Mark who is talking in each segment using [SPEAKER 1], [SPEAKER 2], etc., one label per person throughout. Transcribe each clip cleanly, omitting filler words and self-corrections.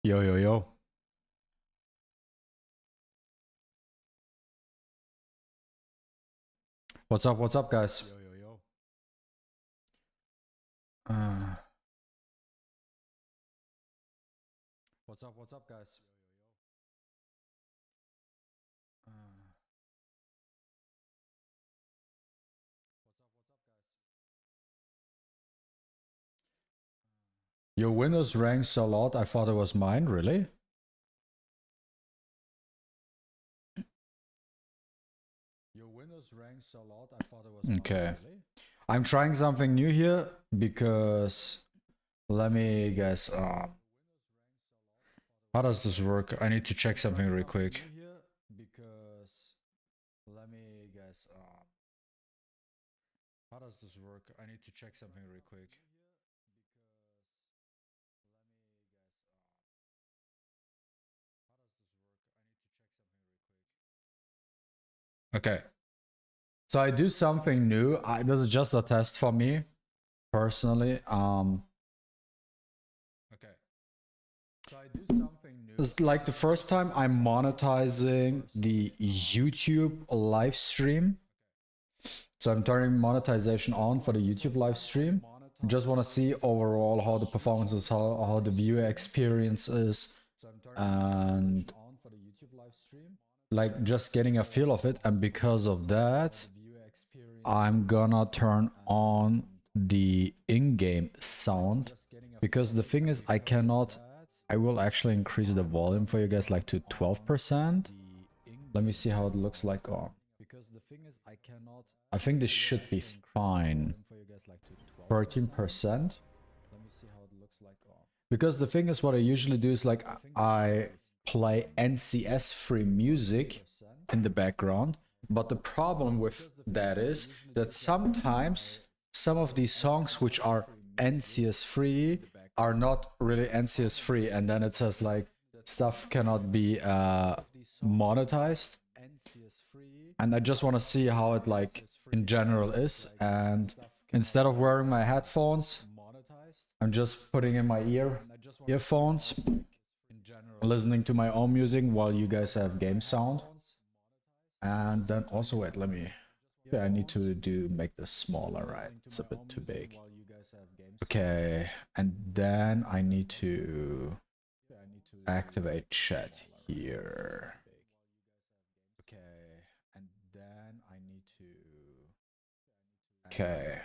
[SPEAKER 1] Yo, yo, yo. What's up, guys? Yo, yo, yo. Uh, what's up, guys? Uh, Your Windows ranks a lot. I thought it was mine, really? Your Windows ranks a lot. I thought it was okay. Mine, really? I'm trying something new here because let me guess. How does this work? I need to check something real quick. Because let me guess. How does this work? I need to check something real quick. Okay. So I do something new. This is just a test for me, personally. Okay. So I do something new. It's like the first time I'm monetizing the YouTube live stream. So I'm turning monetization on for the YouTube live stream. Just want to see overall how the performance is, how the viewer experience is, and like just getting a feel of it. And because of that, I'm gonna turn on the in-game sound, because the thing is I will actually increase the volume for you guys like to 12%. Let me see how it looks like on. I think this should be fine. 13%. Because the thing is, what I usually do is like I play NCS free music in the background. But the problem with that is that sometimes some of these songs which are NCS free are not really NCS free, and then it says like stuff cannot be monetized. And I just want to see how it like in general is. And instead of wearing my headphones, I'm just putting in my earphones, listening to my own music while you guys have game sound. And then also, wait, let me, I need to make this smaller, right? It's a bit too big. Okay, and then I need to activate chat here. Okay, and then I need to, okay.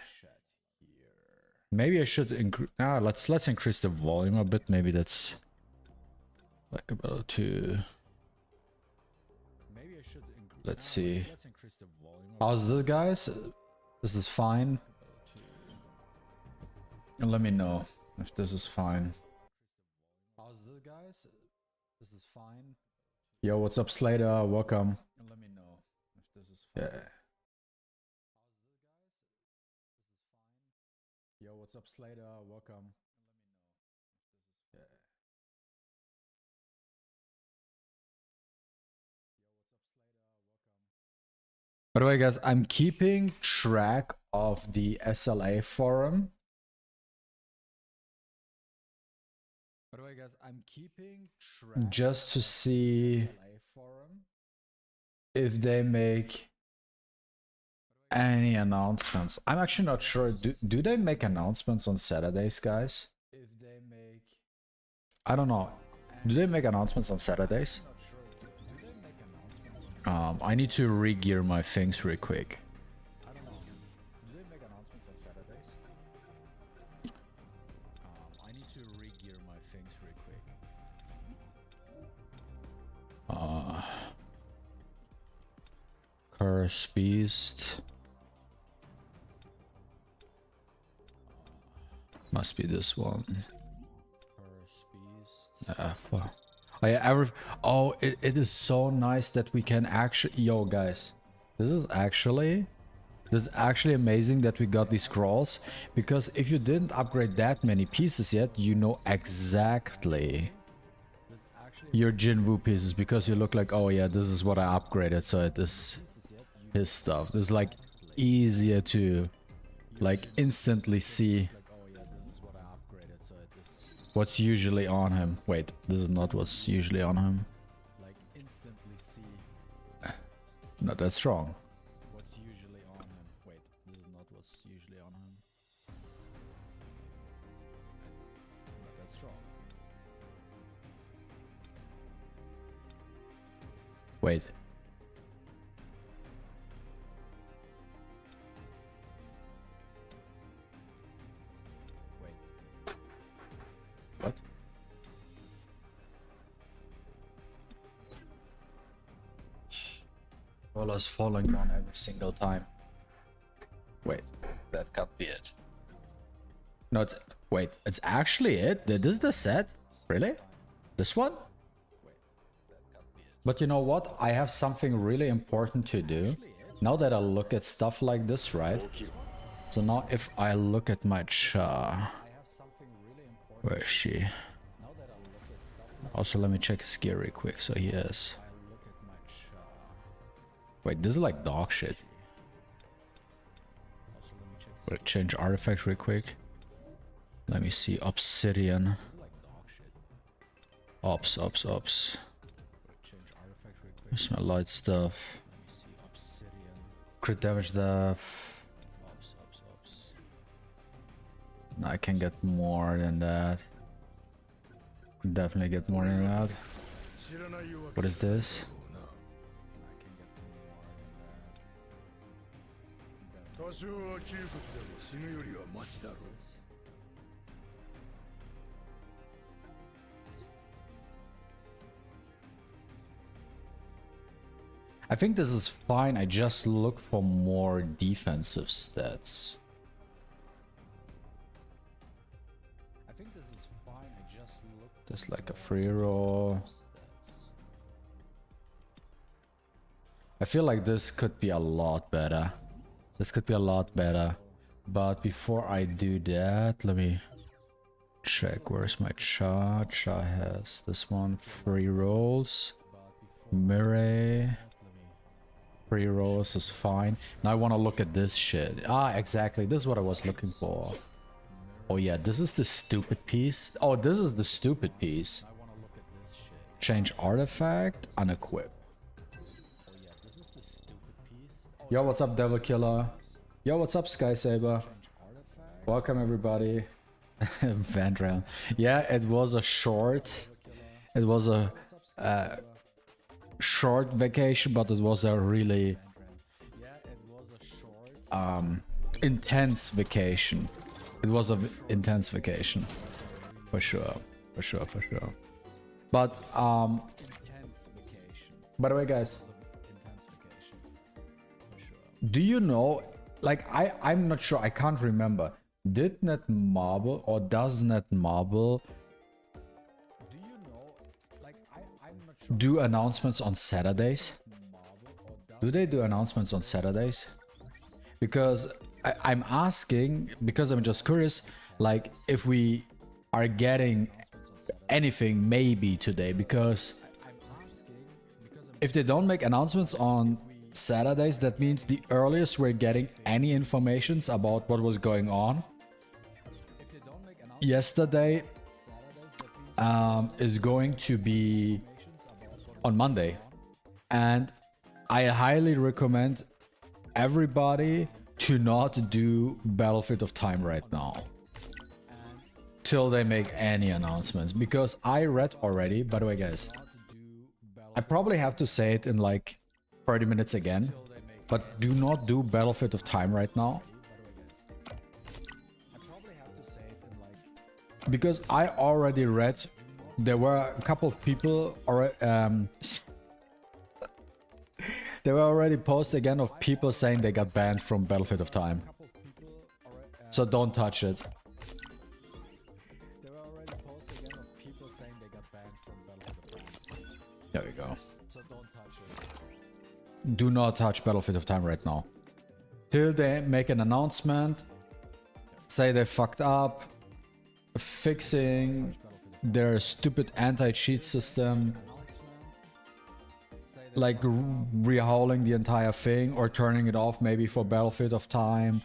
[SPEAKER 1] Maybe I should increase, let's increase the volume a bit. Maybe that's like about to, let's see. How's this, guys? Is this fine? Let me know if this is fine. How's this, guys? Is this fine? Yo, what's up, Slater? Welcome. Let me know if this is fine. Yeah. Yo, what's up, Slater? Welcome. Yeah. By the way, guys, I'm keeping track of the SLA forum. By the way, guys, I'm keeping track just to see if they make any announcements. I'm actually not sure. Do they make announcements on Saturdays, guys? I don't know. Do they make announcements on Saturdays? I need to re-gear my things real quick. Curse Beast. Must be this one. Well. Oh yeah, it is so nice that we can actually, yo guys, this is actually amazing that we got these scrolls, because if you didn't upgrade that many pieces yet, you know exactly your Jinwoo pieces, because you look like, oh yeah, this is what I upgraded, so it is his stuff. This is like easier to like instantly see. What's usually on him? Wait, this is not what's usually on him.
[SPEAKER 2] Like instantly see
[SPEAKER 1] Not that strong.
[SPEAKER 2] what's usually on him. Wait, this is not what's usually on him. Not that strong.
[SPEAKER 1] Wait.
[SPEAKER 2] Wait.
[SPEAKER 1] What? Roller's falling down every single time. Wait, that can't be it. No, it's... Wait, it's actually it? This is the set? Really? This one? But you know what? I have something really important to do. Now that I look at stuff like this, right? So now if I look at my char... Where is she? Also, let me check his gear real quick. So he is... Wait, this is like dog shit. Wait, change artifact real quick. Let me see. Obsidian. Ops. Where's my light stuff? Crit damage stuff. No, I can get more than that. Definitely get more than that. What is this? I think this is fine. I just look for more defensive stats. I think this is fine. I just look. Just like a free roll. I feel like this could be a lot better. This could be a lot better. But before I do that, let me check. Where's my chart? Chart has this one. Free rolls. MaTeIRiA. Free rolls is fine. Now I want to look at this shit. Ah, exactly. This is what I was looking for. Oh yeah, this is the stupid piece. Oh, this is the stupid piece. Change artifact, unequip. Yo, what's up, Devil Killer? Yo, what's up, Sky Saber? Welcome, everybody. Vandral. Yeah, it was a short. It was a short vacation, but it was a really intense vacation. It was an intense vacation, for sure. But by the way, guys, do you know, like, I'm not sure, I can't remember, did Netmarble or does Netmarble do announcements on Saturdays? Do they do announcements on Saturdays? Because I'm asking, because I'm just curious, like, if we are getting anything maybe today, because if they don't make announcements on Saturdays, that means the earliest we're getting any informations about what was going on yesterday is going to be on Monday. And I highly recommend everybody to not do Battlefield of Time right now till they make any announcements, because I read already, by the way, guys, I probably have to say it in like 30 minutes again, but do not do Battlefield of Time right now, because I already read there were a couple of people there were already posts again of people saying they got banned from Battlefield of Time. So don't touch it. There we go. Do not touch Battlefield of Time right now. Till they make an announcement, say they fucked up, fixing their stupid anti-cheat system, like rehauling the entire thing or turning it off maybe for Battlefield of Time.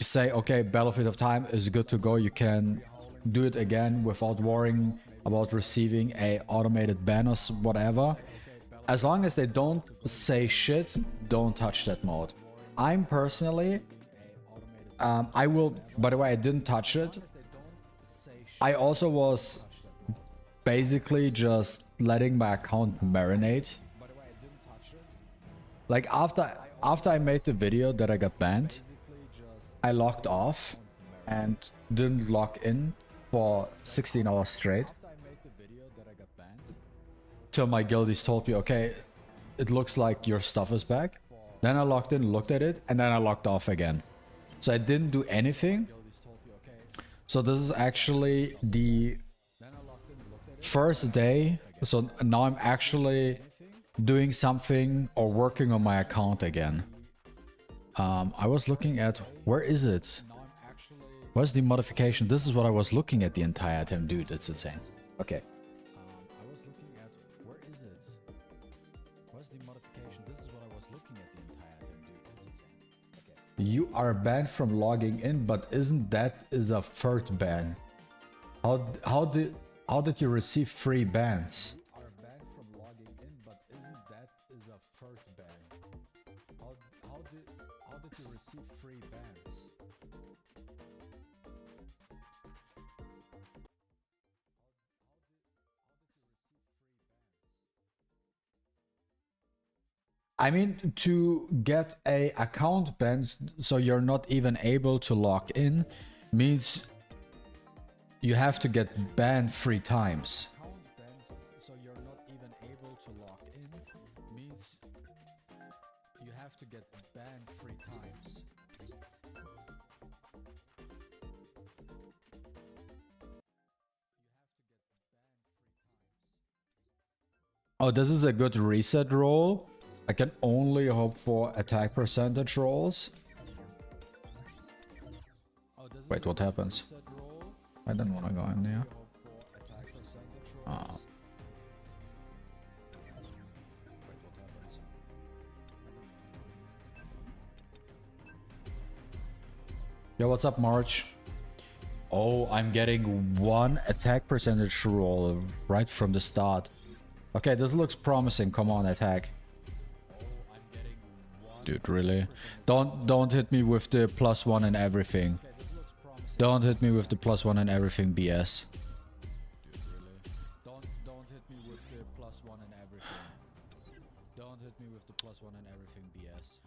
[SPEAKER 1] Say, okay, Battlefield of Time is good to go, you can do it again without worrying about receiving a automated ban or whatever. As long as they don't say shit, don't touch that mode. I'm personally, I will, by the way, I didn't touch it. I also was basically just letting my account marinate. Like after I made the video that I got banned, I logged off and didn't log in for 16 hours straight. Till my guildies told me, okay, it looks like your stuff is back. Then I logged in, looked at it, and then I logged off again. So I didn't do anything. So this is actually the first day. So now I'm actually doing something or working on my account again. I was looking at, where is it? Where's the modification? This is what I was looking at the entire time. Dude, it's insane. Okay. I was looking at, where is it? Where's the modification? This is what I was looking at the entire time. Dude, it's insane. Okay. You are banned from logging in, but isn't that is a third ban? How did you receive free bans? How did you receive free bans? I mean, to get a account banned so you're not even able to log in means you have to get banned 3 times. So you're not even able to log in means you have to get banned 3 times. Oh, this is a good reset roll. I can only hope for attack percentage rolls. Wait, what happens? I don't want to go in there. Oh. Yo, what's up, March? Oh, I'm getting 1 attack percentage roll right from the start. Okay, this looks promising. Come on, attack. Dude, really? Don't hit me with the +1 and everything. Don't hit me with the +1 and everything BS. Don't hit me with the +1 and everything. Don't hit me with the +1 and everything BS.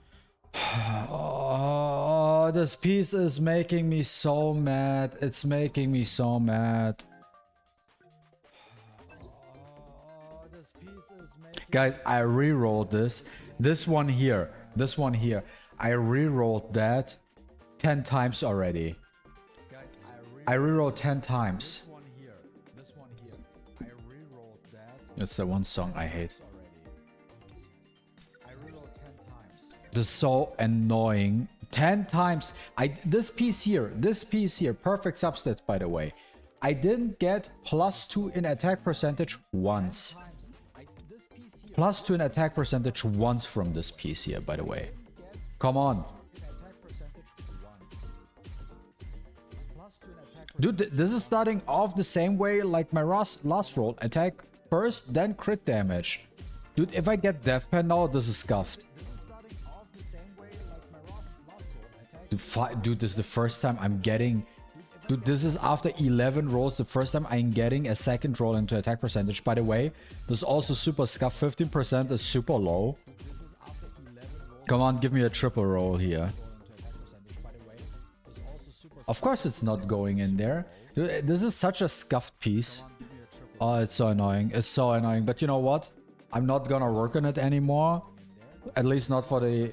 [SPEAKER 1] Oh, this piece is making me so mad. It's making me so mad. Guys, I re-rolled this. This one here. This one here. I re-rolled that 10 times already. I re-rolled 10 times. That's the one song I hate. This is so annoying. 10 times. This piece here, perfect substats by the way. I didn't get +2 in attack percentage once. +2 in attack percentage once from this piece here, by the way. Come on. Dude, this is starting off the same way like my last roll. Attack first, then crit damage. Dude, if I get death pen now, this is scuffed. Dude, this is the first time I'm getting... Dude, this is after 11 rolls, the first time I'm getting a second roll into attack percentage. By the way, this is also super scuffed. 15% is super low. Come on, give me a triple roll here. Of course it's not going in there. Dude, this is such a scuffed piece. Oh, it's so annoying. It's so annoying. But you know what? I'm not gonna work on it anymore. At least not for the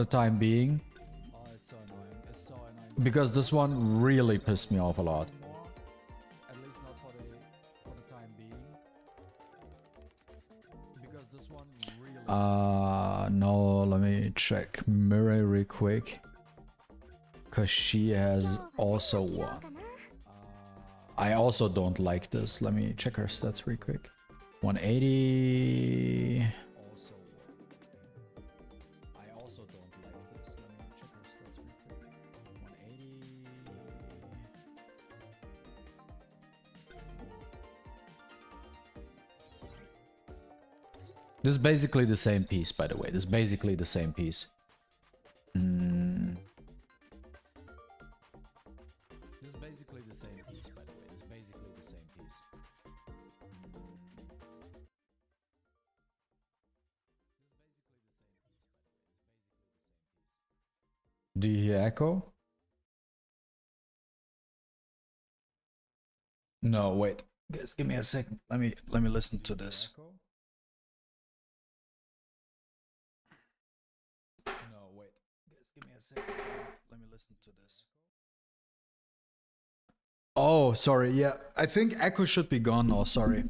[SPEAKER 1] time being. Because this one really pissed me off a lot. No, let me check MaTeIRiA real quick. Cause she has also one. I also don't like this. Let me check her stats real quick. 180. This is basically the same piece, by the way. This is basically the same piece. This is basically the same piece, by the way. This is basically the same piece. Do you hear echo? No, wait. Guys, give me a second. Let me listen to this. No, wait. Guys, give me a second. Let me listen to this. Oh, sorry. Yeah, I think echo should be gone now. Sorry.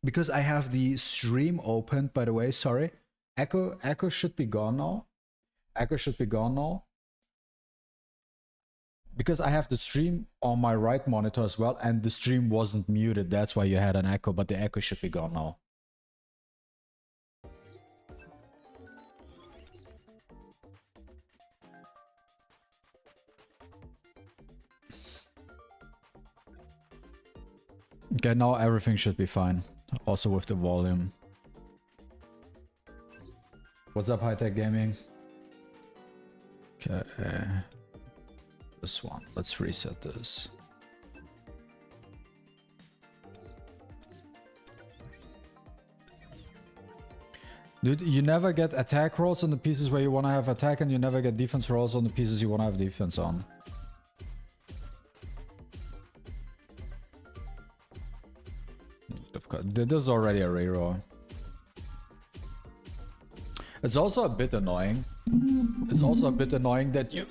[SPEAKER 1] Because I have the stream opened, by the way. Sorry. Echo should be gone now. Echo should be gone now. Because I have the stream on my right monitor as well, and the stream wasn't muted. That's why you had an echo, but the echo should be gone now. Okay, now everything should be fine. Also with the volume. What's up, High Tech Gaming? Okay. This one. Let's reset this. Dude, you never get attack rolls on the pieces where you want to have attack, and you never get defense rolls on the pieces you want to have defense on. Of course, this is already a reroll. It's also a bit annoying. It's also a bit annoying that you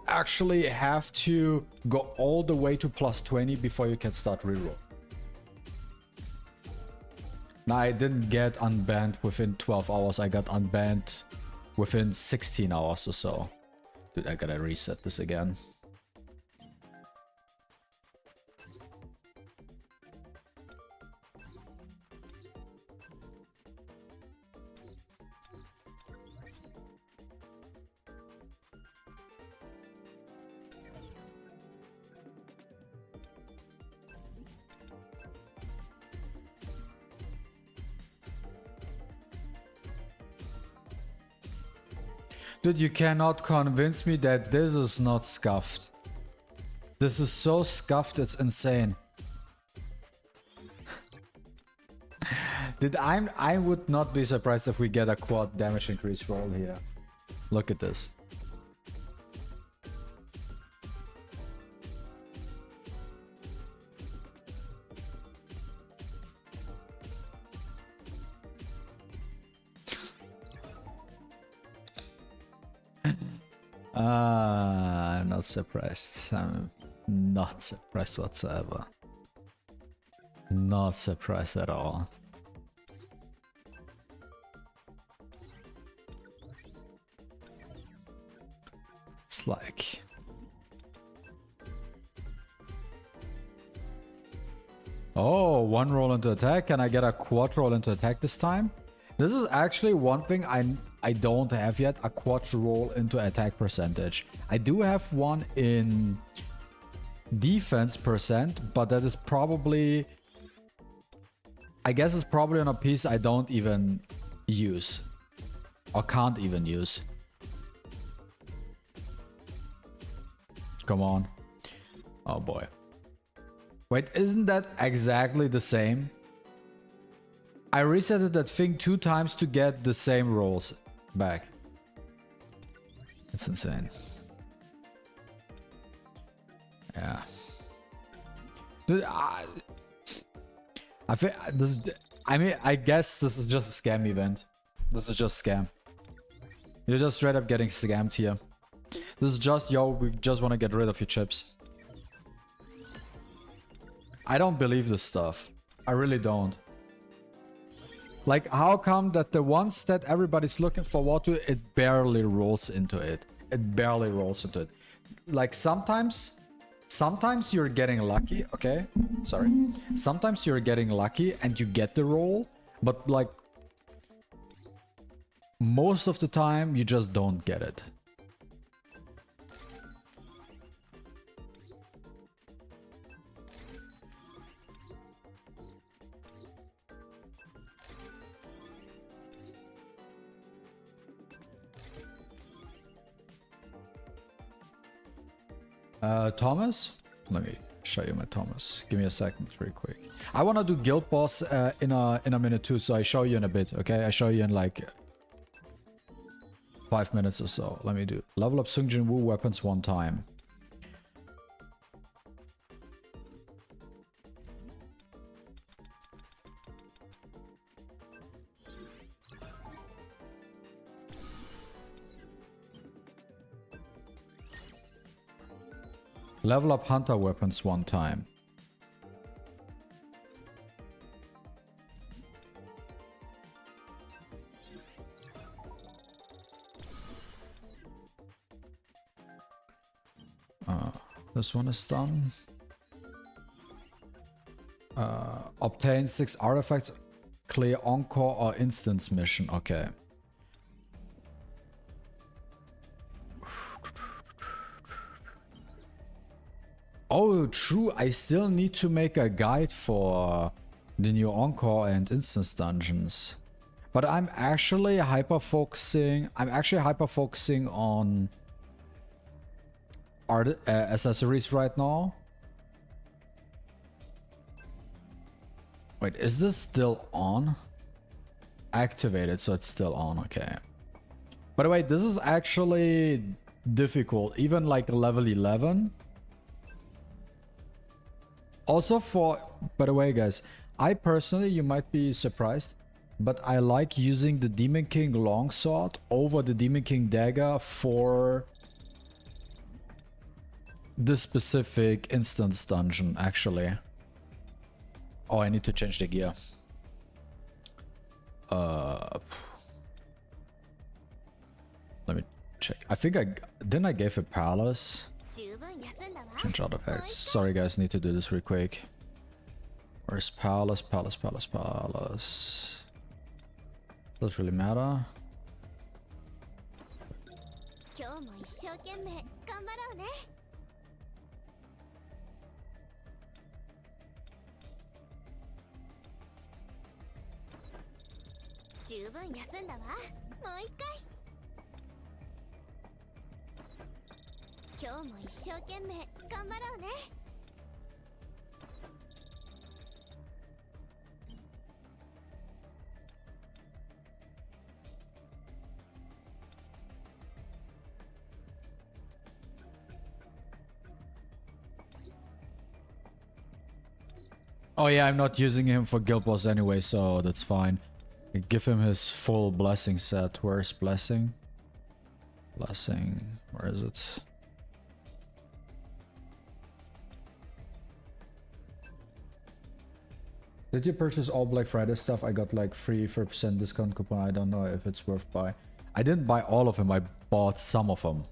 [SPEAKER 1] actually have to go all the way to +20 before you can start reroll. Now, I didn't get unbanned within 12 hours. I got unbanned within 16 hours or so. Dude, I gotta reset this again. Dude, you cannot convince me that this is not scuffed. This is so scuffed, it's insane. Dude, I would not be surprised if we get a quad damage increase roll here. Look at this. I'm not surprised. I'm not surprised whatsoever. Not surprised at all. It's like... Oh, one roll into attack. Can I get a quad roll into attack this time? This is actually one thing I don't have yet, a quad roll into attack percentage. I do have one in defense percent, but that is probably... I guess it's probably on a piece I don't even use. Or can't even use. Come on. Oh boy. Wait, isn't that exactly the same? I resetted that thing 2 times to get the same rolls back. It's insane. Yeah. Dude, I think this. I mean, I guess this is just a scam event. This is just scam. You're just straight up getting scammed here. This is just, yo, we just want to get rid of your chips. I don't believe this stuff. I really don't. Like, how come that the ones that everybody's looking forward to, it barely rolls into it. It barely rolls into it. Like, sometimes you're getting lucky, okay? Sorry. Sometimes you're getting lucky and you get the roll, but like, most of the time, you just don't get it. Thomas? Let me show you my Thomas. Give me a second, real quick. I want to do guild boss in a minute too, so I show you in a bit, okay? I show you in like 5 minutes or so. Let me do level up Sungjin Wu weapons one time. Level up hunter weapons one time. This one is done. Obtain 6 artifacts. Clear encore or instance mission. Okay. Oh, true. I still need to make a guide for the new encore and instance dungeons. But I'm actually hyper focusing. On art accessories right now. Wait, is this still on? Activated, so it's still on. Okay. By the way, this is actually difficult, even like level 11. Also for, by the way, guys, I personally, you might be surprised, but I like using the Demon King longsword over the Demon King dagger for this specific instance dungeon, actually. Oh, I need to change the gear. Let me check. I think I gave it palace. Change artifacts. Sorry guys, need to do this real quick. Where's palace? Palace. Doesn't really matter. Oh yeah, I'm not using him for guild boss anyway, so that's fine. Give him his full blessing set. Where's blessing? Blessing. Where is it? Did you purchase all Black Friday stuff? I got like 3% discount coupon. I don't know if it's worth buy. I didn't buy all of them. I bought some of them.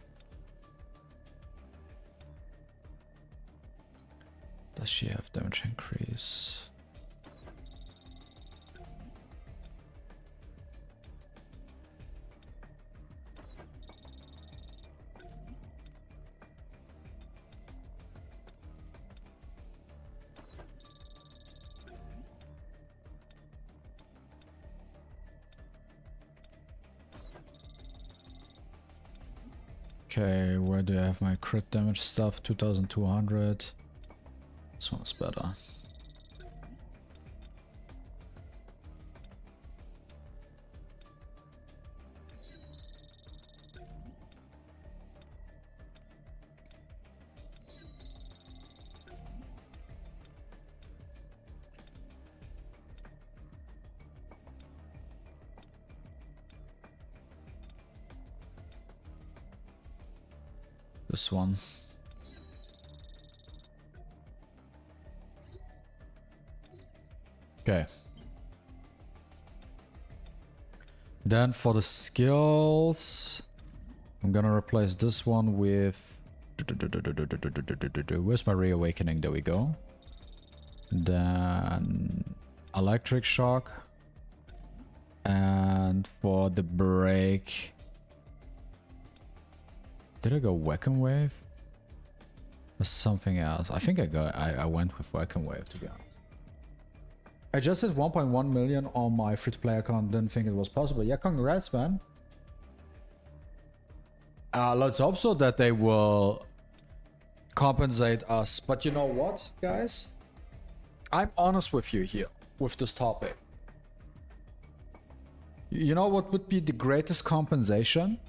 [SPEAKER 1] Does she have damage increase? Okay, where do I have my crit damage stuff? 2200. This one's better. This one. Okay. Then for the skills, I'm gonna replace this one with... Where's my reawakening? There we go. Then electric shock. And for the break... Did I go Wacken Wave? Or something else? I think I went with Wacken Wave, to be honest. I just hit 1.1 million on my free-to-play account. Didn't think it was possible. Yeah, congrats, man. Let's hope so that they will compensate us. But you know what, guys? I'm honest with you here with this topic. You know what would be the greatest compensation?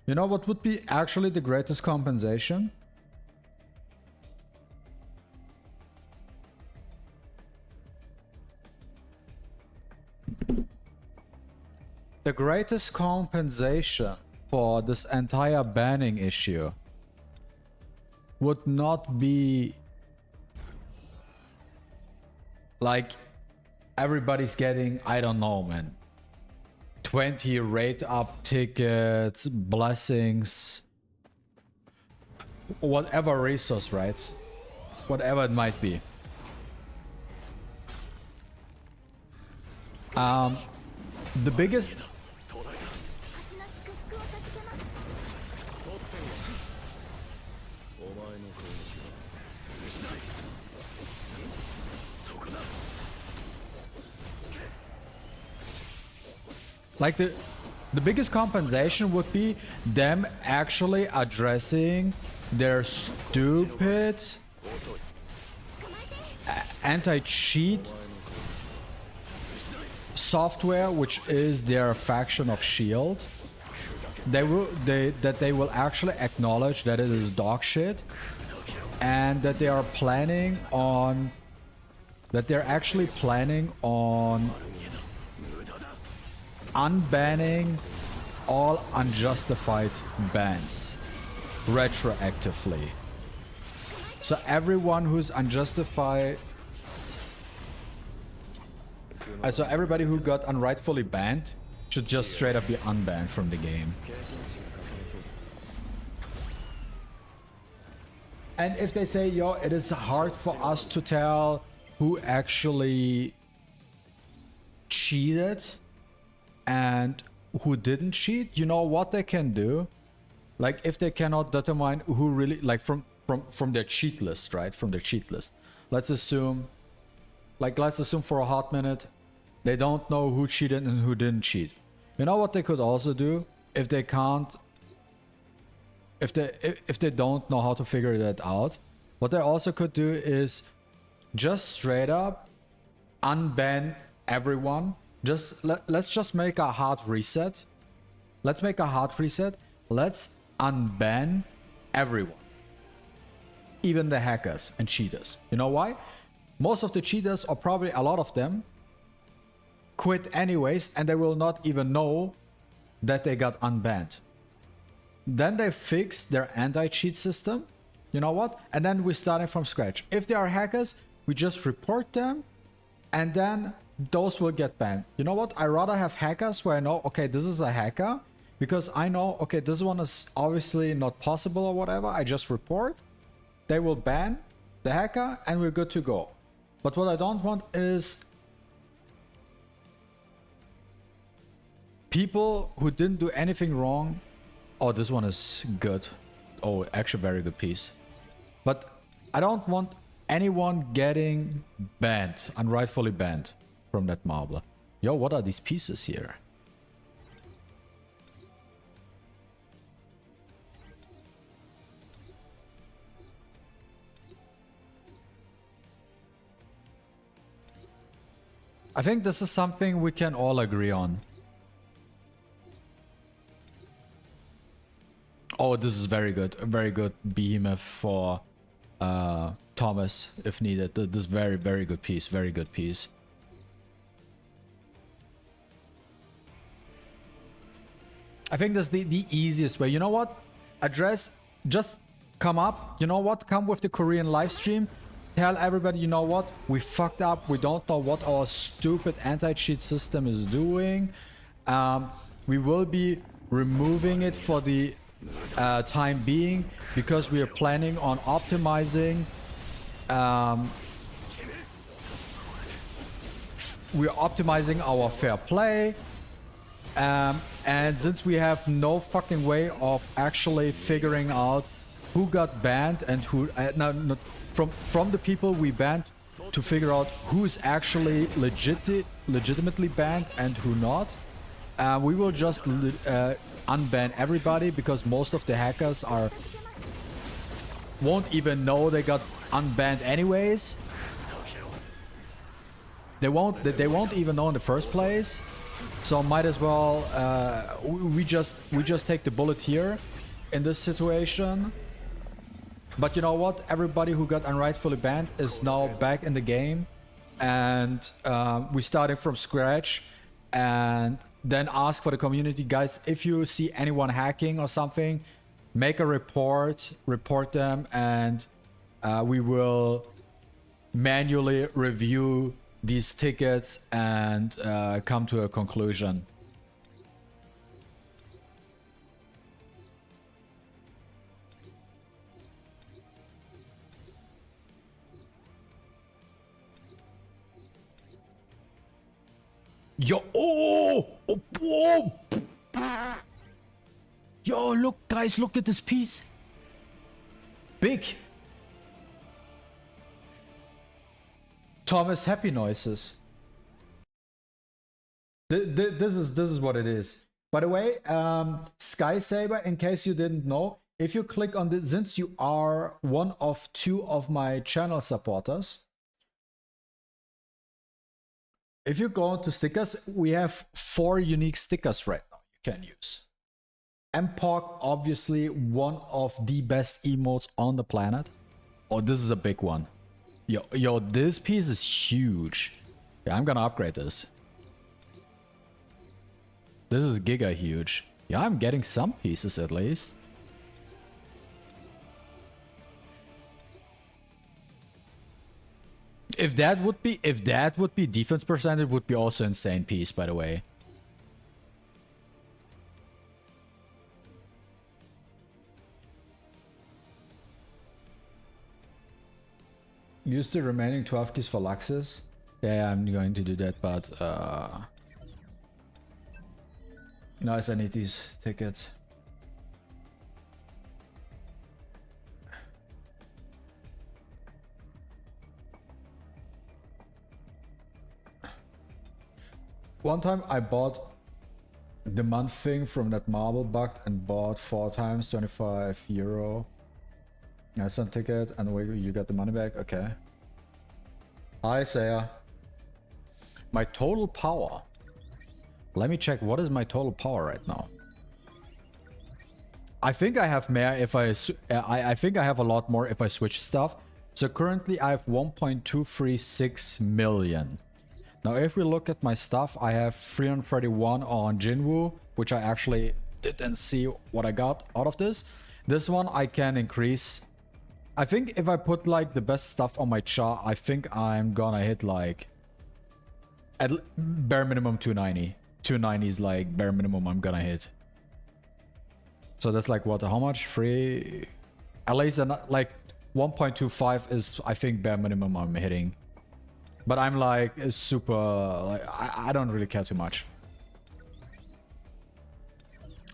[SPEAKER 1] You know what would be actually the greatest compensation? The greatest compensation for this entire banning issue would not be like everybody's getting, I don't know, man, 20 rate up tickets, blessings, whatever resource, right? Whatever it might be. The biggest like the biggest compensation would be them actually addressing their stupid anti-cheat software, which is their faction of Shield. They will actually acknowledge that it is dog shit, and that they are planning on unbanning all unjustified bans retroactively. So everyone who's unjustified, so everybody who got unrightfully banned should just straight up be unbanned from the game. And if they say, yo, it is hard for us to tell who actually cheated and who didn't cheat, you know what they can do? Like, if they cannot determine who really, like from their cheat list, right? From their cheat list. Let's assume for a hot minute, they don't know who cheated and who didn't cheat. You know what they could also do? If they can't, if they don't know how to figure that out, what they also could do is just straight up unban everyone. Let's just make a hard reset. Let's make a hard reset. Let's unban everyone. Even the hackers and cheaters. You know why? Most of the cheaters, or probably a lot of them, quit anyways, and they will not even know that they got unbanned. Then they fix their anti-cheat system. You know what? And then we're starting from scratch. If they are hackers, we just report them, and then those will get banned. You know what? I rather have hackers where I know, okay, this is a hacker, because I know, okay, this one is obviously not possible or whatever. I just report. They will ban the hacker, and we're good to go. But what I don't want is people who didn't do anything wrong. Oh, this one is good. Oh, actually very good piece. But I don't want anyone getting banned, unrightfully banned from that marble. Yo, what are these pieces here? I think this is something we can all agree on. Oh, this is very good. A very good behemoth for Thomas, if needed. This is very, very good piece. Very good piece. I think that's the easiest way. You know what? Address, just come up. You know what? Come with the Korean live stream. Tell everybody, you know what? We fucked up. We don't know what our stupid anti-cheat system is doing. We will be removing it for the time being, because we are planning on optimizing our fair play, and since we have no fucking way of actually figuring out who got banned and who from the people we banned, to figure out who's actually legitimately banned and who not, we will just unban everybody because most of the hackers won't even know they got unbanned anyways. They won't even know in the first place. So might as well we just take the bullet here in this situation. But you know what? Everybody who got unrightfully banned is now back in the game, and we started from scratch. And then ask for the community, guys, if you see anyone hacking or something, make a report them, and we will manually review these tickets and come to a conclusion. Yo, oh, yo, look, guys, look at this piece. Big. Thomas happy noises. This is what it is. By the way, Sky Saber, in case you didn't know, if you click on this, since you are one of 2 of my channel supporters, if you go into stickers, we have 4 unique stickers right now you can use. MPOC, obviously one of the best emotes on the planet. Oh, this is a big one. Yo, this piece is huge. Yeah, I'm gonna upgrade this. This is giga huge. Yeah, I'm getting some pieces at least. If that would be defense percentage, would be also insane piece, by the way. Use the remaining 12 keys for Luxus. Yeah, I'm going to do that, but nice, I need these tickets. One time I bought the month thing from that marble bug and bought 4 times, 25 euro. I sent ticket and you got the money back. Okay. Hi, Saya. My total power. Let me check. What is my total power right now? I think I have more if I think I have a lot more if I switch stuff. So currently I have 1.236 million. Now if we look at my stuff, I have 331 on Jinwoo, which I actually didn't see what I got out of this. This one I can increase. I think if I put like the best stuff on my chart, I think I'm gonna hit like at bare minimum 290. 290 is like bare minimum I'm gonna hit. So that's like what, how much? 3, at least like 1.25 is I think bare minimum I'm hitting. But I'm like super, like I don't really care too much.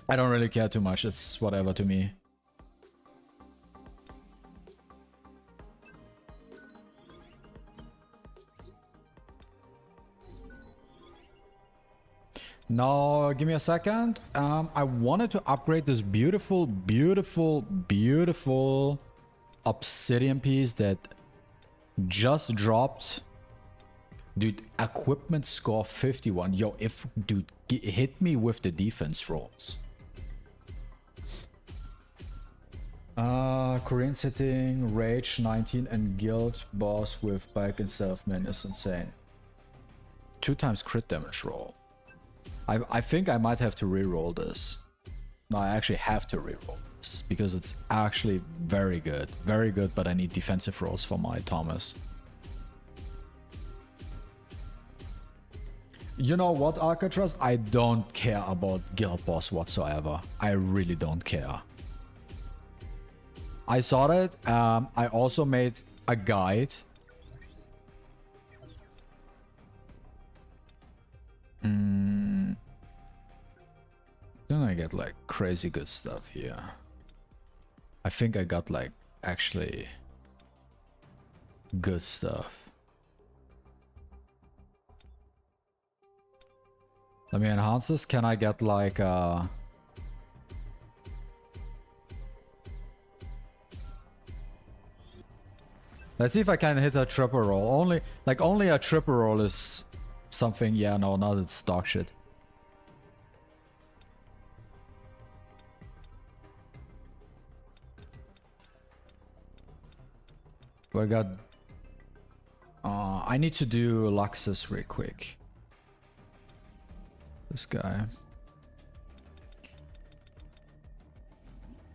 [SPEAKER 1] I don't really care too much, it's whatever to me. Now, give me a second. I wanted to upgrade this beautiful, beautiful, beautiful obsidian piece that just dropped. Dude, equipment score 51. Yo, if, dude, hit me with the defense rolls. Korean sitting, rage 19 and guild boss with bike and self-min is insane. 2 times crit damage roll. I think I might have to reroll this. No, I actually have to reroll this because it's actually very good. Very good, but I need defensive rolls for my Thomas. You know what, Alcatraz? I don't care about guild boss whatsoever. I really don't care. I saw that. I also made a guide. Then I get like crazy good stuff here. I think I got like actually good stuff. Let me enhance this. Can I get like let's see if I can hit a triple roll. Only a triple roll is something. Yeah, no, not it's dog shit. I got I need to do Luxus real quick. This guy.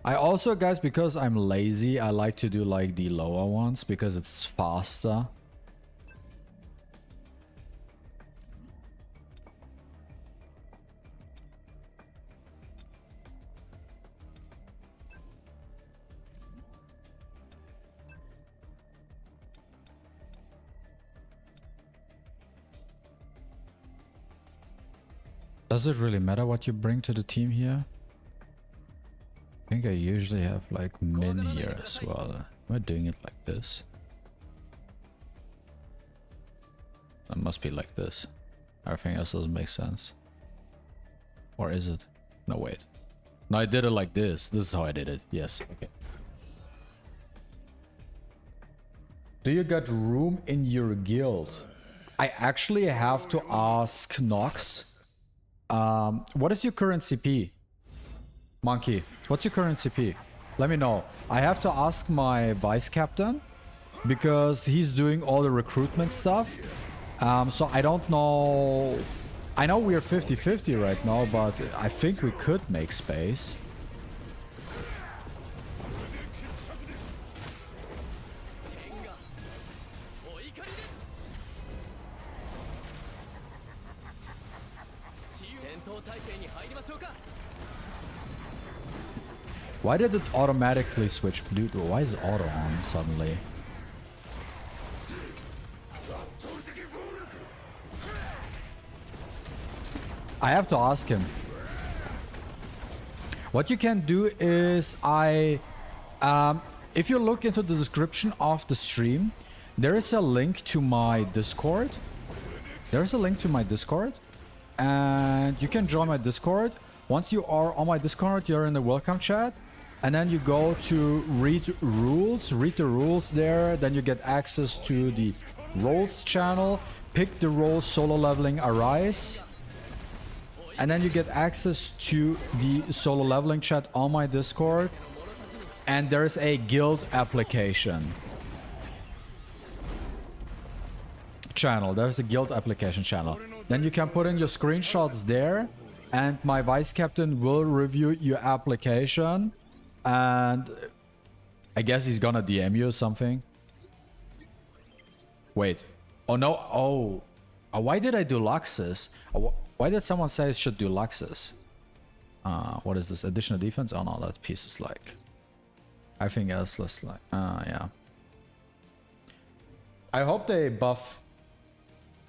[SPEAKER 1] I also, guys, because I'm lazy, I like to do like the lower ones because it's faster. Does it really matter what you bring to the team here? I think I usually have like min here as well. Am I doing it like this? That must be like this. Everything else doesn't make sense. Or is it? No, wait. No, I did it like this. This is how I did it. Yes, okay. Do you got room in your guild? I actually have to ask Nox. What is your current CP? Monkey, what's your current CP? Let me know. I have to ask my vice captain because he's doing all the recruitment stuff. So I don't know. I know we're 50-50 right now, but I think we could make space. Why did it automatically switch? Dude, why is auto on suddenly? I have to ask him. What you can do is if you look into the description of the stream, there is a link to my Discord. There's a link to my Discord, and you can join my Discord. Once you are on my Discord, you're in the welcome chat. And then you go to read the rules there, then you get access to the roles channel, pick the role solo leveling arise, and then you get access to the solo leveling chat on my Discord, and there's a guild application channel. There's a guild application channel. Then you can put in your screenshots there, and my vice captain will review your application. And I guess he's gonna DM you or something. Wait. Oh no. Oh. Why did I do Luxus? Why did someone say I should do Luxus? What is this? Additional defense? Oh no, that piece is like... I think else less like... yeah. I hope they buff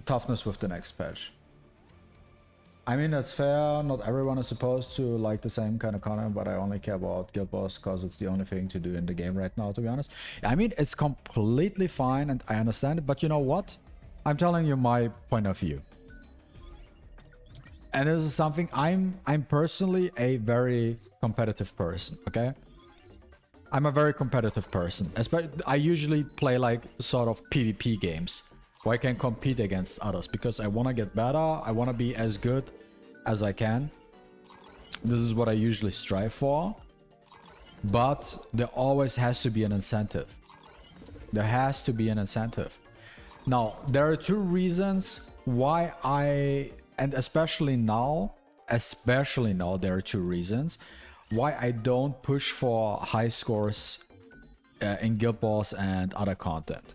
[SPEAKER 1] toughness with the next patch. I mean, that's fair. Not everyone is supposed to like the same kind of content, but I only care about Guild Boss because it's the only thing to do in the game right now, to be honest. I mean, it's completely fine and I understand it, but you know what? I'm telling you my point of view. And this is something I'm personally a very competitive person, okay? I'm a very competitive person. I usually play like sort of PvP games where I can compete against others because I want to get better. I want to be as good as I can. This is what I usually strive for. But there always has to be an incentive. There has to be an incentive. Now, there are two reasons why and especially now, there are two reasons why I don't push for high scores in Guild Boss and other content.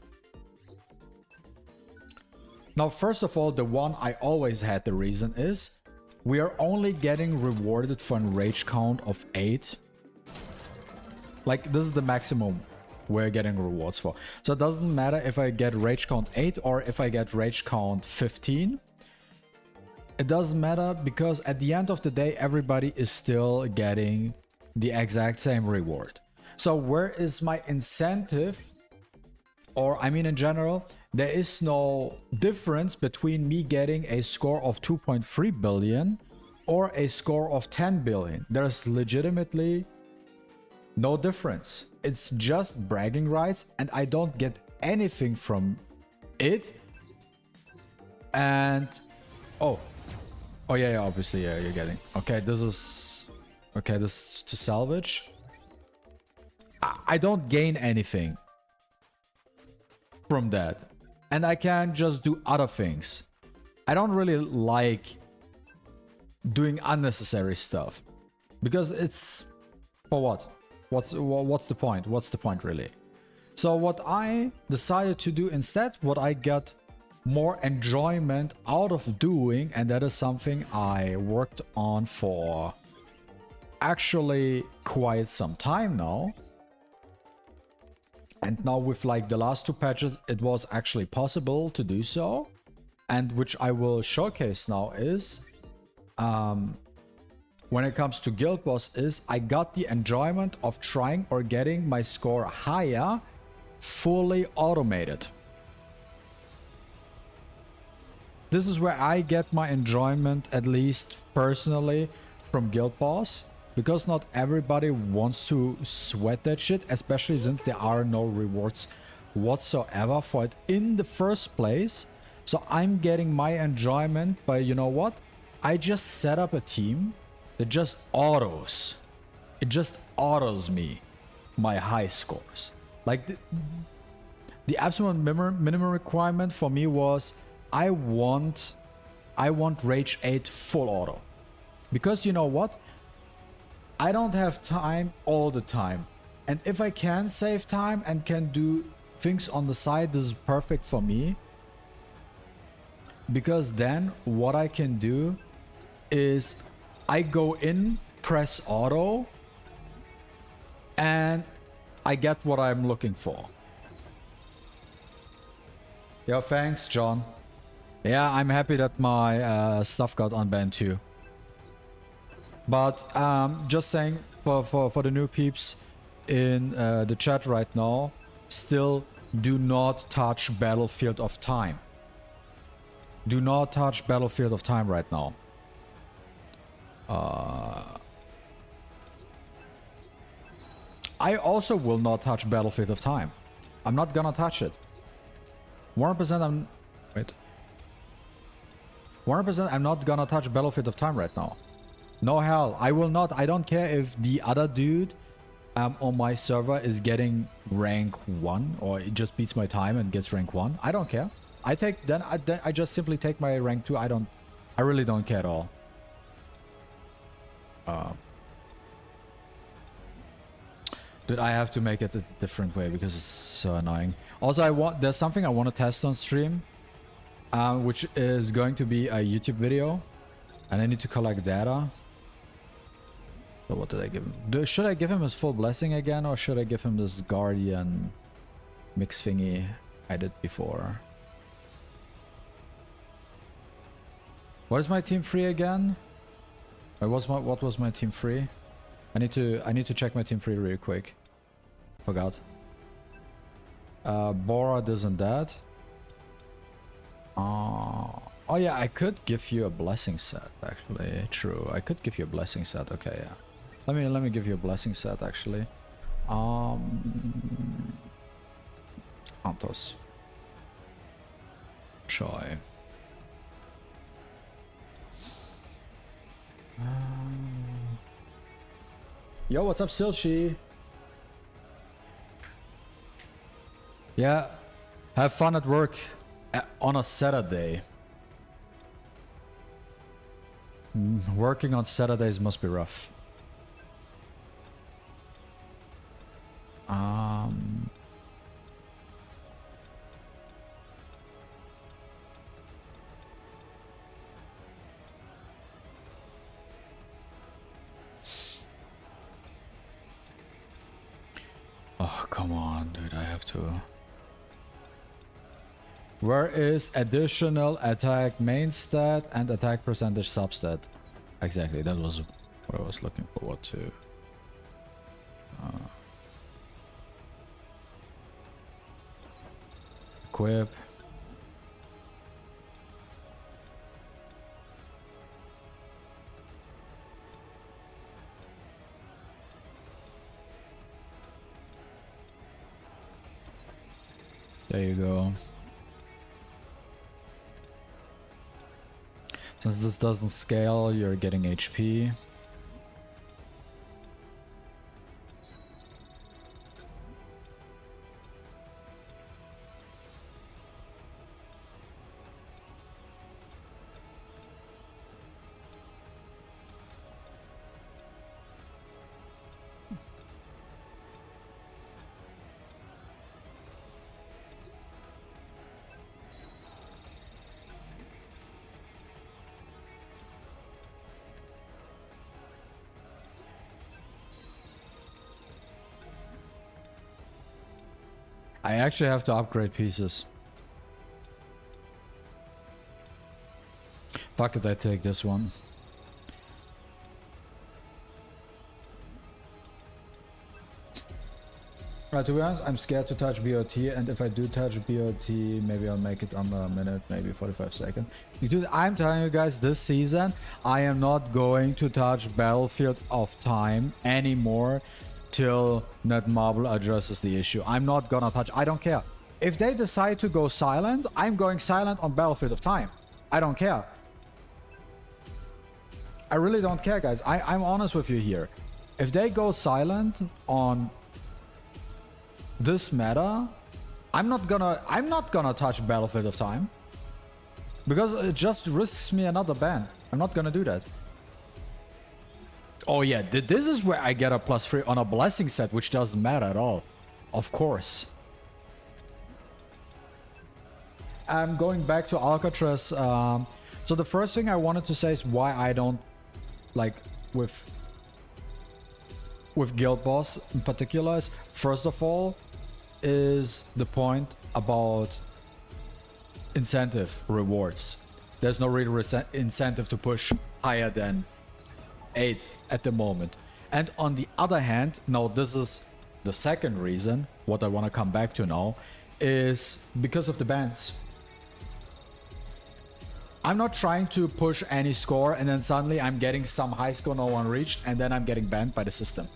[SPEAKER 1] Now, first of all, the one I always had the reason is we are only getting rewarded for a rage count of 8. Like, this is the maximum we're getting rewards for. So it doesn't matter if I get rage count 8 or if I get rage count 15. It doesn't matter because at the end of the day, everybody is still getting the exact same reward. So where is my incentive or I mean in general, there is no difference between me getting a score of 2.3 billion or a score of 10 billion. There's legitimately no difference. It's just bragging rights, and I don't get anything from it. And oh yeah, obviously, yeah, you're getting. Okay, this is to salvage. I don't gain anything from that, and I can just do other things. I don't really like doing unnecessary stuff because it's for what? What's the point? What's the point really? So what I decided to do instead, what I got more enjoyment out of doing, and that is something I worked on for actually quite some time now. And now with like the last 2 patches, it was actually possible to do so. And which I will showcase now is, when it comes to Guild Boss, is I got the enjoyment of trying or getting my score higher fully automated. This is where I get my enjoyment, at least personally, from Guild Boss. Because not everybody wants to sweat that shit, especially since there are no rewards whatsoever for it in the first place. So I'm getting my enjoyment by, you know what? I just set up a team that just autos. It just autos me my high scores. Like the absolute minimum requirement for me was I want Rage 8 full auto. Because you know what? I don't have time all the time. And if I can save time and can do things on the side, this is perfect for me. Because then what I can do is I go in, press auto, and I get what I'm looking for. Yo, thanks, John. Yeah, I'm happy that my stuff got unbanned too. But just saying for the new peeps in the chat right now, still do not touch Battlefield of Time. Do not touch Battlefield of Time right now. I also will not touch Battlefield of Time. I'm not gonna touch it. 100% I'm... Wait. 100% I'm not gonna touch Battlefield of Time right now. No hell, I will not. I don't care if the other dude on my server is getting rank 1 or it just beats my time and gets rank 1. I don't care. I just simply take my rank 2. I really don't care at all. Dude, I have to make it a different way because it's so annoying. Also, there's something I want to test on stream, which is going to be a YouTube video, and I need to collect data. So what did I give him? Should I give him his full blessing again, or should I give him this guardian mix thingy I did before? What is my team 3 again? What was my team 3? I need to check my team 3 real quick. Forgot. Bora this and that. Oh yeah, I could give you a blessing set actually. True, I could give you a blessing set. Okay, yeah. Let me give you a blessing set actually. Antos. Choi. Yo, what's up, Silchi? Yeah, have fun at work on a Saturday. Working on Saturdays must be rough. Oh, come on, dude, I have to... Where is additional attack main stat and attack percentage substat? Exactly, that was what I was looking forward to. equip. There you go. Since this doesn't scale, you're getting HP. I actually have to upgrade pieces. Fuck it, I take this one. Right, to be honest, I'm scared to touch BOT, and if I do touch BOT, maybe I'll make it under a minute, maybe 45 seconds. Dude, I'm telling you guys, this season, I am not going to touch Battlefield of Time anymore till Netmarble addresses the issue. I'm not gonna touch, I don't care. If they decide to go silent, I'm going silent on Battlefield of Time. I don't care. I really don't care, guys. I'm honest with you here. If they go silent on this meta, I'm not gonna touch Battlefield of Time. Because it just risks me another ban. I'm not gonna do that. Oh yeah, this is where I get a +3 on a blessing set, which doesn't matter at all. Of course. I'm going back to Alcatraz. So the first thing I wanted to say is why I don't like with Guild Boss in particular is, first of all, is the point about incentive rewards. There's no real incentive to push higher than 8 at the moment. And on the other hand, now this is the second reason, what I want to come back to now, is because of the bans. I'm not trying to push any score and then suddenly I'm getting some high score no one reached and then I'm getting banned by the system.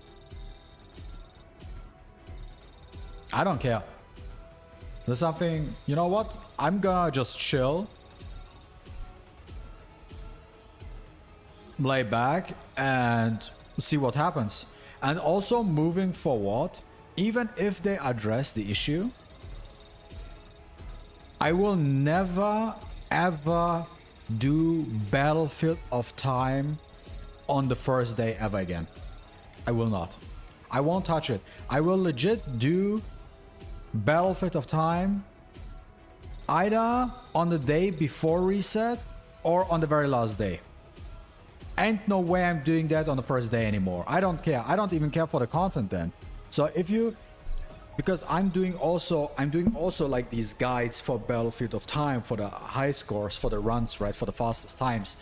[SPEAKER 1] I don't care. There's something, you know what? I'm gonna just chill, lay back and see what happens. And also moving forward, even if they address the issue, I will never ever do Battlefield of Time on the first day ever again. I will not. I won't touch it. I will legit do Battlefield of Time either on the day before reset or on the very last day. Ain't no way I'm doing that on the first day anymore. I don't care. I don't even care for the content then. So if you, because I'm doing also like these guides for Battlefield of Time, for the high scores, for the runs, right, for the fastest times.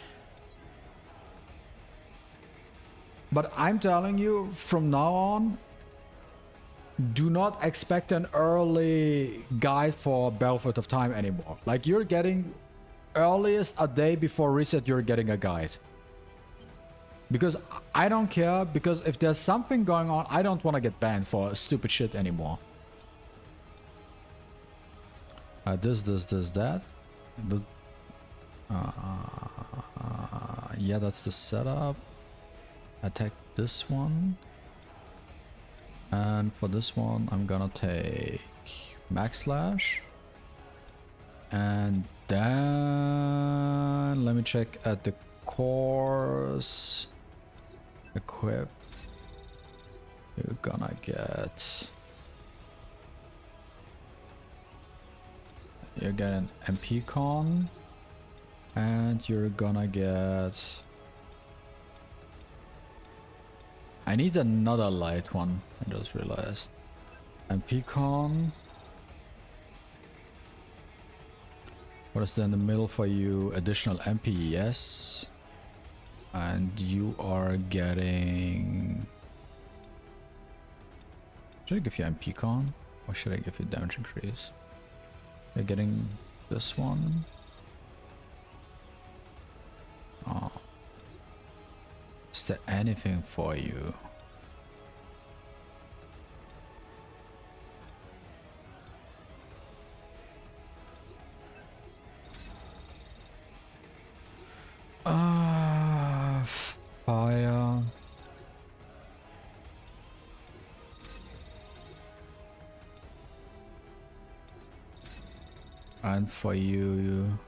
[SPEAKER 1] But I'm telling you, from now on, do not expect an early guide for Battlefield of Time anymore. Like, you're getting earliest a day before reset, you're getting a guide. Because I don't care, because if there's something going on, I don't want to get banned for stupid shit anymore. This, that. Yeah, that's the setup. Attack this one. And for this one, I'm gonna take Max Slash. And then let me check at the course. Equip. You're gonna get... You get an MP con. And you're gonna get... I need another light one. I just realized. MP con. What is there in the middle for you? Additional MP, yes. And you are getting... Should I give you MP con? Or should I give you damage increase? You're getting this one. Oh. Is there anything for you? Fire. And for you.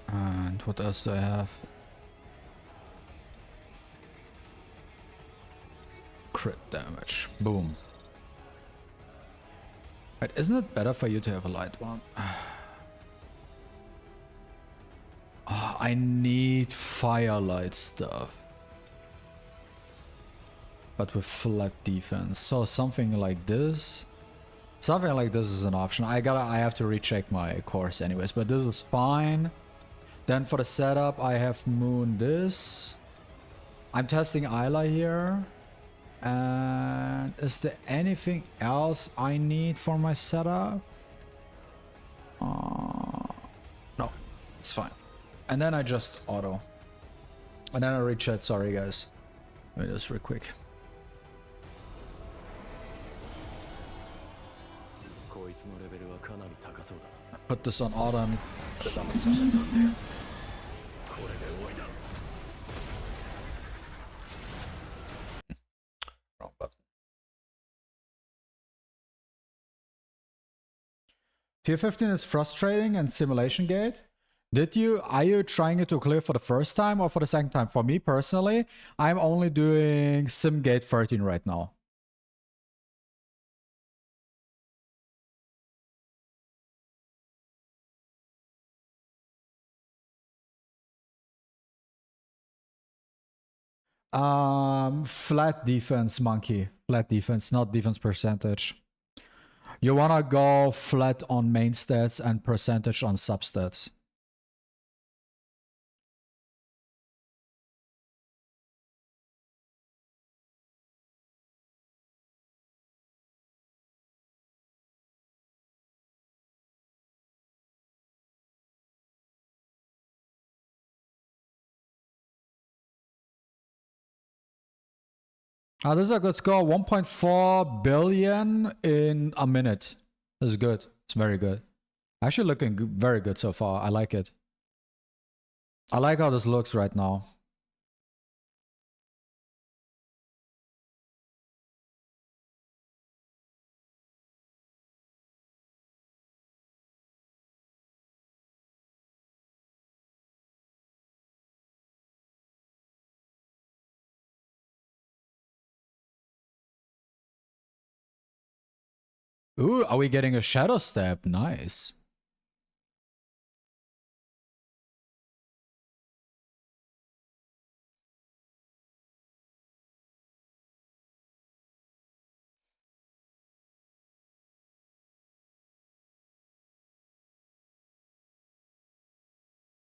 [SPEAKER 1] And what else do I have? Crit damage. Boom. Wait, isn't it better for you to have a light one? Oh, I need firelight stuff. But with flat defense. So something like this. Something like this is an option. I have to recheck my course anyways, but this is fine. Then for the setup, I have Moon this. I'm testing Isla here. And is there anything else I need for my setup? No, it's fine. And then I just auto. And then I recheck. Sorry guys. Wait, just real quick. I put this on auto and put it on the side. Wrong button. Tier 15 is frustrating and simulation gate. Are you trying it to clear for the first time or for the second time? For me personally, I'm only doing sim gate 13 right now. Flat defense, monkey. Flat defense, not defense percentage. You wanna go flat on main stats and percentage on substats. This is a good score. 1.4 billion in a minute. This is good. It's very good. Actually looking very good so far. I like it. I like how this looks right now. Ooh, are we getting a shadow step? Nice.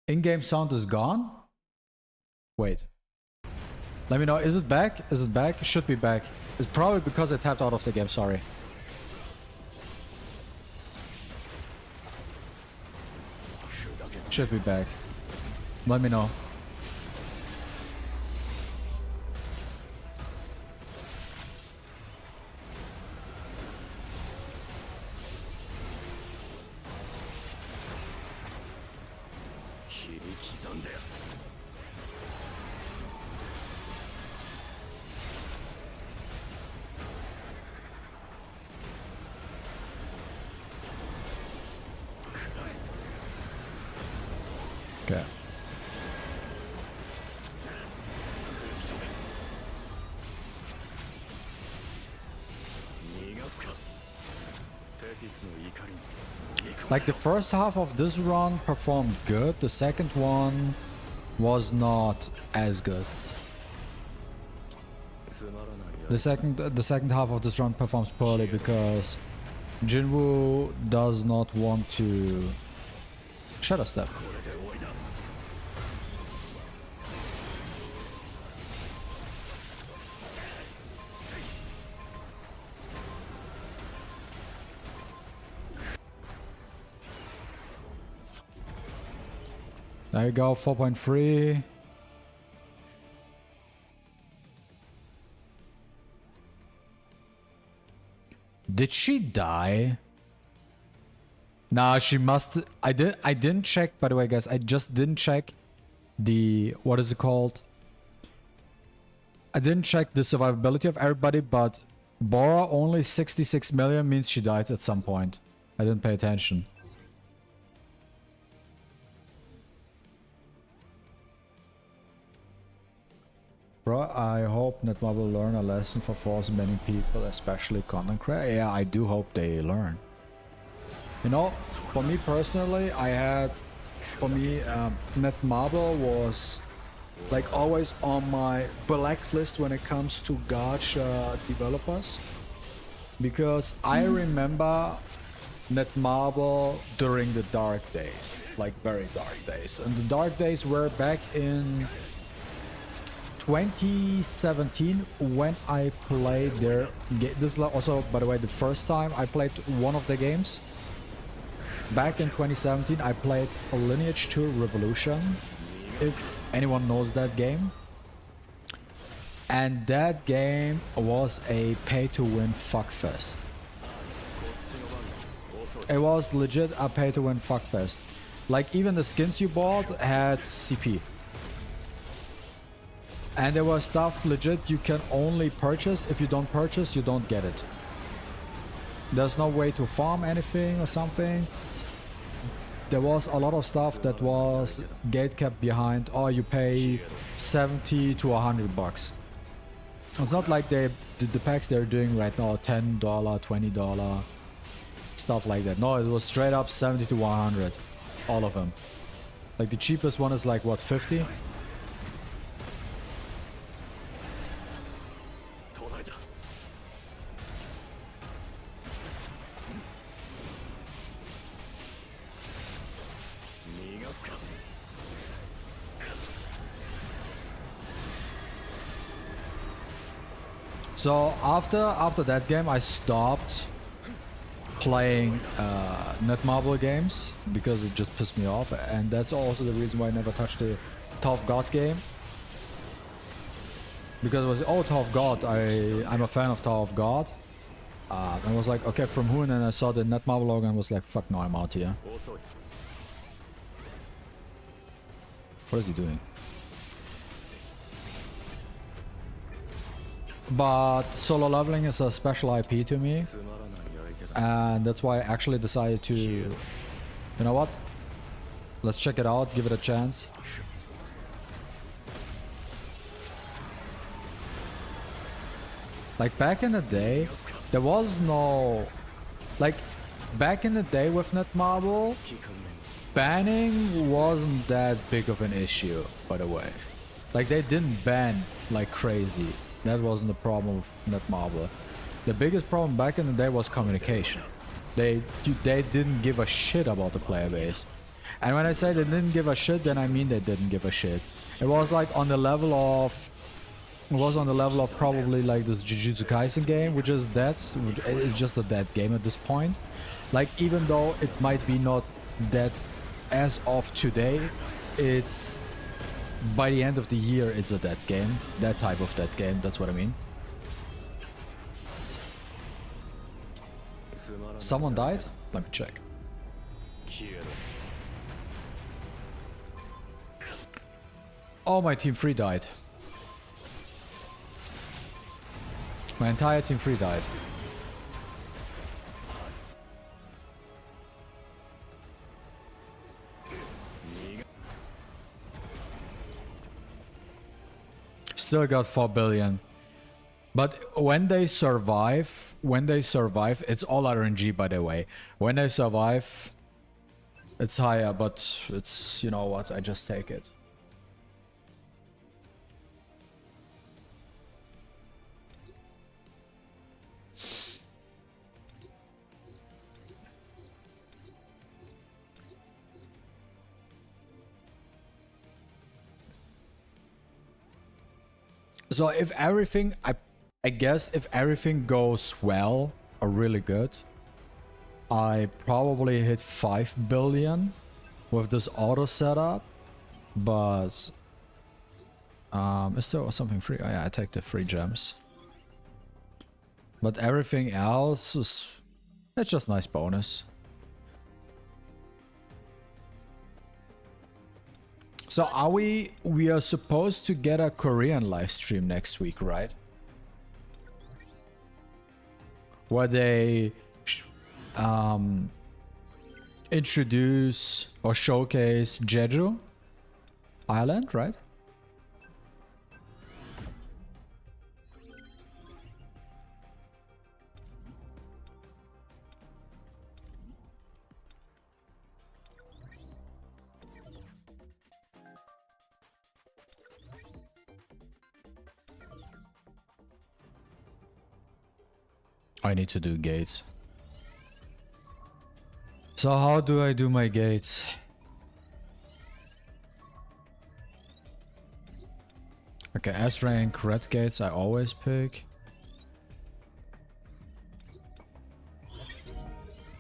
[SPEAKER 1] In-game sound is gone? Wait. Let me know. Is it back? Is it back? It should be back. It's probably because I tapped out of the game. Sorry. Should be back. Let me know. Okay. Like the first half of this run performed good, the second one was not as good. The second half of this run performs poorly because Jinwoo does not want to shadow step. There you go, 4.3. Did she die? Nah, she must. I didn't check, by the way, guys. I just didn't check the, what is it called? I didn't check the survivability of everybody, but Bora only 66 million means she died at some point. I didn't pay attention. Bro, I hope Netmarble will learn a lesson for forcing many people, especially content creators. Yeah, I do hope they learn. You know, for me personally, Netmarble was like always on my blacklist when it comes to gacha developers. Because I remember Netmarble during the dark days, like very dark days. And the dark days were back in 2017 when I played their game. This is also, by the way, the first time I played one of the games. Back in 2017 I played Lineage 2 Revolution, if anyone knows that game. And that game was a pay-to-win fuckfest. It was legit a pay-to-win fuckfest. Like, even the skins you bought had CP. And there was stuff legit you can only purchase. If you don't purchase, you don't get it. There's no way to farm anything or something. There was a lot of stuff that was gate kept behind. Oh, you pay 70 to 100 bucks. It's not like the packs they're doing right now, $10, $20, stuff like that. No, it was straight up 70 to 100, all of them. Like the cheapest one is like what, 50? So after that game, I stopped playing Netmarble games because it just pissed me off, and that's also the reason why I never touched the Tough God game. Because it was, oh, Tough God, I'm a fan of Tough God. I was like, okay, from who? And then I saw the Netmarble logo and was like, fuck no, I'm out here. What is he doing? But solo leveling is a special IP to me, and that's why I actually decided to, you know what, let's check it out, give it a chance. Like back in the day, there was no, like back in the day with Netmarble, banning wasn't that big of an issue, by the way. Like they didn't ban like crazy. That wasn't the problem with Netmarble. The biggest problem back in the day was communication. They didn't give a shit about the player base. And when I say they didn't give a shit, then I mean they didn't give a shit. It was like on the level of... It was on the level of probably like the Jujutsu Kaisen game, which is dead. It's just a dead game at this point. Like, even though it might be not dead as of today, it's... by the end of the year, it's a dead game. That type of dead game, that's what I mean. Someone died? Let me check. Oh, my team 3 died. My entire team 3 died. Still got 4 billion. But when they survive, it's all RNG, by the way. When they survive, it's higher, but it's, you know what, I just take it. So if everything, I guess if everything goes well or really good, I probably hit 5 billion with this auto setup. But is there something free? Oh yeah, I take the free gems. But everything else is, it's just nice bonus. So are we are supposed to get a Korean live stream next week, right? Where they introduce or showcase Jeju Island, right? I need to do gates. So how do I do my gates? Okay, S rank red gates I always pick.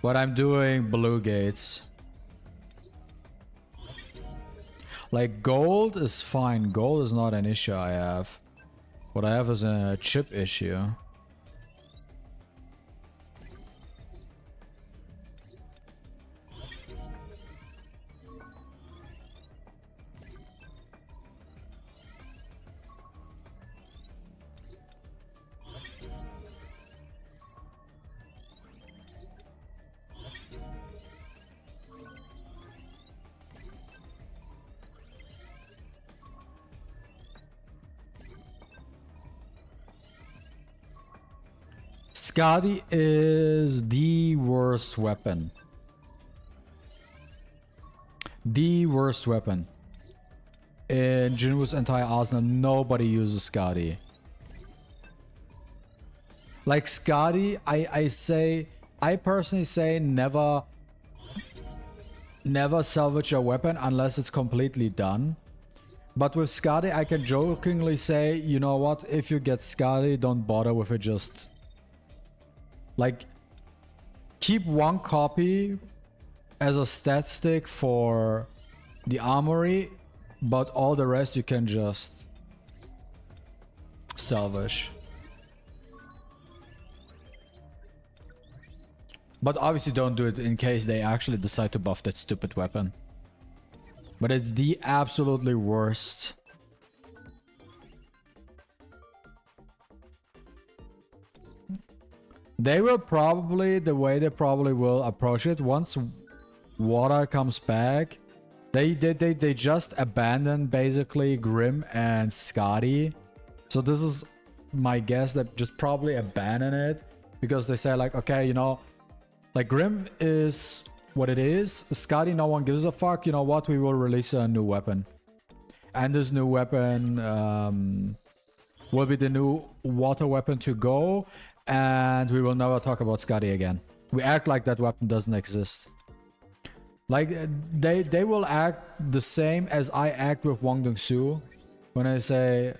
[SPEAKER 1] But I'm doing blue gates. Like gold is fine. Gold is not an issue I have. What I have is a chip issue. Skadi is the worst weapon. The worst weapon. In Jinwoo's entire arsenal, nobody uses Skadi. Like Skadi, I personally say never salvage a weapon unless it's completely done. But with Skadi, I can jokingly say, you know what, if you get Skadi, don't bother with it, just... Like, keep one copy as a stat stick for the armory, but all the rest you can just salvage. But obviously don't do it in case they actually decide to buff that stupid weapon. But it's the absolutely worst. They will probably, the way they probably will approach it, once water comes back, they just abandon basically Grim and Skadi. So this is my guess, that just probably abandon it because they say like, okay, you know, like Grim is what it is. Skadi, no one gives a fuck. You know what? We will release a new weapon, and this new weapon will be the new water weapon to go. And we will never talk about Skadi again. We act like that weapon doesn't exist. Like, they will act the same as I act with Wang Dong-su when I say,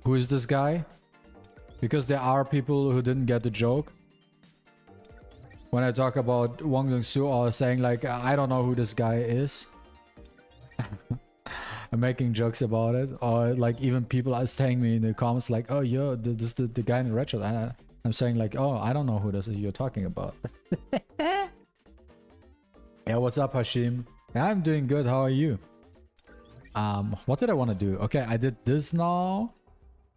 [SPEAKER 1] who is this guy? Because there are people who didn't get the joke. When I talk about Wang Dong-su, or saying like, I don't know who this guy is. I'm making jokes about it. Or like even people are saying me in the comments like, oh, yo, this is the guy in the red shirt. I'm saying like, oh, I don't know who this is you're talking about. Yeah, what's up, Hashim? Yeah, I'm doing good. How are you? What did I want to do? Okay, I did this now.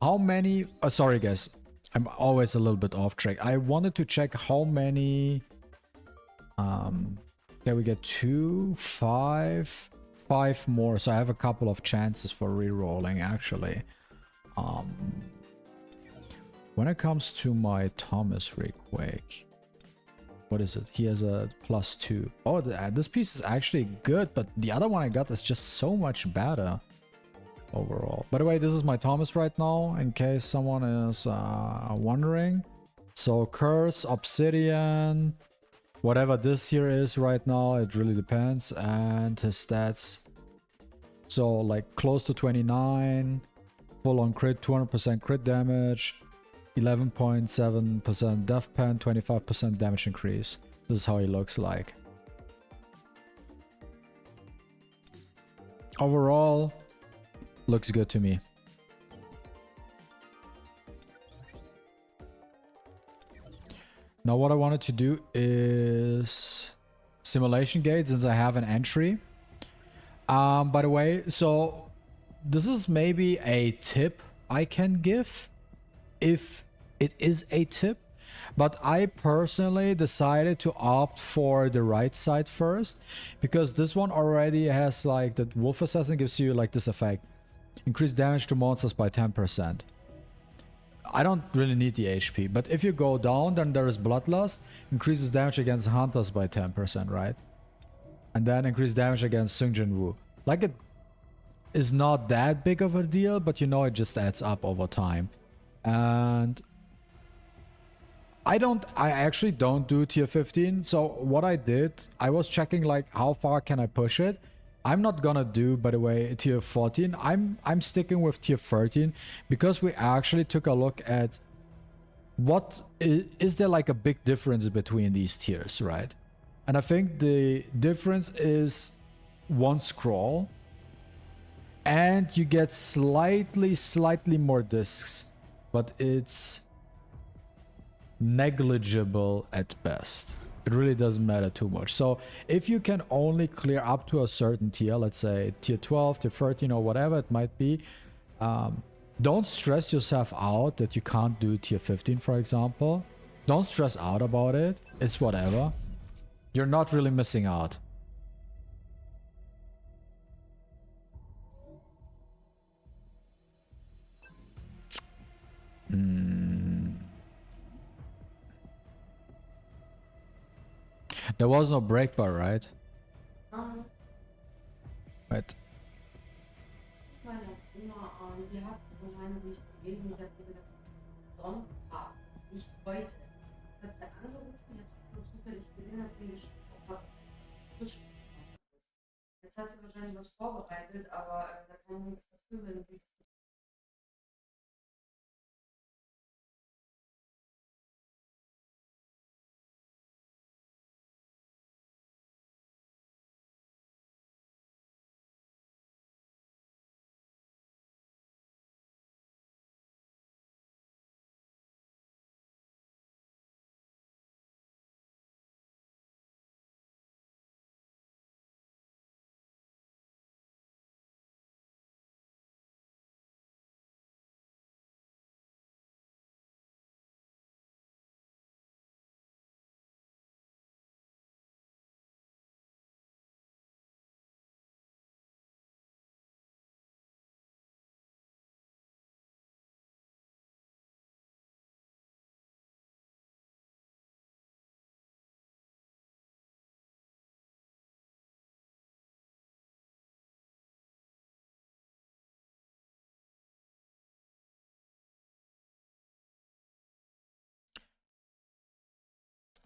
[SPEAKER 1] How many? Sorry, guys. I'm always a little bit off track. I wanted to check how many. Okay, we get 2, 5, 5 more. So I have a couple of chances for re-rolling actually. When it comes to my Thomas real quick, what is it? He has a +2. Oh, this piece is actually good, but the other one I got is just so much better overall. By the way, this is my Thomas right now, in case someone is wondering. So Curse, Obsidian, whatever this here is right now, it really depends. And his stats, so like close to 29. full on crit, 200% crit damage, 11.7% death pen, 25% damage increase. This is how he looks like. Overall, looks good to me. Now what I wanted to do is simulation gate, since I have an entry. By the way, so this is maybe a tip I can give, if it is a tip, but I personally decided to opt for the right side first, because this one already has like that wolf assassin gives you like this effect: increase damage to monsters by 10%. I don't really need the HP, but if you go down, then there is bloodlust, increases damage against hunters by 10%, right? And then increase damage against Sungjin Wu. Like, it is not that big of a deal, but you know, it just adds up over time. And I actually don't do tier 15. So what I did, I was checking like how far can I push it. I'm not gonna do, by the way, tier 14. I'm sticking with tier 13 because we actually took a look at what is there like a big difference between these tiers, right? And I think the difference is one scroll, and you get slightly more discs, but it's negligible at best. It really doesn't matter too much. So if you can only clear up to a certain tier, let's say tier 12, tier 13 or whatever it might be, don't stress yourself out that you can't do tier 15, for example. Don't stress out about it. It's whatever. You're not really missing out. There was no break bar, right? Wait.
[SPEAKER 3] Ich meine Oma, die hat so meine nicht gewesen. Ich habe gesagt, Sonntag, nicht heute. Hat sie angerufen, ich habe nur zufällig gesehen, hat mir gesprochen, was frisch ist. Jetzt hat sie wahrscheinlich was vorbereitet, aber da kann ich nichts dafür, wenn sie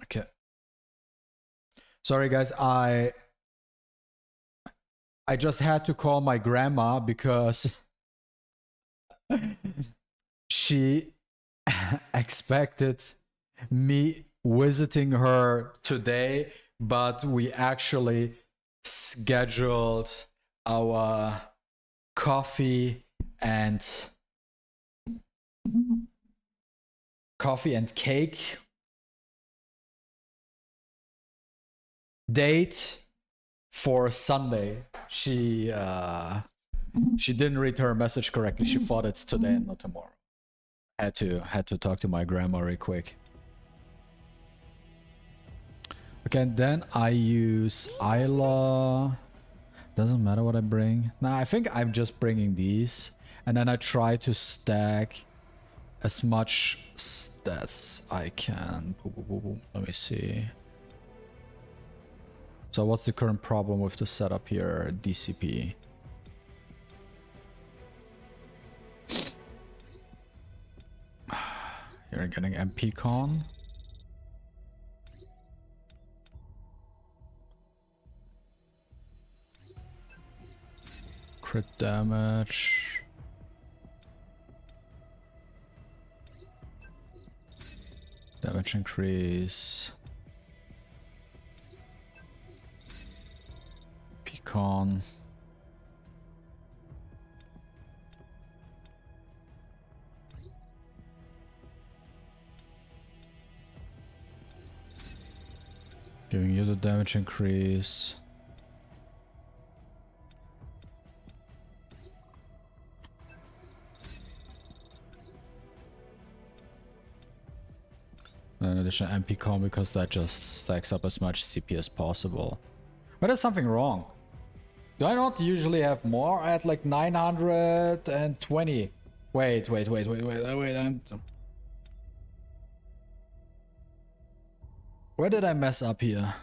[SPEAKER 1] Okay. Sorry guys, I just had to call my grandma because she expected me visiting her today, but we actually scheduled our coffee and cake date for Sunday. She didn't read her message correctly. She thought it's today and not tomorrow. Had to talk to my grandma real quick. Okay, then I use Isla. Doesn't matter what I bring. Nah, I think I'm just bringing these, and then I try to stack as much stats I can. Let me see. So what's the current problem with the setup here? DCP. You're getting MP con. Crit damage. Damage increase. Pecan. Giving you the damage increase. An additional MP con because that just stacks up as much CP as possible. But there's something wrong. Do I not usually have more at like 920? Wait. Where did I mess up here?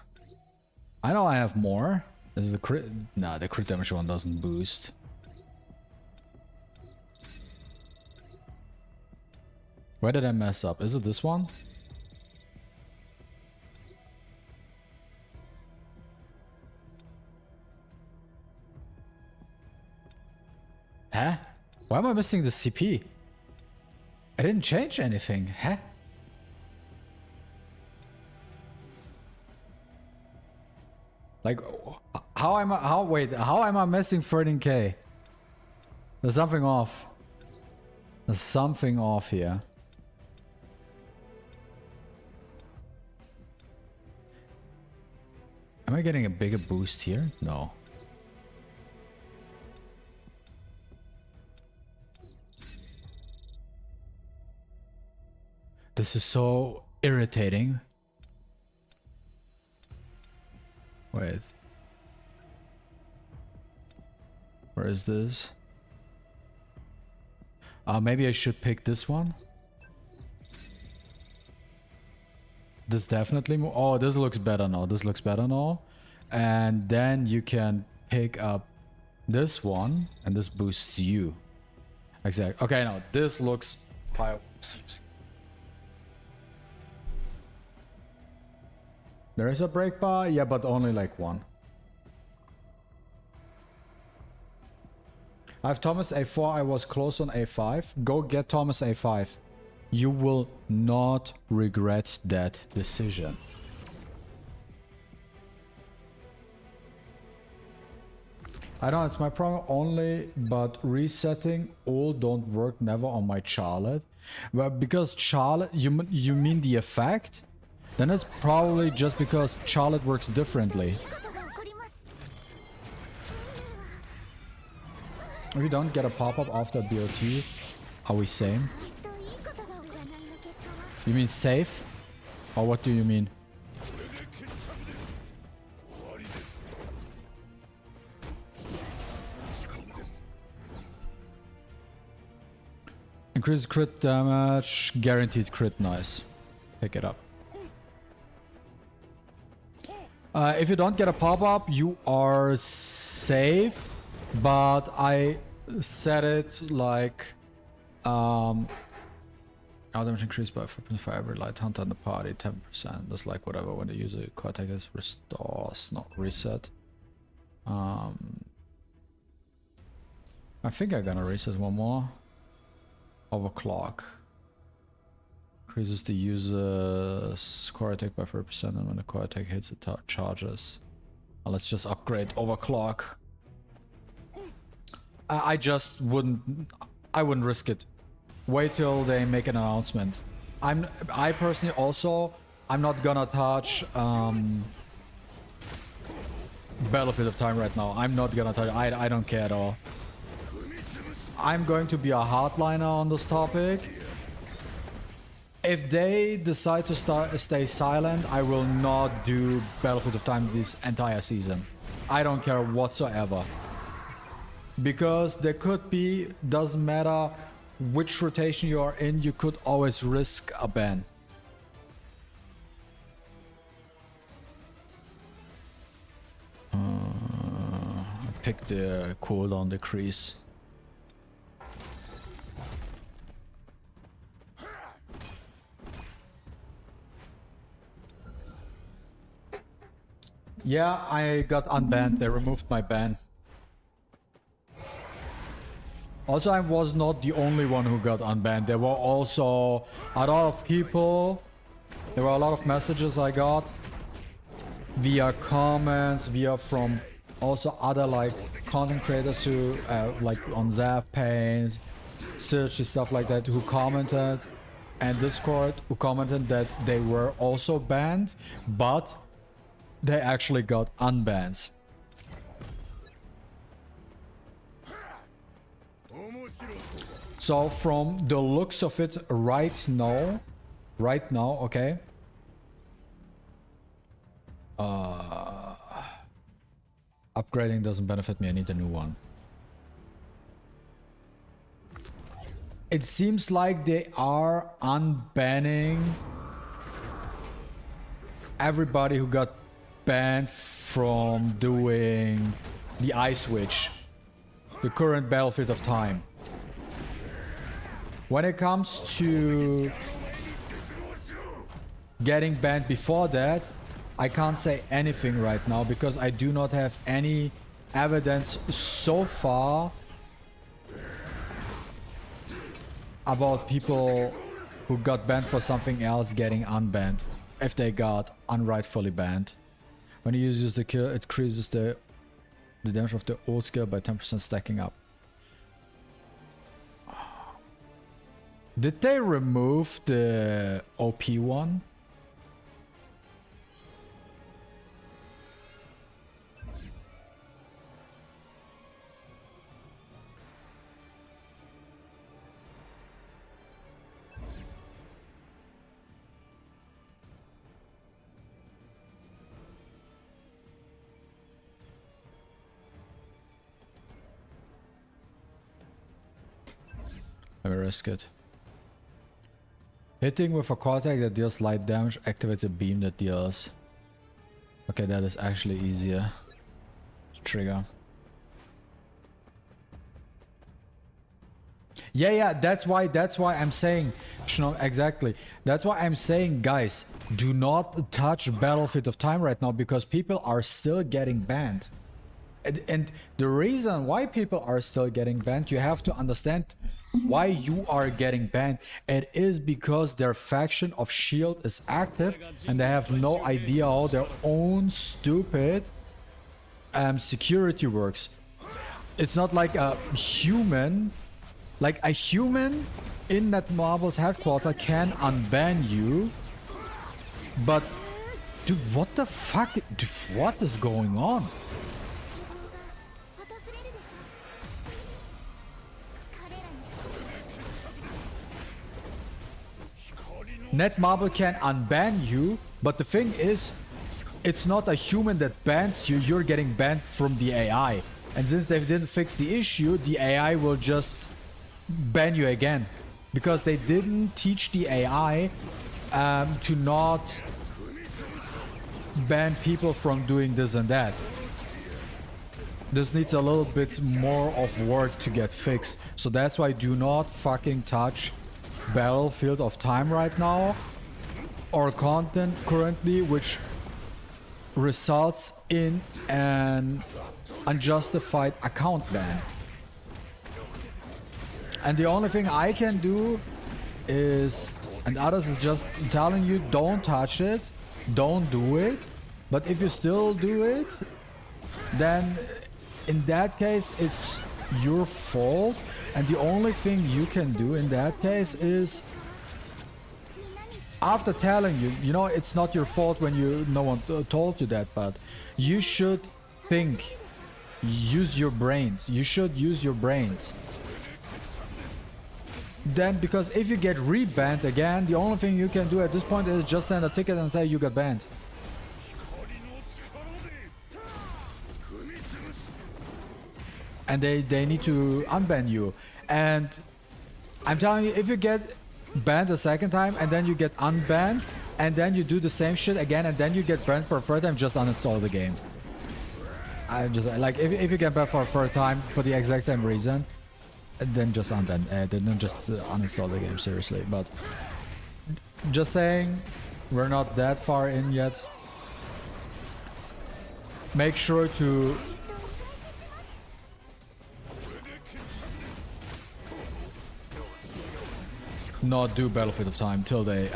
[SPEAKER 1] I know I have more. This is the crit. Nah, the crit damage one doesn't boost. Where did I mess up? Is it this one? Huh? Why am I missing the CP? I didn't change anything. Huh? Like, how am I missing 13k? There's something off. There's something off here. Am I getting a bigger boost here? No. This is so irritating. Wait. Where is this? Maybe I should pick this one. This definitely oh, this looks better now. This looks better now. And then you can pick up this one and this boosts you. Exactly. Okay, now this looks There is a break bar, yeah, but only like one. I have Thomas A4, I was close on A5. Go get Thomas A5. You will not regret that decision. I know it's my problem only, but resetting all don't work never on my Charlotte. Well, because Charlotte, you mean the effect? Then it's probably just because Charlotte works differently. If you don't get a pop-up after BOT, are we same? You mean safe? Or what do you mean? Increased crit damage, guaranteed crit, nice. Pick it up. If you don't get a pop-up, you are safe, but I set it like damage increased by 4% for every light hunter in the party, 10%. That's like whatever when the user core attack is restores, not reset. I think I'm gonna reset one more. Overclock. Increases the user's core attack by 30% and when the core attack hits it charges. Well, let's just upgrade overclock. I just wouldn't risk it. Wait till they make an announcement. I personally also, I'm not gonna touch Battlefield of Time right now. I'm not gonna touch, I don't care at all. I'm going to be a hardliner on this topic. If they decide to stay silent, I will not do Battlefield of Time this entire season. I don't care whatsoever. Because there could be, doesn't matter which rotation you are in, you could always risk a ban. I picked the cooldown decrease. Yeah, I got unbanned. They removed my ban. Also, I was not the only one who got unbanned. There were also a lot of people There were a lot of messages I got via comments, via from also other like content creators who like on Zap Pains, Search stuff like that, who commented, and Discord who commented that they were also banned, but they actually got unbanned. So from the looks of it right now, okay. Upgrading doesn't benefit me, I need a new one. It seems like they are unbanning everybody who got banned from doing the Ice Witch, the current Battlefield of Time. When it comes to getting banned before that, I can't say anything right now because I do not have any evidence so far about people who got banned for something else getting unbanned if they got unrightfully banned. When you use the kill, it increases the damage of the old skill by 10% stacking up. Did they remove the OP one? Let me risk it. Hitting with a core attack that deals light damage activates a beam that deals. Okay, that is actually easier to trigger. Yeah, that's why I'm saying, exactly. That's why I'm saying, guys, do not touch Battlefield of Time right now because people are still getting banned. And the reason why people are still getting banned, you have to understand why you are getting banned. It is because their faction of Shield is active and they have no idea how their own stupid security works. It's not like a human, in NetMarble's headquarters can unban you, but dude, what the fuck? Dude, what is going on? Netmarble can unban you, but the thing is, it's not a human that bans you, you're getting banned from the AI. And since they didn't fix the issue, the AI will just ban you again. Because they didn't teach the AI to not ban people from doing this and that. This needs a little bit more of work to get fixed. So that's why do not fucking touch Battlefield of Time right now or content currently which results in an unjustified account ban. And the only thing I can do is, and others is just telling you, don't touch it, don't do it. But if you still do it, then in that case it's your fault. And the only thing you can do in that case is, after telling you, you know, it's not your fault when no one told you that, but you should think, use your brains. You should use your brains. Then, because if you get rebanned again, the only thing you can do at this point is just send a ticket and say you got banned. And they need to unban you. And I'm telling you, if you get banned a second time and then you get unbanned and then you do the same shit again and then you get banned for a third time, just uninstall the game. I just like, if you get banned for a third time for the exact same reason, then just unban, then just uninstall the game, seriously. But just saying, we're not that far in yet. Make sure to not do Battlefield of Time till they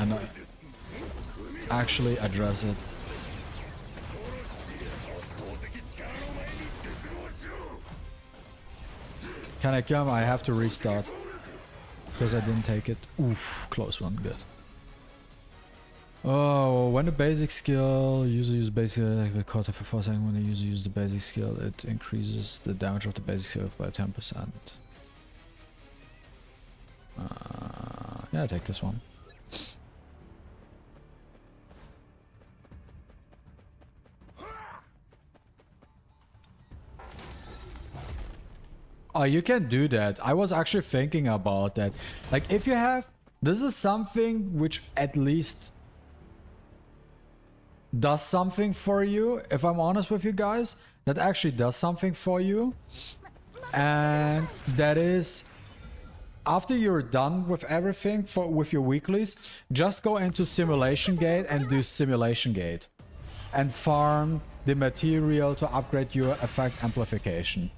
[SPEAKER 1] actually address it. Can I kill him? I have to restart. Because I didn't take it. Oof, close one, good. Oh, when the basic skill, user use basic the quarter for 4 seconds. When the user uses the basic skill, it increases the damage of the basic skill by 10%. Yeah, take this one. Oh, you can do that. I was actually thinking about that. Like, if you have... This is something which at least does something for you, if I'm honest with you guys. That actually does something for you. And that is... After you're done with everything with your weeklies, just go into Simulation Gate and do Simulation Gate. And farm the material to upgrade your effect amplification.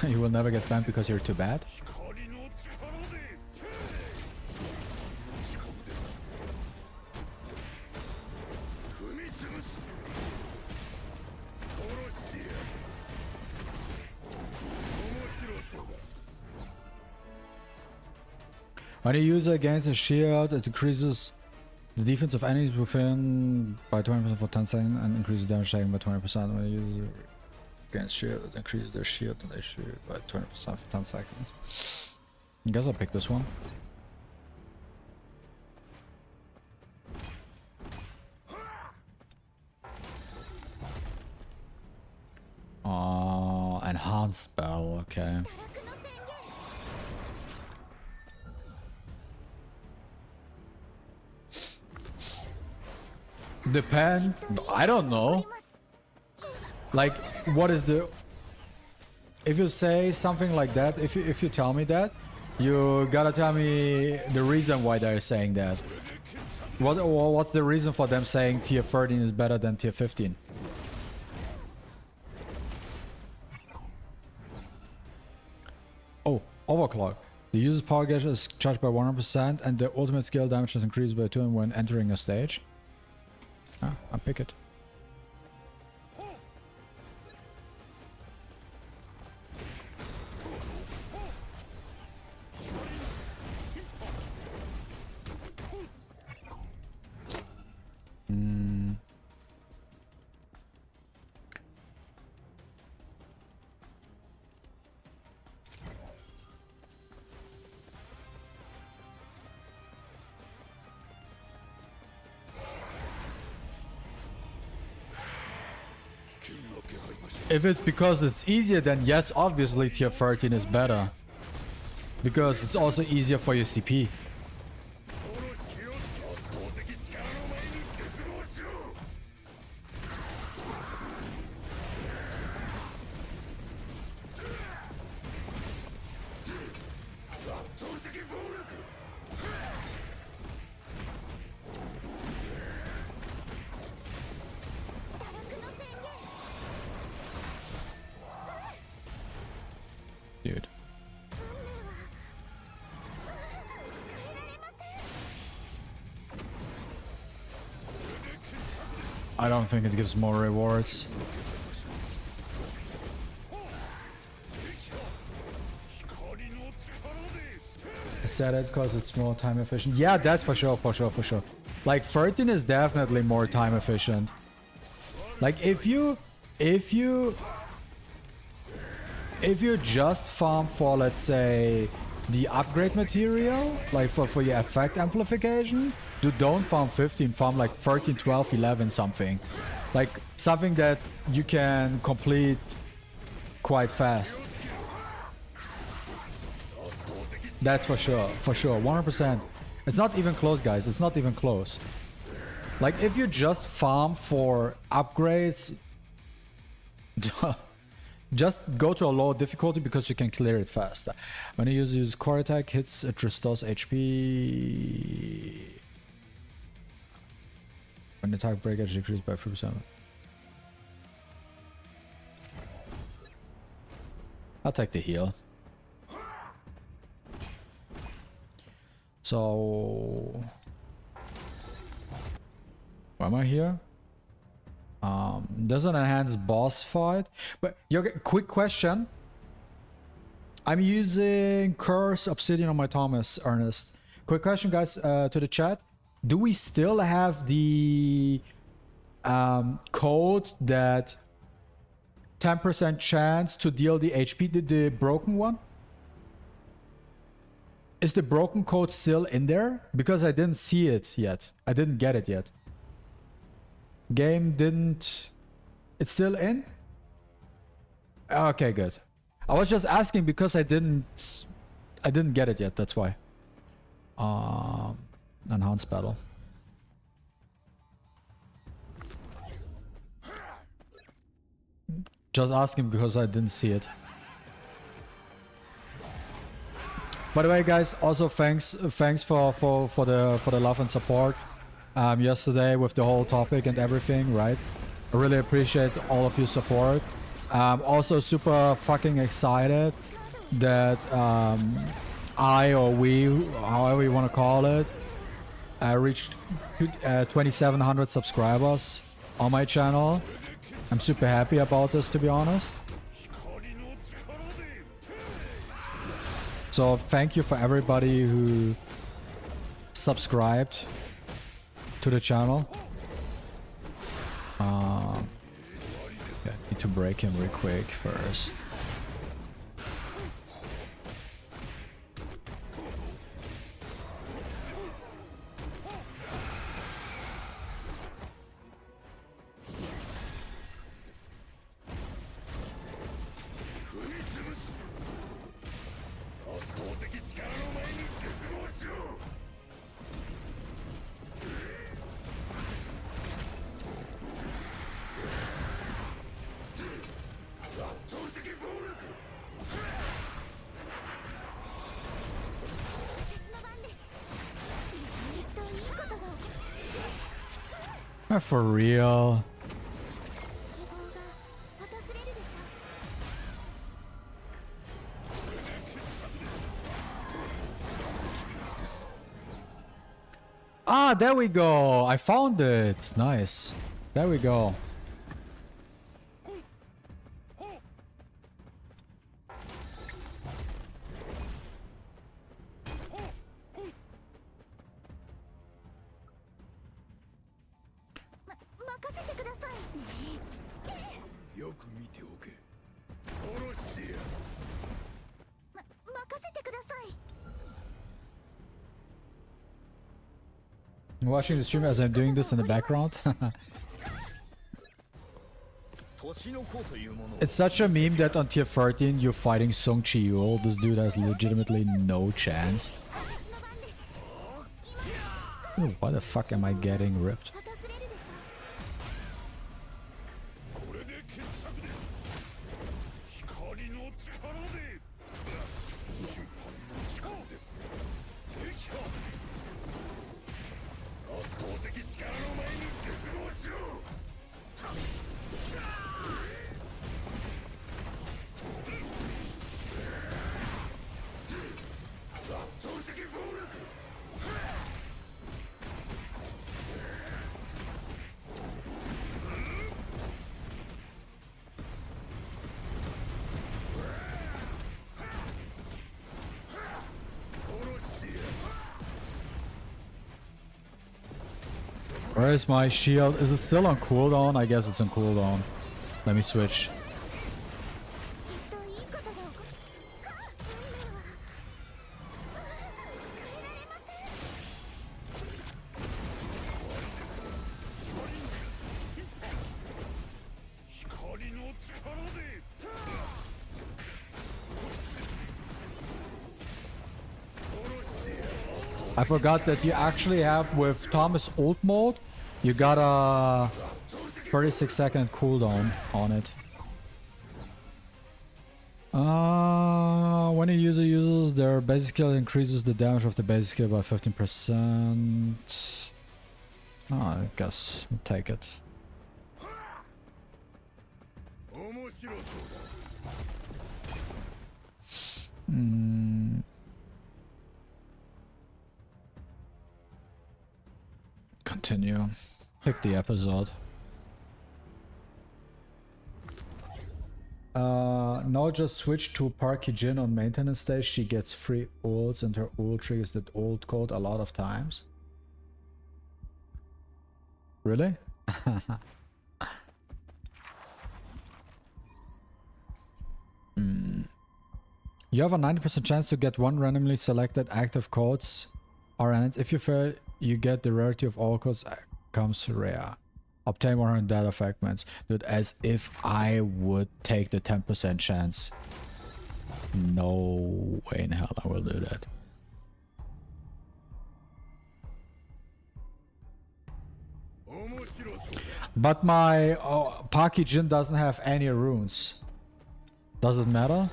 [SPEAKER 1] You will never get banned because you're too bad. When you use it against a shield, it decreases the defense of enemies within by 20% for 10 seconds and increases damage taken by 20%. When you use it against shield, it increases their shield and their shield by 20% for 10 seconds. I guess I'll pick this one. Enhanced spell, okay. Depend. I don't know. Like, what is the... If you say something like that, if you tell me that, you gotta tell me the reason why they're saying that. What's the reason for them saying tier 13 is better than tier 15? Oh, overclock. The user's power gauge is charged by 100% and the ultimate skill damage is increased by 2 when entering a stage. Ah, I'll pick it. If it's because it's easier, then yes, obviously tier 13 is better. Because it's also easier for your CP. Dude. I don't think it gives more rewards. I said it because it's more time efficient. Yeah, that's for sure, for sure, for sure. Like 13 is definitely more time efficient. Like if you just farm for, let's say, the upgrade material, like for your effect amplification, you don't farm 15, farm like 13, 12, 11 something. Like something that you can complete quite fast. That's for sure, 100%. It's not even close, guys, it's not even close. Like if you just farm for upgrades, just go to a low difficulty because you can clear it fast. When you use core attack hits, it restores HP. When the attack breakage decreased by 3%. I'll take the heal. So... Why am I here? There's an enhanced boss fight. But, quick question. I'm using Curse Obsidian on my Thomas, Ernest. Quick question, guys, to the chat. Do we still have the code that 10% chance to deal the HP, the broken one? Is the broken code still in there? Because I didn't see it yet. I didn't get it yet. Game didn't... It's still in? Okay, good. I was just asking because I didn't get it yet, that's why. Enhanced battle. Just asking because I didn't see it. By the way, guys, also thanks for the love and support yesterday with the whole topic and everything, right? I really appreciate all of your support. Also super fucking excited that I or we, however you want to call it, reached 2,700 subscribers on my channel. I'm super happy about this, to be honest. So thank you for everybody who subscribed to the channel. Yeah, need to break him real quick first. For real. Ah, there we go. I found it. Nice. There we go. Watching the stream as I'm doing this in the background. It's such a meme that on tier 13 you're fighting Song Chi-Yul. This dude has legitimately no chance. Ooh, why the fuck am I getting ripped? Where is my shield? Is it still on cooldown? I guess it's on cooldown. Let me switch. I forgot that you actually have with Thomas ult mode, you got a 36-second cooldown on it. When a user uses their basic skill, it increases the damage of the basic skill by 15%. Oh, I guess we'll take it. Continue. Pick the episode. Now just switch to Parky Jin on maintenance day. She gets free ults and her ult triggers that ult code a lot of times. Really? You have a 90% chance to get one randomly selected active codes RNs. If you fail, you get the rarity of all codes comes rare. Obtain 100 data fragments. Dude, as if I would take the 10% chance. No way in hell I will do that. But my Paki Jin doesn't have any runes. Does it matter?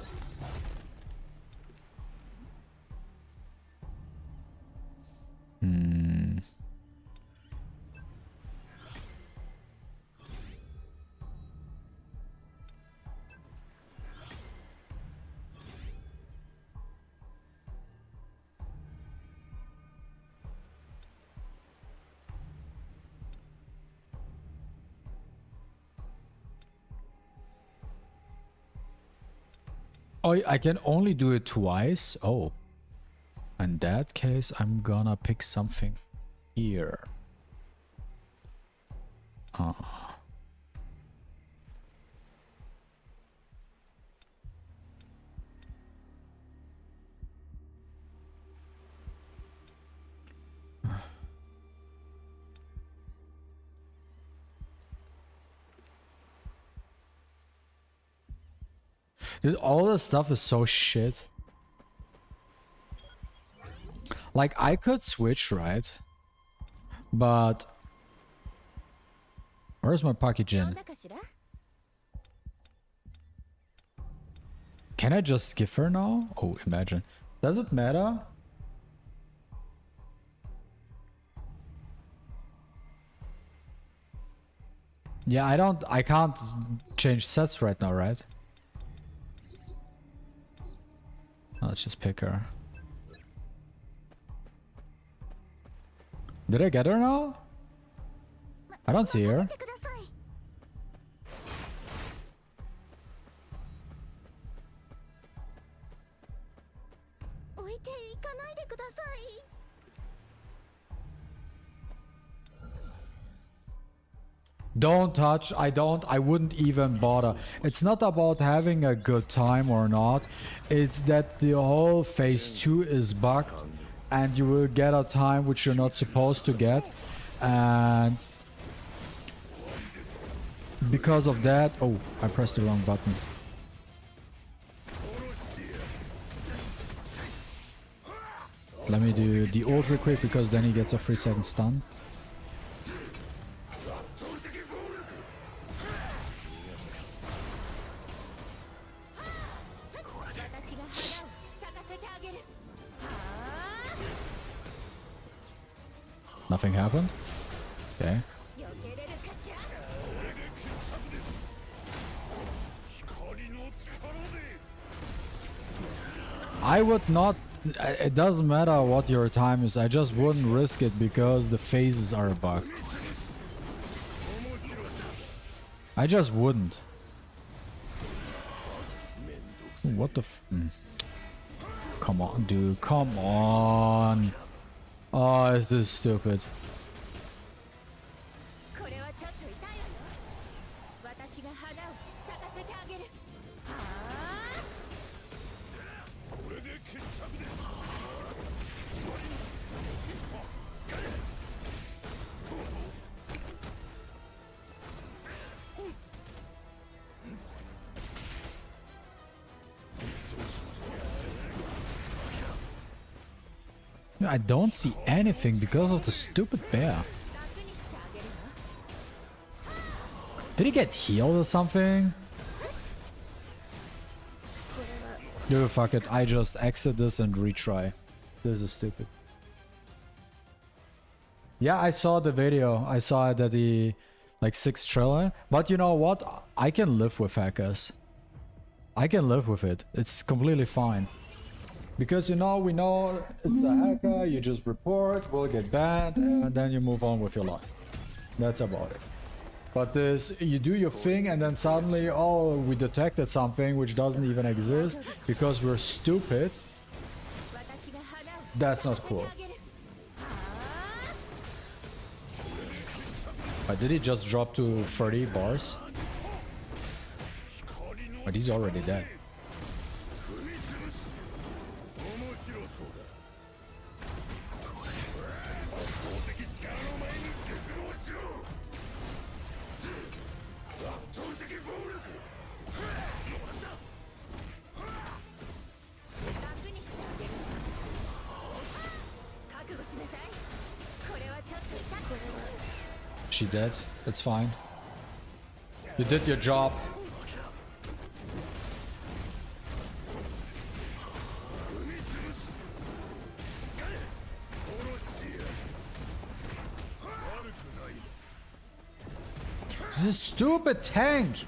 [SPEAKER 1] Oh, I can only do it twice? Oh. In that case, I'm gonna pick something here. Dude, all this stuff is so shit. Like, I could switch, right? But... Where's my Paki Jin? Can I just give her now? Oh, imagine. Does it matter? Yeah, I can't change sets right now, right? Let's just pick her. Did I get her now? I don't see her. Don't touch. I wouldn't even bother. It's not about having a good time or not. It's that the whole phase 2 is bugged and you will get a time which you're not supposed to get. And because of that... Oh, I pressed the wrong button. Let me do the ult real quick because then he gets a 3-second stun. Nothing happened? Okay. I would not... It doesn't matter what your time is, I just wouldn't risk it because the phases are bugged. I just wouldn't. What the f... Come on, dude, come on! Oh, is this stupid? I don't see anything because of the stupid bear. Did he get healed or something? Dude, fuck it. I just exit this and retry. This is stupid. Yeah, I saw the video. I saw it at the like 6th trailer. But you know what? I can live with hackers. I can live with it. It's completely fine. Because you know, we know it's a hacker, you just report, will get banned, and then you move on with your life. That's about it. But this, you do your thing and then suddenly, oh, we detected something which doesn't even exist because we're stupid. That's not cool. Did he just drop to 30 bars? But he's already dead. She dead? It's fine. You did your job. This stupid tank!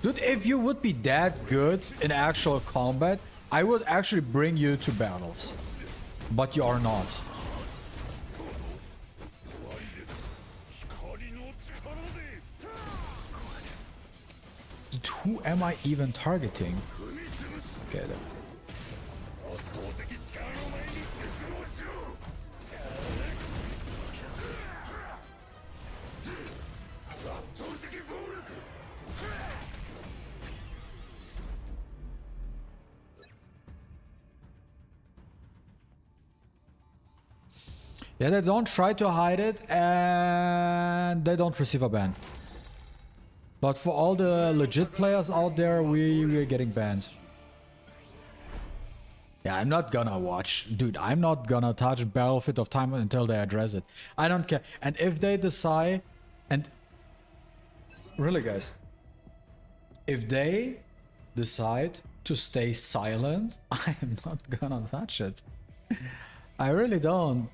[SPEAKER 1] Dude, if you would be that good in actual combat, I would actually bring you to battles. But you are not. Dude, who am I even targeting? Okay, then. Yeah, they don't try to hide it and they don't receive a ban. But for all the legit players out there, we're getting banned. Yeah, I'm not gonna watch. Dude, I'm not gonna touch Battlefield of Time until they address it. I don't care. And if they decide... And... Really, guys. If they decide to stay silent, I am not gonna touch it. I really don't.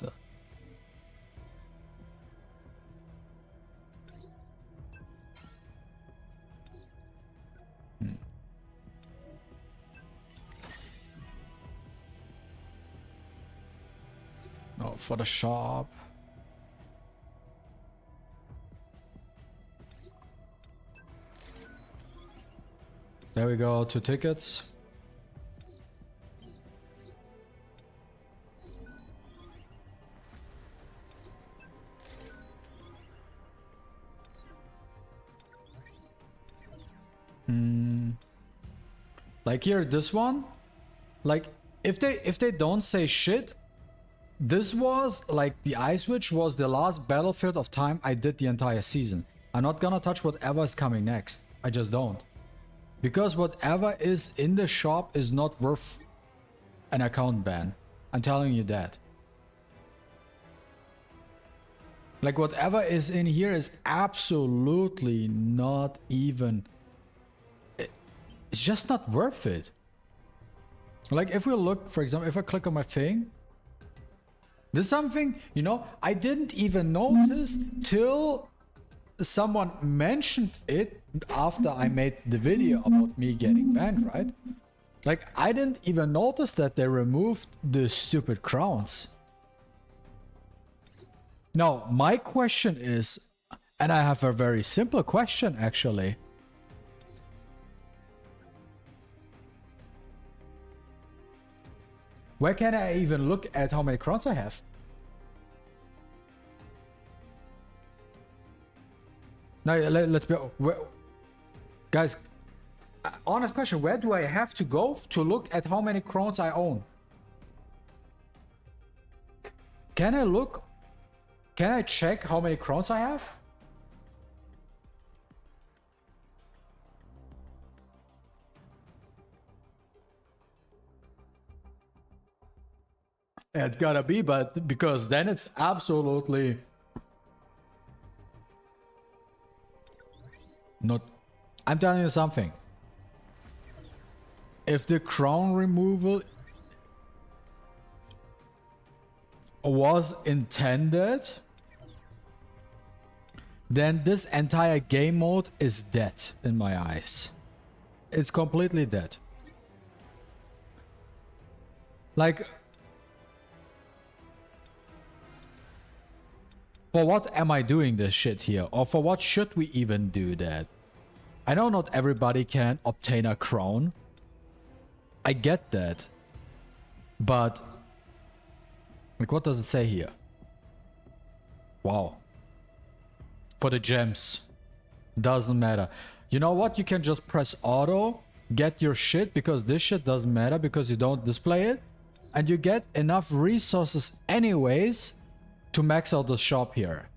[SPEAKER 1] No, for the shop. There we go, 2 tickets. Like here, this one, like if they don't say shit, this was like the Ice Witch was the last Battlefield of Time I did the entire season. I'm not gonna touch whatever is coming next. I just don't. Because whatever is in the shop is not worth an account ban. I'm telling you that. Like whatever is in here is absolutely not even... It's just not worth it. Like if we look, for example, if I click on my thing, there's something, you know, I didn't even notice till someone mentioned it after I made the video about me getting banned, right? Like I didn't even notice that they removed the stupid crowns. Now, my question is, and I have a very simple question actually. Where can I even look at how many crowns I have? Now, let's be... Guys, honest question. Where do I have to go to look at how many crowns I own? Can I look? Can I check how many crowns I have? It gotta be, but because then it's absolutely not. I'm telling you something. If the crown removal was intended, then this entire game mode is dead in my eyes. It's completely dead. Like, for what am I doing this shit here? Or for what should we even do that? I know not everybody can obtain a crown. I get that. But, like, what does it say here? Wow. For the gems. Doesn't matter. You know what? You can just press auto, get your shit, because this shit doesn't matter because you don't display it. And you get enough resources anyways to max out the shop here.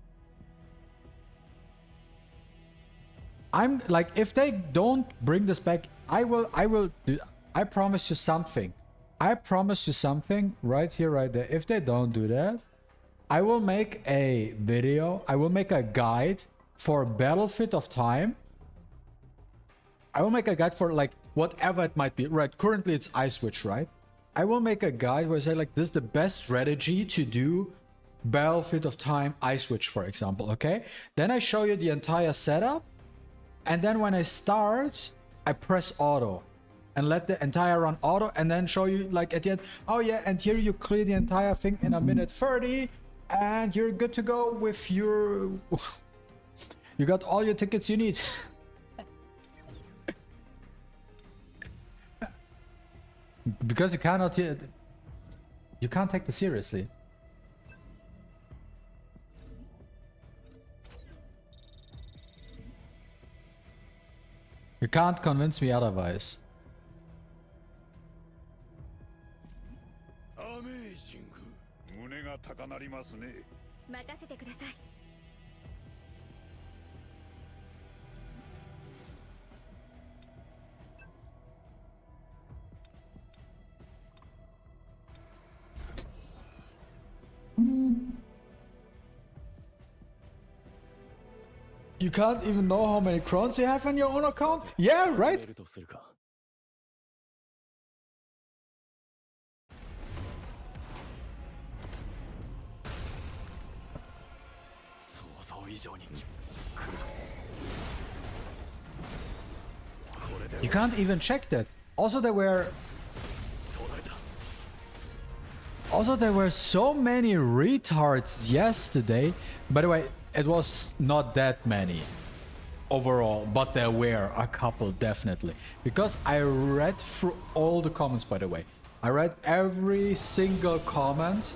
[SPEAKER 1] I'm like, if they don't bring this back, I will do, I promise you something. I promise you something right here, right there. If they don't do that, I will make a video. I will make a guide for Battlefield of Time. I will make a guide for like whatever it might be. Right, currently it's iSwitch, right? I will make a guide where I say like, this is the best strategy to do Battlefield of Time iSwitch, for example, okay? Then I show you the entire setup. And then when I start, I press auto and let the entire run auto and then show you like at the end, oh yeah, and here you clear the entire thing in a minute 30 and you're good to go with your... You got all your tickets you need. Because you cannot... You can't take this seriously. You can't convince me otherwise. You can't even know how many crowns you have on your own account? Yeah, right? You can't even check that. Also, there were so many retards yesterday. By the way, it was not that many overall, but there were a couple definitely. Because I read through all the comments, by the way. I read every single comment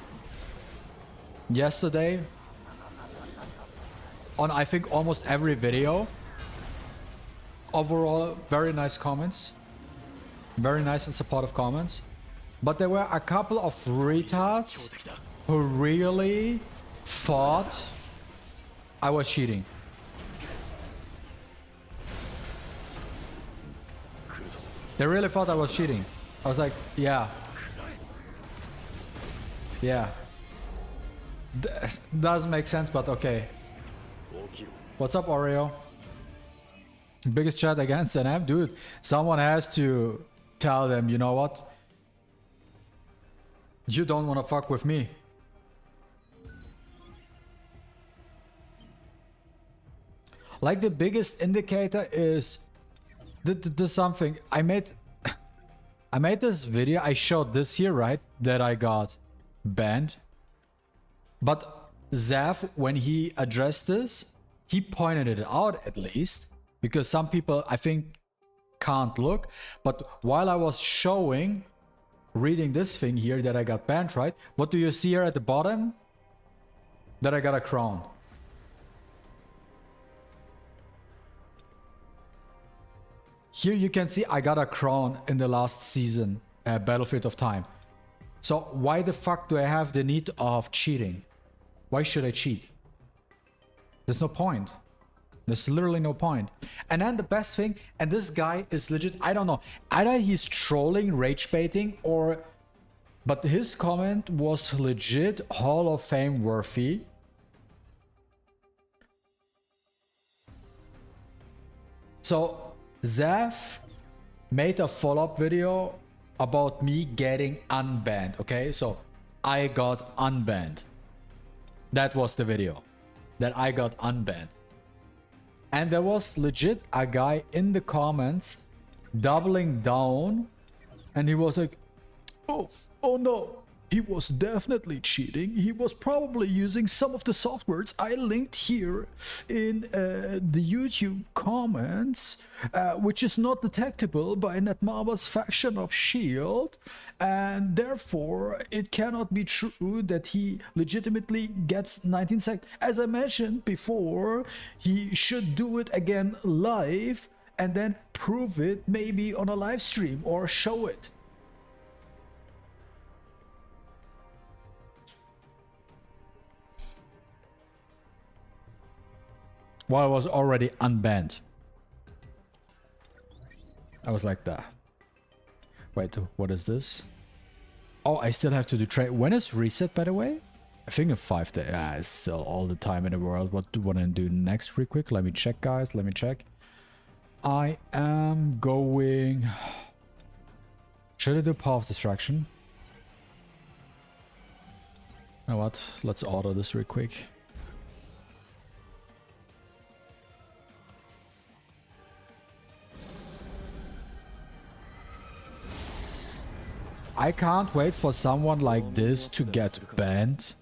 [SPEAKER 1] yesterday on, I think, almost every video. Overall, very nice comments. Very nice and supportive comments. But there were a couple of retards who really thought I was cheating. They really thought I was cheating. I was like, yeah. Yeah. Doesn't make sense, but okay. What's up, Oreo? Biggest chat against NM? Dude, someone has to tell them, you know what? You don't want to fuck with me. Like the biggest indicator is there's something I made this video. I showed this here, right? That I got banned. But Zav, when he addressed this, he pointed it out at least. Because some people, I think, can't look. But while I was reading this thing here that I got banned, right? What do you see here at the bottom? That I got a crown. Here you can see I got a crown in the last season, Battlefield of Time. So why the fuck do I have the need of cheating? Why should I cheat? There's no point. There's literally no point. And then the best thing, and this guy is legit, I don't know, either he's trolling, rage baiting, or... But his comment was legit Hall of Fame worthy. So, Zav made a follow-up video about me getting unbanned, okay? So, I got unbanned. That was the video. That I got unbanned. And there was legit a guy in the comments doubling down, and he was like, Oh no, he was definitely cheating. He was probably using some of the softwares I linked here in the YouTube comments, which is not detectable by Netmarbles faction of Shield, and therefore it cannot be true that he legitimately gets 19 seconds. As I mentioned before, he should do it again live and then prove it maybe on a live stream or show it. Well, I was already unbanned. I was like that. Wait, what is this? Oh, I still have to do trade. When is reset, by the way? I think in 5 days. Yeah, it's still all the time in the world. What do I want to do next real quick? Let me check, guys. Let me check. I am going... Should I do Power of Destruction? You know what? Let's order this real quick. I can't wait for someone like this to get banned.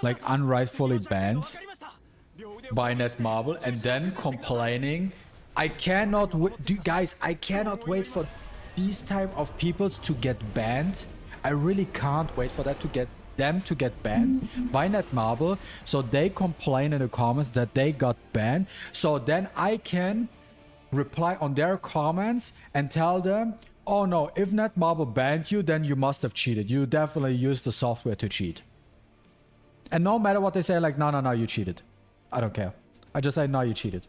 [SPEAKER 1] Like unrightfully banned by Netmarble and then complaining. I cannot guys, I cannot wait for these type of people to get banned. I really can't wait for that to get banned by Netmarble, so they complain in the comments that they got banned, so then I can reply on their comments and tell them, oh no, if Netmarble banned you, then you must have cheated. You definitely used the software to cheat. And no matter what they say, like, no, you cheated. I don't care. I just say, no, you cheated.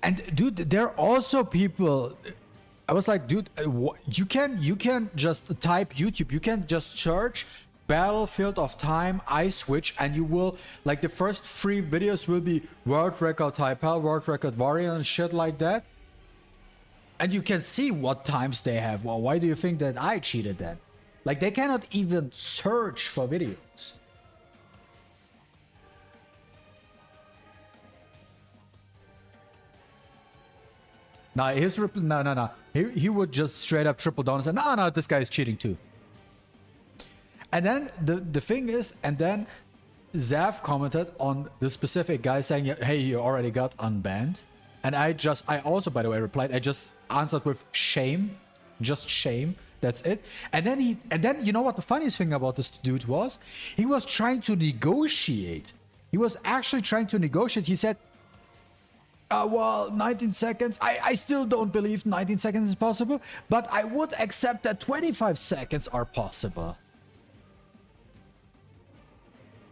[SPEAKER 1] And dude, there are also people. I was like, dude, you can just type YouTube. You can just search Battlefield of Time Ice Switch, and you will, like, the first 3 videos will be world record Taipei, world record Warrior, and shit like that. And you can see what times they have. Well, why do you think that I cheated then? Like, they cannot even search for videos. No, his reply, no. He would just straight up triple down and say, no, this guy is cheating too. And then the thing is, and then Zav commented on the specific guy saying, hey, you already got unbanned. And I also, by the way, replied, I just answered with shame, just shame. That's it. And then you know what the funniest thing about this dude was? He was trying to negotiate. He was actually trying to negotiate. He said, well, 19 seconds. I still don't believe 19 seconds is possible, but I would accept that 25 seconds are possible.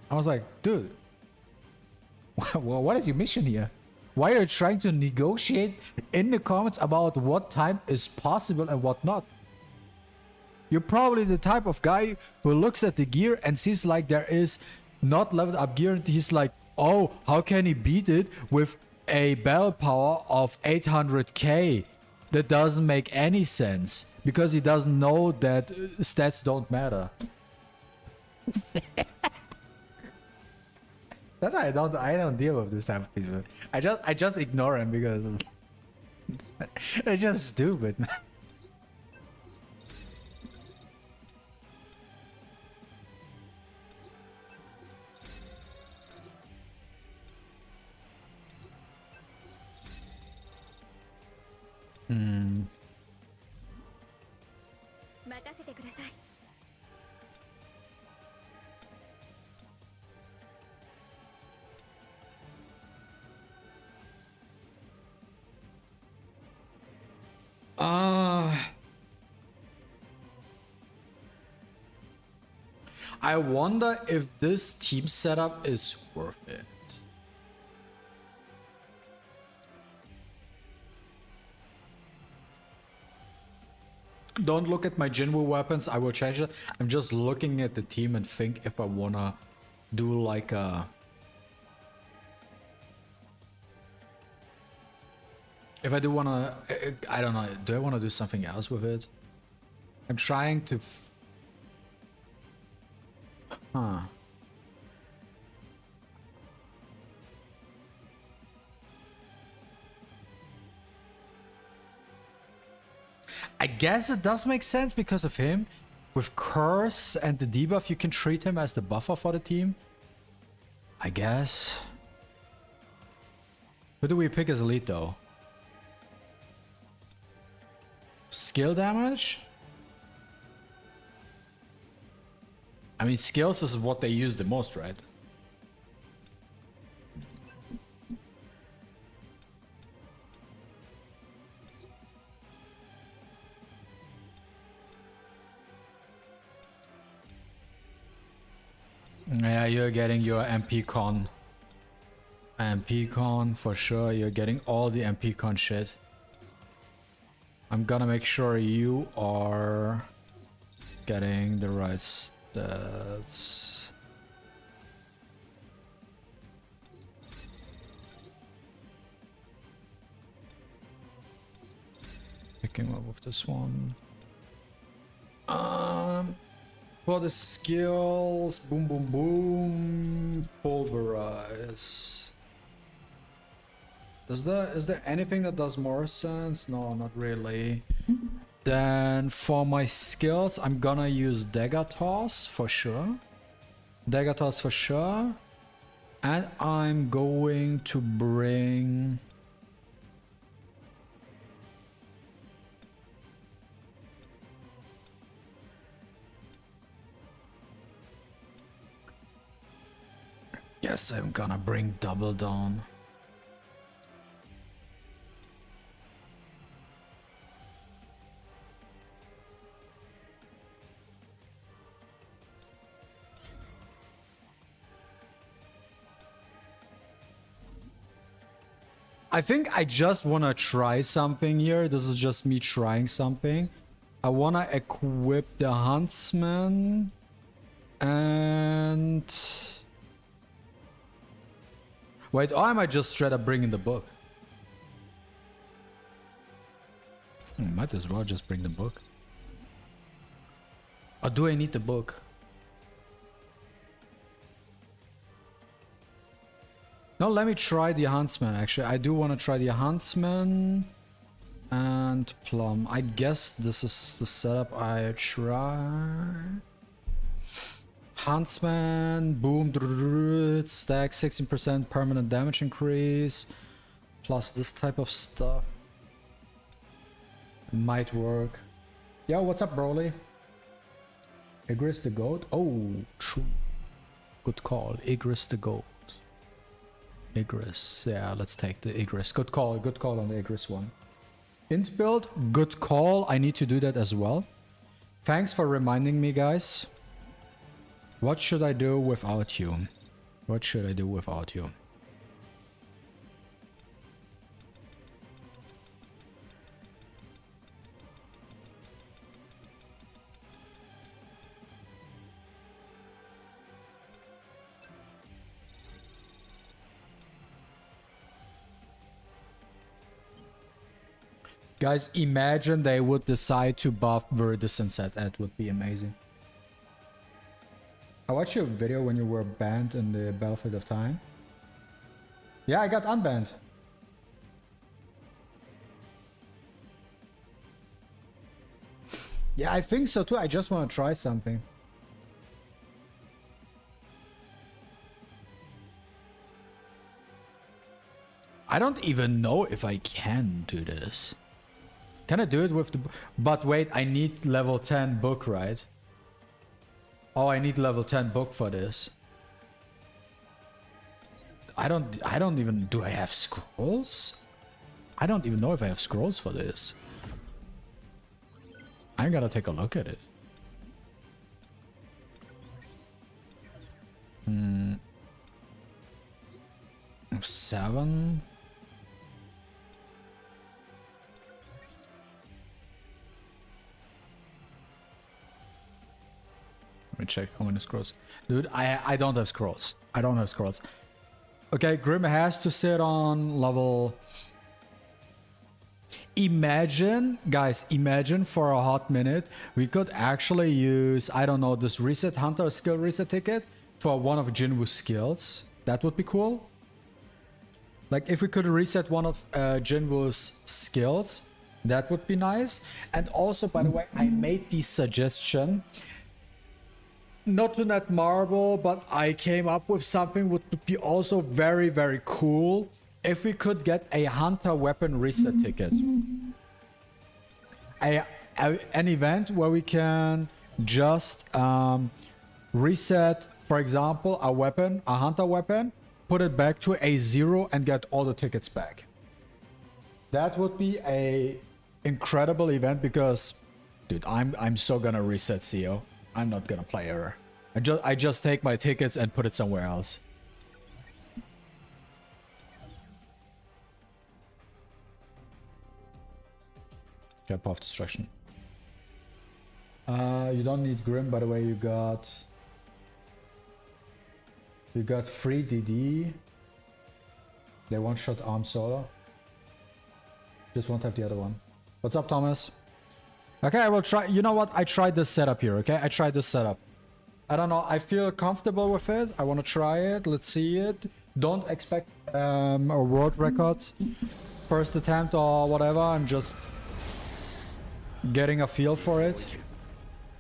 [SPEAKER 1] I was like, dude, well, what is your mission here? Why are you trying to negotiate in the comments about what time is possible and what not? You're probably the type of guy who looks at the gear and sees like there is not leveled up gear, and he's like, oh, how can he beat it with a battle power of 800k? That doesn't make any sense because he doesn't know that stats don't matter. That's why I don't deal with this type of people. I just ignore him because they're just stupid, man. I wonder if this team setup is worth it. Don't look at my Jinwoo weapons, I will change it. I'm just looking at the team and think if I wanna do like a... If I do wanna, I don't know, do I wanna do something else with it? I'm trying to huh. I guess it does make sense because of him. With Curse and the debuff, you can treat him as the buffer for the team. I guess. Who do we pick as elite though? Skill damage? I mean, skills is what they use the most, right? Yeah, you're getting your MP con. MP con for sure. You're getting all the MP con shit. I'm gonna make sure you are getting the right stats. Picking up with this one. For the skills, boom, boom, boom, pulverize. Is there anything that does more sense? No, not really. Then for my skills, I'm gonna use Dagger Toss for sure. Dagger Toss for sure. And I'm going to bring... Guess I'm gonna bring Double Down. I think I just wanna try something here. This is just me trying something. I wanna equip the Huntsman and... Wait, or am I just straight up bringing the book? Might as well just bring the book. Or do I need the book? No, let me try the Huntsman actually. I do want to try the Huntsman and Plum. I guess this is the setup I try. Huntsman, boom, stack 16% permanent damage increase, plus this type of stuff. Might work. Yo, what's up, Broly? Igris the goat? Oh, true. Good call. Igris the goat. Igris. Yeah, let's take the Igris. Good call on the Igris one. Int build, good call. I need to do that as well. Thanks for reminding me, guys. What should I do without you? What should I do without you? Guys, imagine they would decide to buff Viridescent set. That would be amazing. I watched your video when you were banned in the Battlefield of Time. Yeah, I got unbanned. Yeah, I think so too. I just want to try something. I don't even know if I can do this. Can I do it with the... But wait, I need level 10 book, right? Oh, I need level 10 book for this. I don't even... Do I have scrolls? I don't even know if I have scrolls for this. I'm gonna take a look at it. 7... Let me check how many scrolls. Dude, I don't have scrolls. I don't have scrolls. Okay, Grim has to sit on level Imagine, guys, imagine for a hot minute, we could actually use, I don't know, this reset hunter skill reset ticket for one of Jinwoo's skills. That would be cool. Like if we could reset one of Jinwoo's skills, that would be nice. And also, by the way, I made the suggestion, not to Netmarble, but I came up with something would be also very, very cool. If we could get a hunter weapon reset ticket. An event where we can just reset, for example, a weapon, a hunter weapon, put it back to a 0 and get all the tickets back. That would be a incredible event because, dude, I'm so gonna reset CO. I'm not gonna play error. I just take my tickets and put it somewhere else. Okay, Path Destruction. You don't need Grim, by the way. You got free DD. They one-shot arm solo. Just won't have the other one. What's up, Thomas? Okay, I will try. You know what? I tried this setup here, okay? I tried this setup. I don't know. I feel comfortable with it. I want to try it. Let's see it. Don't expect a world record first attempt or whatever. I'm just getting a feel for it.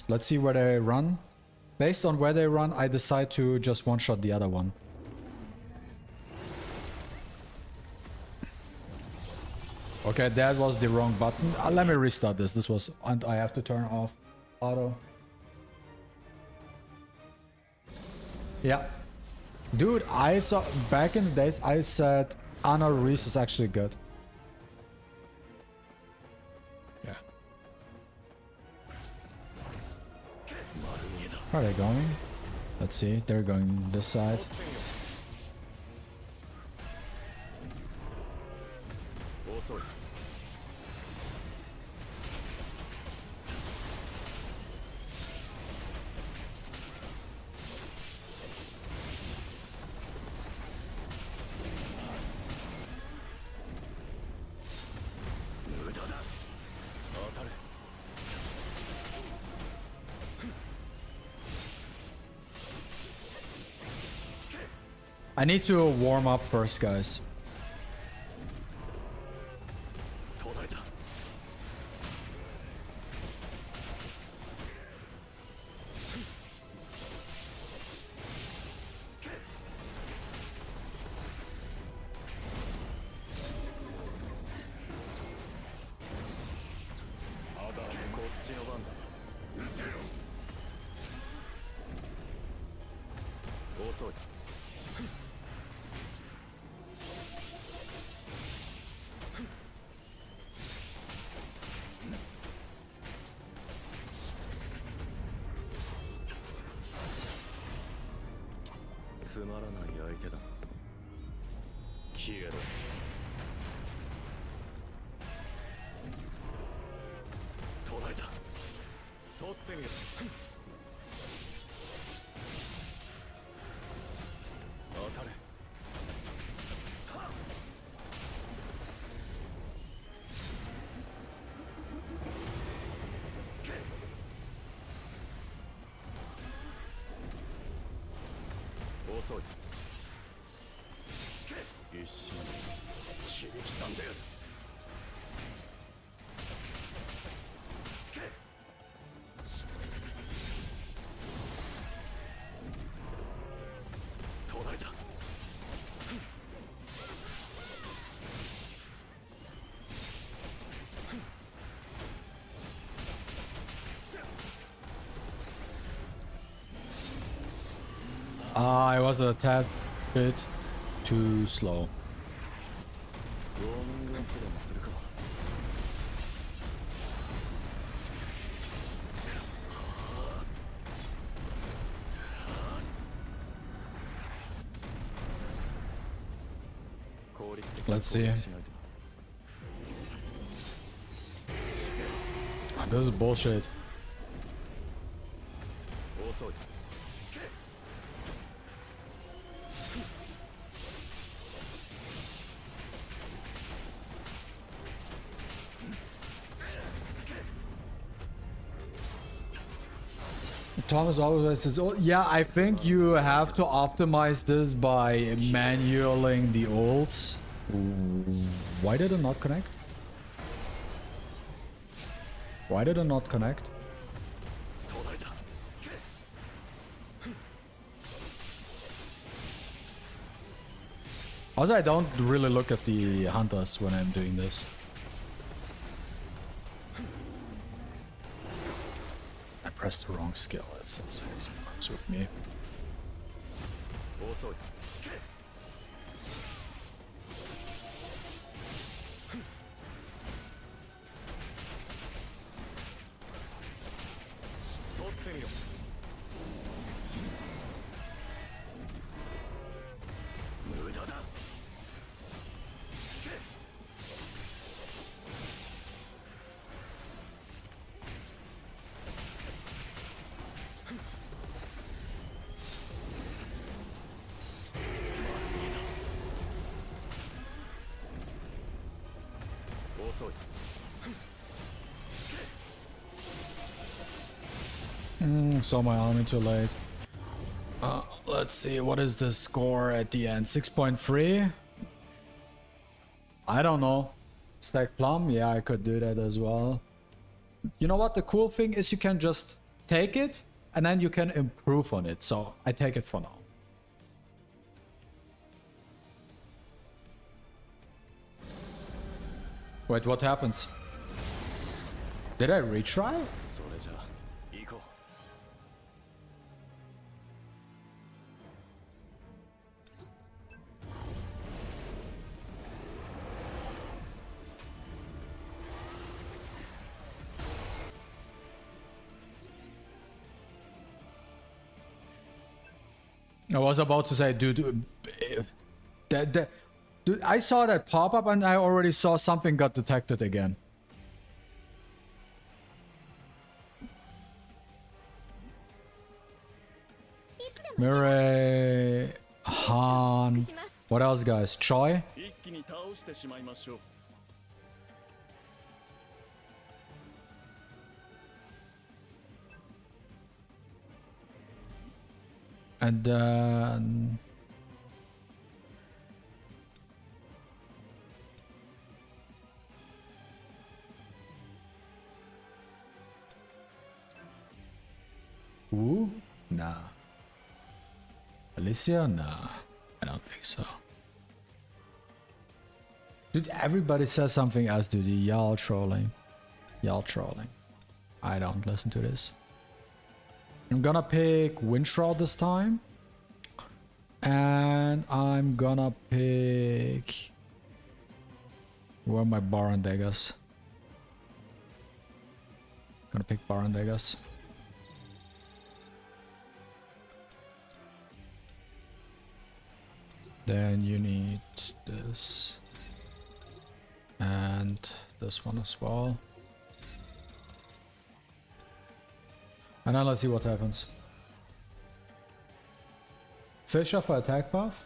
[SPEAKER 1] Let's see where they run. Based on where they run, I decide to just one-shot the other one. Okay, that was the wrong button. Let me restart this. This was... And I have to turn off auto. Yeah. Dude, I saw... Back in the days, I said Anna Reese is actually good. Yeah. Where are they going? Let's see. They're going this side. I need to warm up first, guys. I was a tad bit too slow. Let's see. This is bullshit. Thomas always says, oh, yeah, I think you have to optimize this by manualing the ults. Why did it not connect? Why did it not connect? Also, I don't really look at the hunters when I'm doing this. I pressed the wrong skill. It's insane sometimes with me. Saw my army too late. Let's see, what is the score at the end? 6.3? I don't know. Stack plum? Yeah, I could do that as well. You know what? The cool thing is you can just take it and then you can improve on it. So I take it for now. Wait, what happens? Did I retry? I was about to say, dude, dude, I saw that pop up and I already saw something got detected again. Mirai, Han, what else, guys? Choi? And then... Ooh? Nah. Alicia? Nah. I don't think so. Dude, everybody says something else, dude. Y'all trolling. Y'all trolling. I don't listen to this. I'm gonna pick Windshroud this time. And I'm gonna pick... Where are my Baron daggers? Gonna pick Baron daggers. Then you need this. And this one as well. And now let's see what happens. Fisher for attack buff.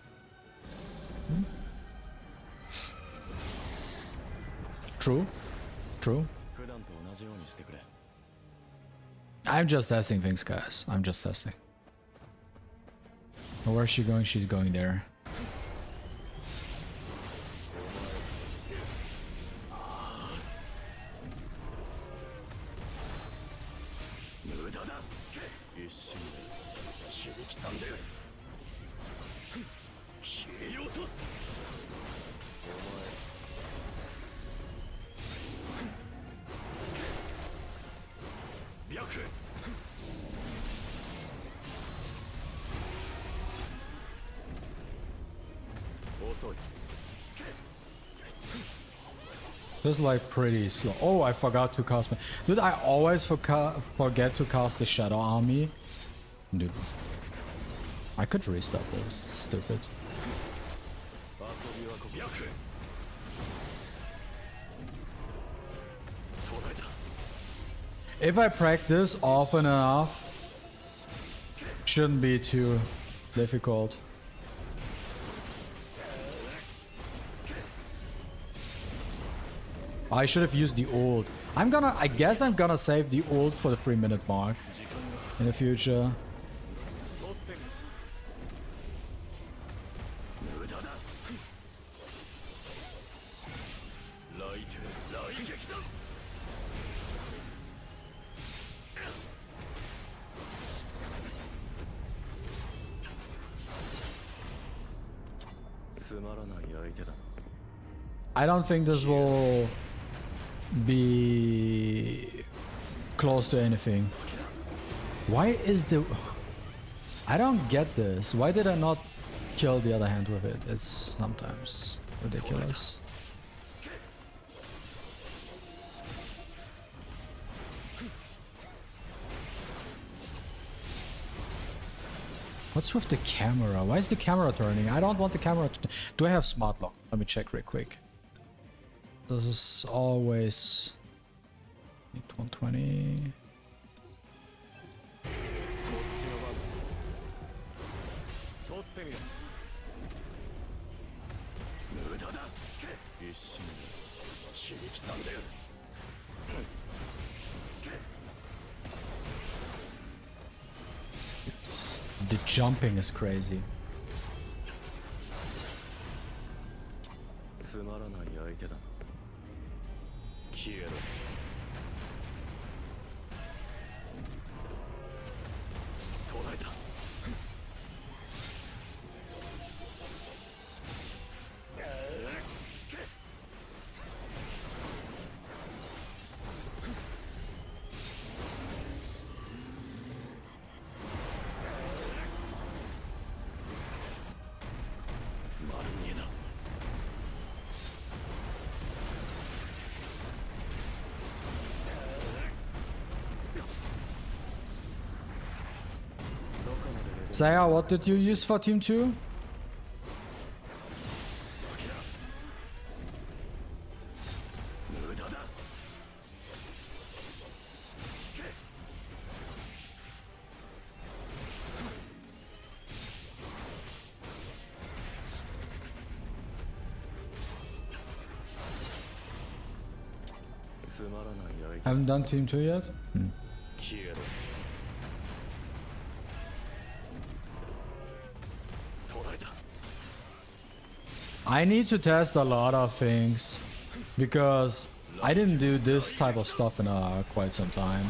[SPEAKER 1] True. True. I'm just testing things, guys. I'm just testing. Where's she going? She's going there. This is like pretty slow. Oh, I forgot to cast my... Dude, I always forget to cast the Shadow Army. Dude. I could restart this. It's stupid. If I practice often enough, shouldn't be too difficult. I should have used the ult. I guess I'm gonna save the ult for the 3-minute mark. in the future. I don't think this will be close to anything. Why is the... I don't get this. Why did I not kill the other hand with it? It's sometimes ridiculous. What's with the camera? Why is the camera turning? I don't want the camera to... Do I have smart lock? Let me check real quick. This is always... 120... The jumping is crazy. Saya, what did you use for Team 2? Haven't done Team 2 yet? I need to test a lot of things because I didn't do this type of stuff in quite some time.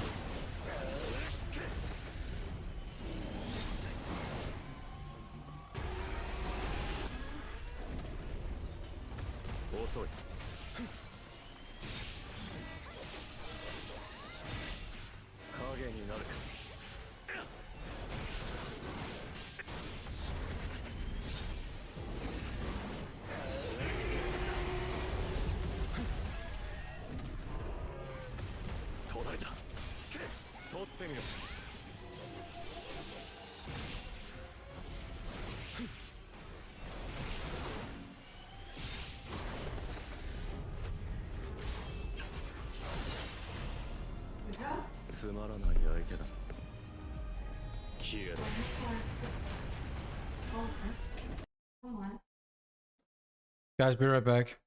[SPEAKER 1] Guys, be right back.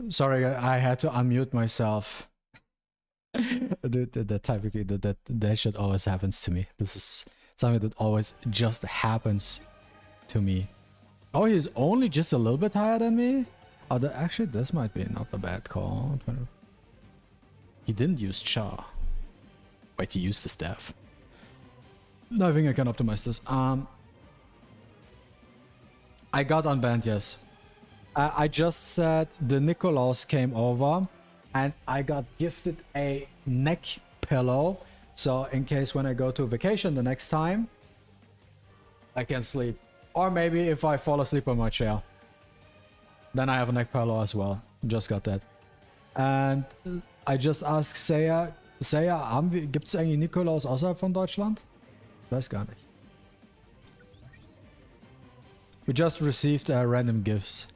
[SPEAKER 1] Sorry, I had to unmute myself. The typically that shit always happens to me. This is something that always just happens to me. Oh, he's only just a little bit higher than me? Oh, actually, this might be not a bad call. He didn't use Char. Wait, he used the staff. No, I think I can optimize this. I got unbanned, yes. I just said the Nikolaus came over and I got gifted a neck pillow. So in case when I go to vacation the next time, I can sleep. Or maybe if I fall asleep on my chair, then I have a neck pillow as well. Just got that. And I just asked Saya, gibt es eigentlich Nikolaus außerhalb von Deutschland? Weiß gar nicht. We just received random gifts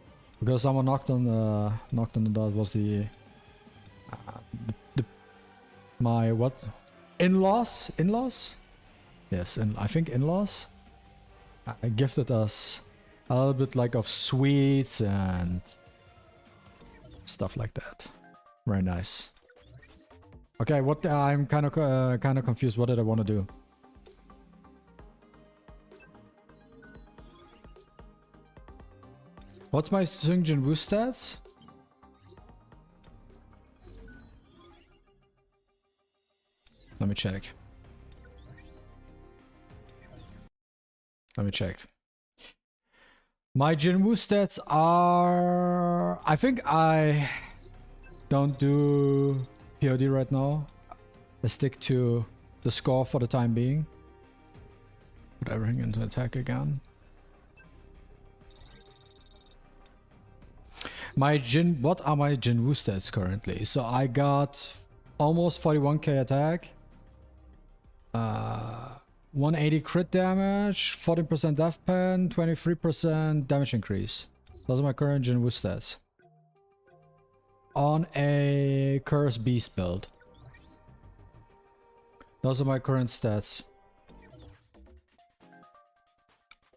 [SPEAKER 1] because someone knocked on the door. It was my what? In-laws? Yes, and I think in-laws gifted us a little bit like of sweets and stuff like that. Very nice. Okay, what I'm kind of confused. What did I want to do? What's my Sungjin Wu stats? Let me check. My Jinwoo stats are... I think I don't do POD right now. I stick to the score for the time being. Put everything into attack again. What are my Jinwoo stats currently? So I got almost 41k attack. 180 crit damage, 14% death pen, 23% damage increase. Those are my current Jinwoo stats. On a Curse Beast build. Those are my current stats.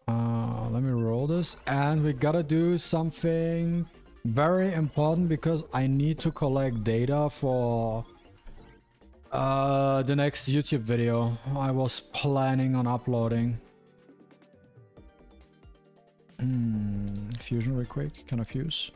[SPEAKER 1] Let me roll this. And we gotta do something very important because I need to collect data for the next YouTube video I was planning on uploading. Fusion real quick. Can I fuse?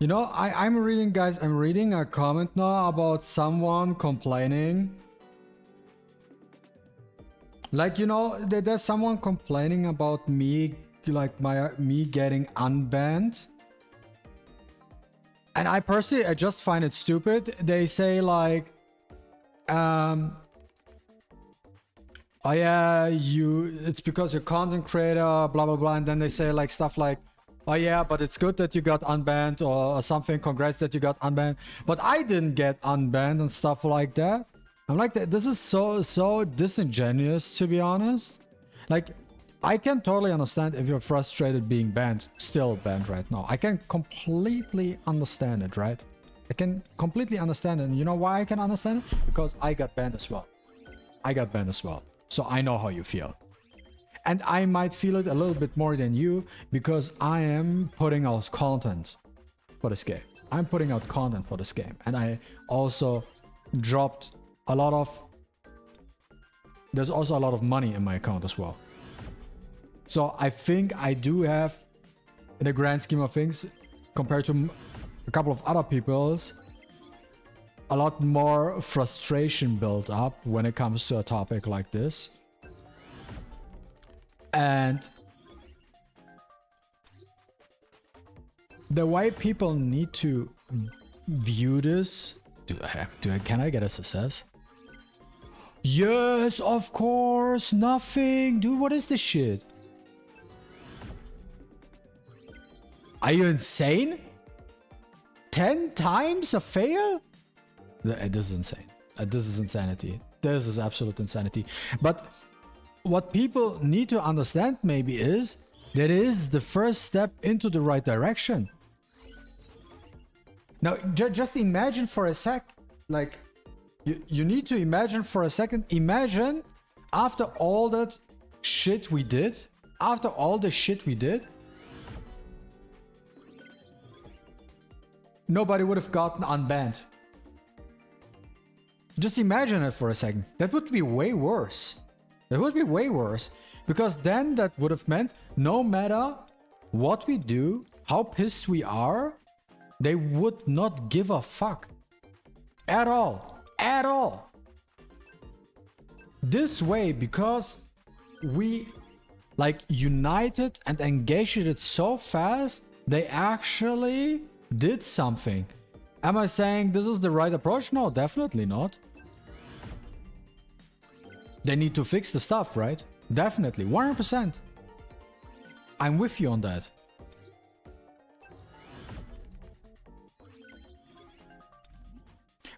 [SPEAKER 1] You know, I'm reading, guys, I'm reading a comment now about someone complaining. Like, you know, there's someone complaining about me, like me getting unbanned. And I personally, I just find it stupid. They say like, oh yeah, it's because you're content creator, blah, blah, blah. And then they say like stuff like, oh yeah, but it's good that you got unbanned or something. Congrats that you got unbanned. But I didn't get unbanned and stuff like that. I'm like, this is so disingenuous, to be honest. Like, I can totally understand if you're frustrated being banned, still banned right now. I can completely understand it, right? I can completely understand it. And you know why I can understand it? Because I got banned as well. So I know how you feel. And I might feel it a little bit more than you because I am putting out content for this game. And I also dropped a lot of... There's also a lot of money in my account as well. So I think I do have, in the grand scheme of things, compared to a couple of other people's, a lot more frustration built up when it comes to a topic like this. And the way people need to view this, can I get a success? Yes, of course, nothing. Dude, what is this shit? Are you insane? 10 times a fail? This is insane. This is insanity. This is absolute insanity. But what people need to understand maybe is that is the first step into the right direction. Now, just imagine for a sec, like, you need to imagine for a second, imagine after all that shit we did, nobody would have gotten unbanned. Just imagine it for a second. That would be way worse. That would be way worse. Because then that would have meant no matter what we do, how pissed we are, they would not give a fuck. At all. At all. This way, because we like united and engaged it so fast, they actually did something. Am I saying this is the right approach? No, definitely not. They need to fix the stuff, right? Definitely, 100%. I'm with you on that.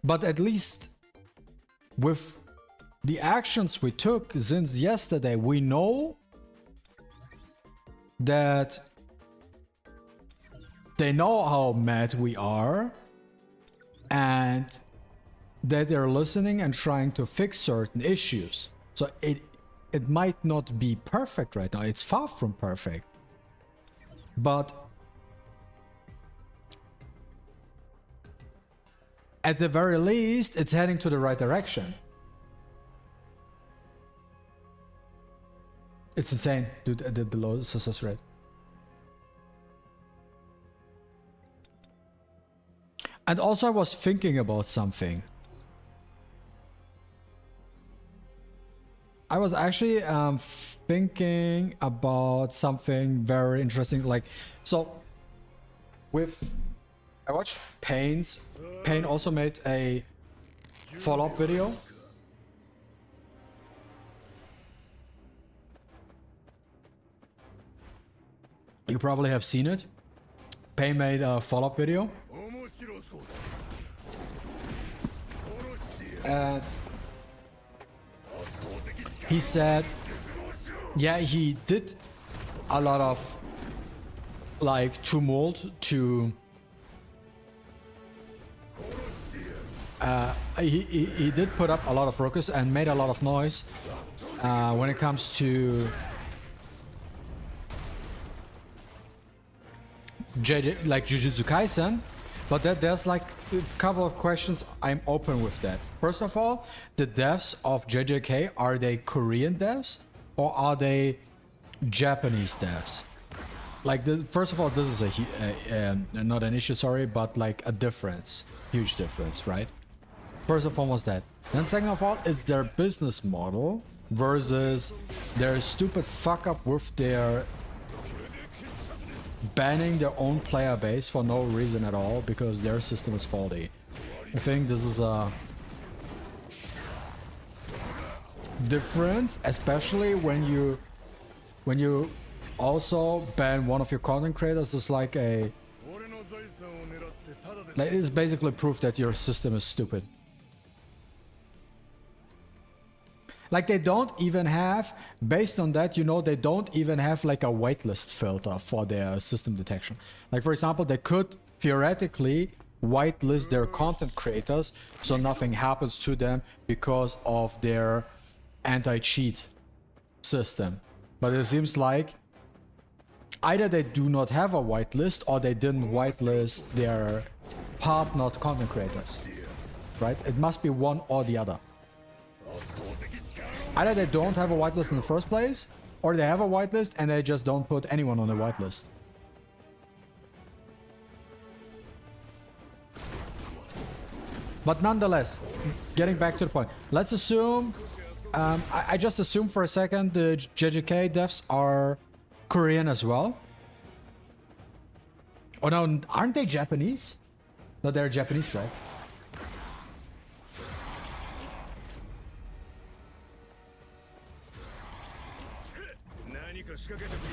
[SPEAKER 1] But at least with the actions we took since yesterday, we know that they know how mad we are and that they're listening and trying to fix certain issues. So it might not be perfect right now. It's far from perfect. But at the very least, it's heading to the right direction. It's insane, dude, the low success rate. And also I was thinking about something. I was actually thinking about something very interesting. Like, so with, I watched Pain also made a follow-up video. You probably have seen it. Pain made a follow-up video. And he said, yeah, he did a lot of like tumult to he did put up a lot of ruckus and made a lot of noise when it comes to like Jujutsu Kaisen, but there's like a couple of questions I'm open with that. First of all, the devs of JJK, are they Korean devs or are they Japanese devs? Like, first of all, this is not an issue, sorry, but like a difference, huge difference, right? First and foremost that. Then second of all, it's their business model versus their stupid fuck up with their banning their own player base for no reason at all because their system is faulty. I think this is a difference, especially when you also ban one of your content creators. It's like it's basically proof that your system is stupid. Like, they don't even have, based on that, you know, they don't even have like a whitelist filter for their system detection. Like, for example, they could theoretically whitelist their content creators so nothing happens to them because of their anti-cheat system. But it seems like either they do not have a whitelist or they didn't whitelist their partner content creators, right? It must be one or the other. Either they don't have a whitelist in the first place, or they have a whitelist and they just don't put anyone on the whitelist. But nonetheless, getting back to the point, let's assume I just assume for a second the JJK devs are Korean as well. Oh no, aren't they Japanese? No, they're Japanese, right?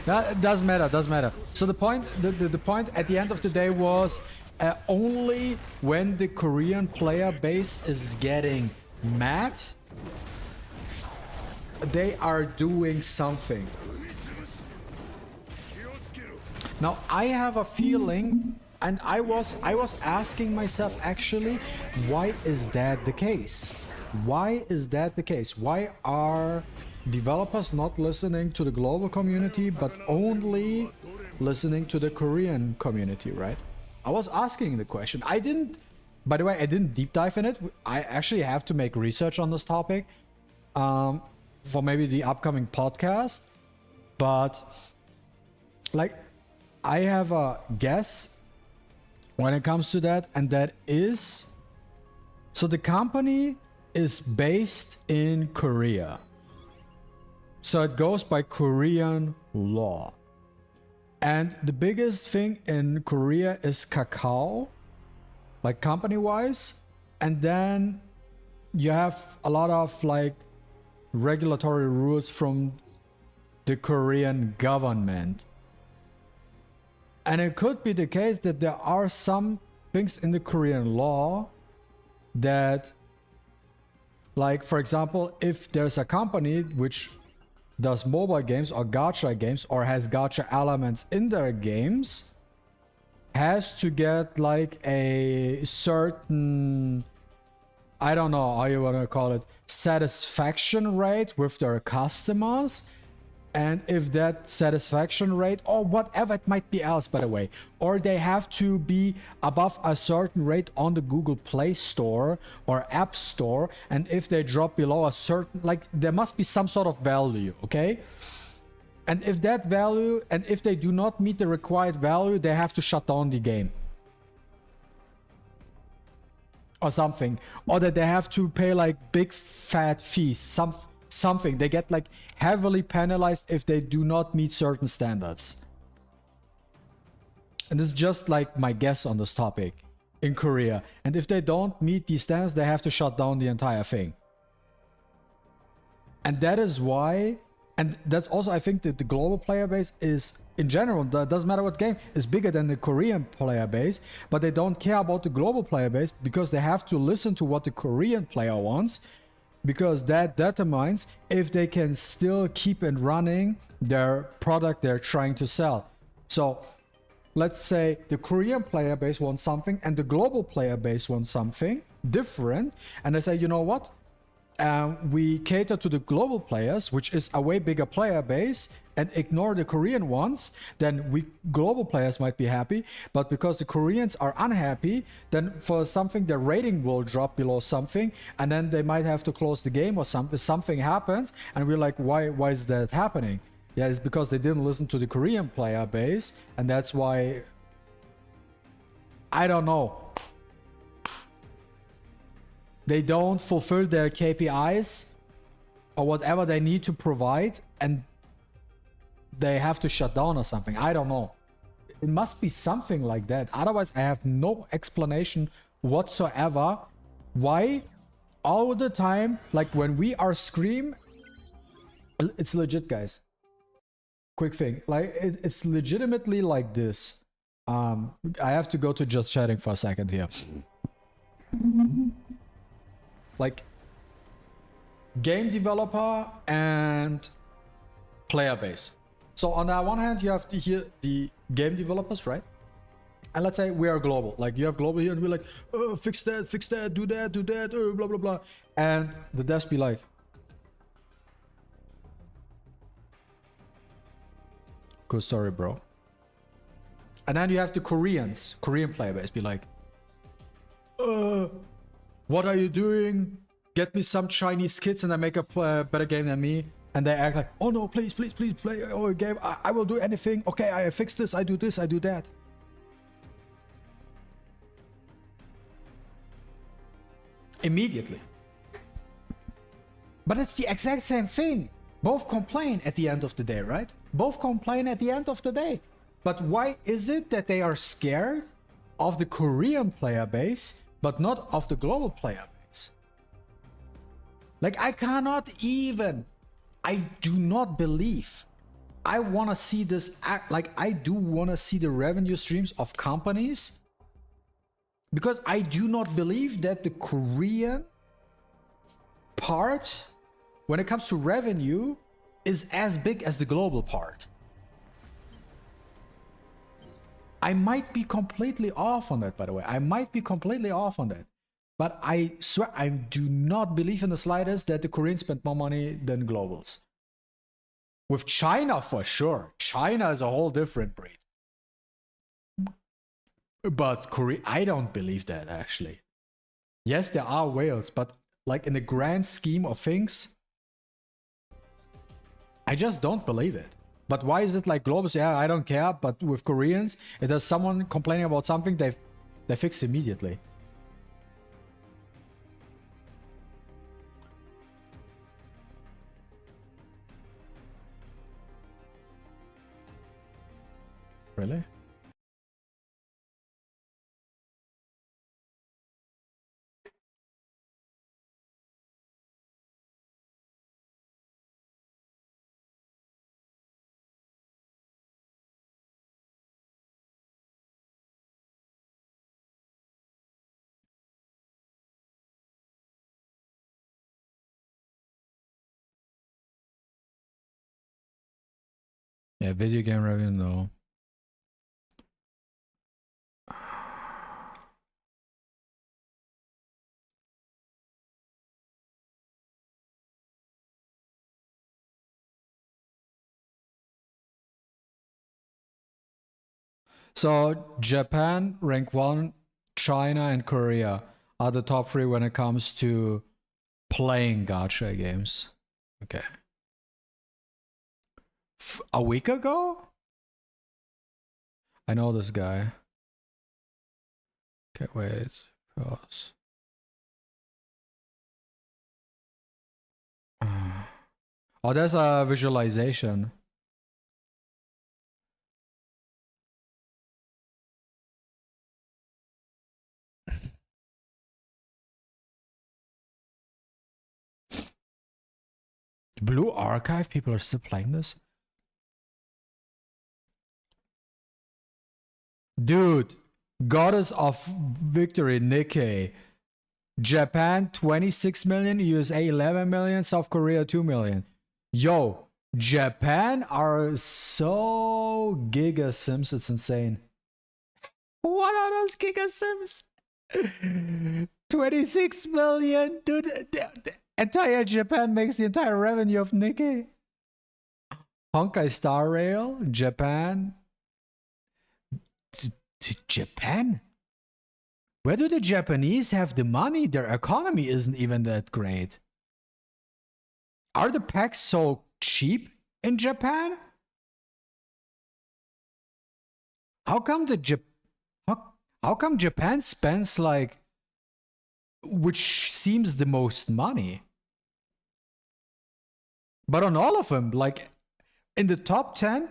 [SPEAKER 1] That doesn't matter, doesn't matter. So the point, the point at the end of the day was only when the Korean player base is getting mad, they are doing something. Now I have a feeling, and I was asking myself actually, why is that the case? Why is that the case? Why are developers not listening to the global community but only listening to the Korean community, right? I was asking the question. I didn't, by the way, I didn't deep dive in it. I actually have to make research on this topic for maybe the upcoming podcast, but like I have a guess when it comes to that, and that is, so the company is based in Korea. So it goes by Korean law. And the biggest thing in Korea is cacao, like company-wise. And then you have a lot of like regulatory rules from the Korean government. And it could be the case that there are some things in the Korean law that, like, for example, if there's a company which does mobile games or gacha games or has gacha elements in their games, has to get like a certain, I don't know how you want to call it, satisfaction rate with their customers. And if that satisfaction rate, or whatever it might be else, by the way, or they have to be above a certain rate on the Google Play Store or App Store, and if they drop below a certain, like, there must be some sort of value, okay? And if that value, and if they do not meet the required value, they have to shut down the game. Or something. Or that they have to pay like big fat fees, something. They get like heavily penalized if they do not meet certain standards. And this is just like my guess on this topic in Korea. And if they don't meet these standards, they have to shut down the entire thing. And that is why, and that's also, I think that the global player base is, in general, that doesn't matter what game, is bigger than the Korean player base, but they don't care about the global player base because they have to listen to what the Korean player wants, because that determines if they can still keep it running their product they're trying to sell. So let's say the Korean player base wants something and the global player base wants something different, and they say, you know what, we cater to the global players, which is a way bigger player base, and ignore the Korean ones, then we global players might be happy. But because the Koreans are unhappy, then for something the rating will drop below something, and then they might have to close the game, or something happens, and we're like, why is that happening? Yeah, it's because they didn't listen to the Korean player base, and that's why, I don't know, they don't fulfill their KPIs or whatever they need to provide, and they have to shut down or something. I don't know. It must be something like that. Otherwise, I have no explanation whatsoever why all the time, like when we are Scream, it's legit, guys. Quick thing, like it's legitimately like this. I have to go to just chatting for a second here. Like game developer and player base. So on the one hand, you have here the game developers, right? And let's say we are global. Like you have global here, and we're like, oh, fix that, do that, oh, blah blah blah. And the devs be like, good story, bro. And then you have the Korean player base be like, what are you doing? Get me some Chinese kids and I make a better game than me. And they act like, oh no, please play our game. I will do anything. Okay, I fix this, I do that. Immediately. But it's the exact same thing. Both complain at the end of the day, right? Both complain at the end of the day. But why is it that they are scared of the Korean player base, but not of the global player base? Like, I cannot even... I do not believe. I want to see this act. Like, I do want to see the revenue streams of companies, because I do not believe that the Korean part, when it comes to revenue, is as big as the global part. I might be completely off on that, by the way. I might be completely off on that. But I swear, I do not believe in the slightest that the Koreans spend more money than globals. With China, for sure. China is a whole different breed. But Korea, I don't believe that, actually. Yes, there are whales, but like in the grand scheme of things, I just don't believe it. But why is it like globals? Yeah, I don't care. But with Koreans, if there's someone complaining about something, they fix immediately. Really? Yeah, video game revenue, no. So Japan, rank 1, China and Korea are the top 3 when it comes to playing gacha games. Okay. A week ago? I know this guy. Okay, wait. Pause. Oh, there's a visualization. Blue Archive, people are still playing this? Dude, Goddess of Victory, Nikkei. Japan, 26 million. USA, 11 million. South Korea, 2 million. Yo, Japan are so giga sims, it's insane. What are those giga sims? 26 million? Dude, the entire Japan makes the entire revenue of Nikkei. Honkai Star Rail, Japan. To Japan? Where do the Japanese have the money? Their economy isn't even that great. Are the packs so cheap in Japan? How come how come Japan spends like, which seems the most money? But on all of them, like in the top 10,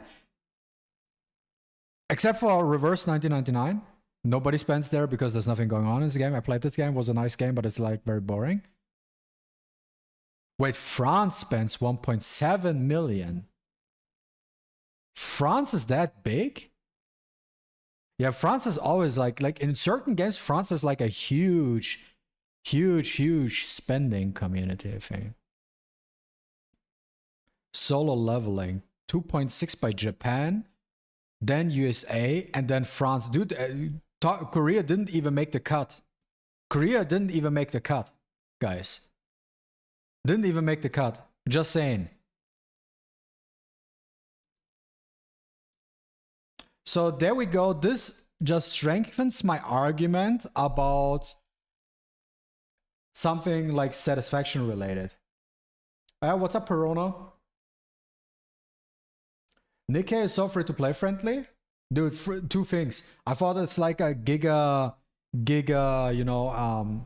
[SPEAKER 1] except for Reverse 1999, nobody spends there because there's nothing going on in this game. I played this game, it was a nice game, but it's like very boring. Wait, France spends 1.7 million. France is that big? Yeah, France is always like in certain games, France is like a huge spending community, I think. Solo leveling, 2.6 by Japan, then USA, and then France. Dude, Korea didn't even make the cut. Korea didn't even make the cut, guys. Didn't even make the cut. Just saying. So there we go. This just strengthens my argument about something like satisfaction related. What's up, Perona? Nikkei is so free to play friendly. Dude, two things. I thought it's like a giga, you know,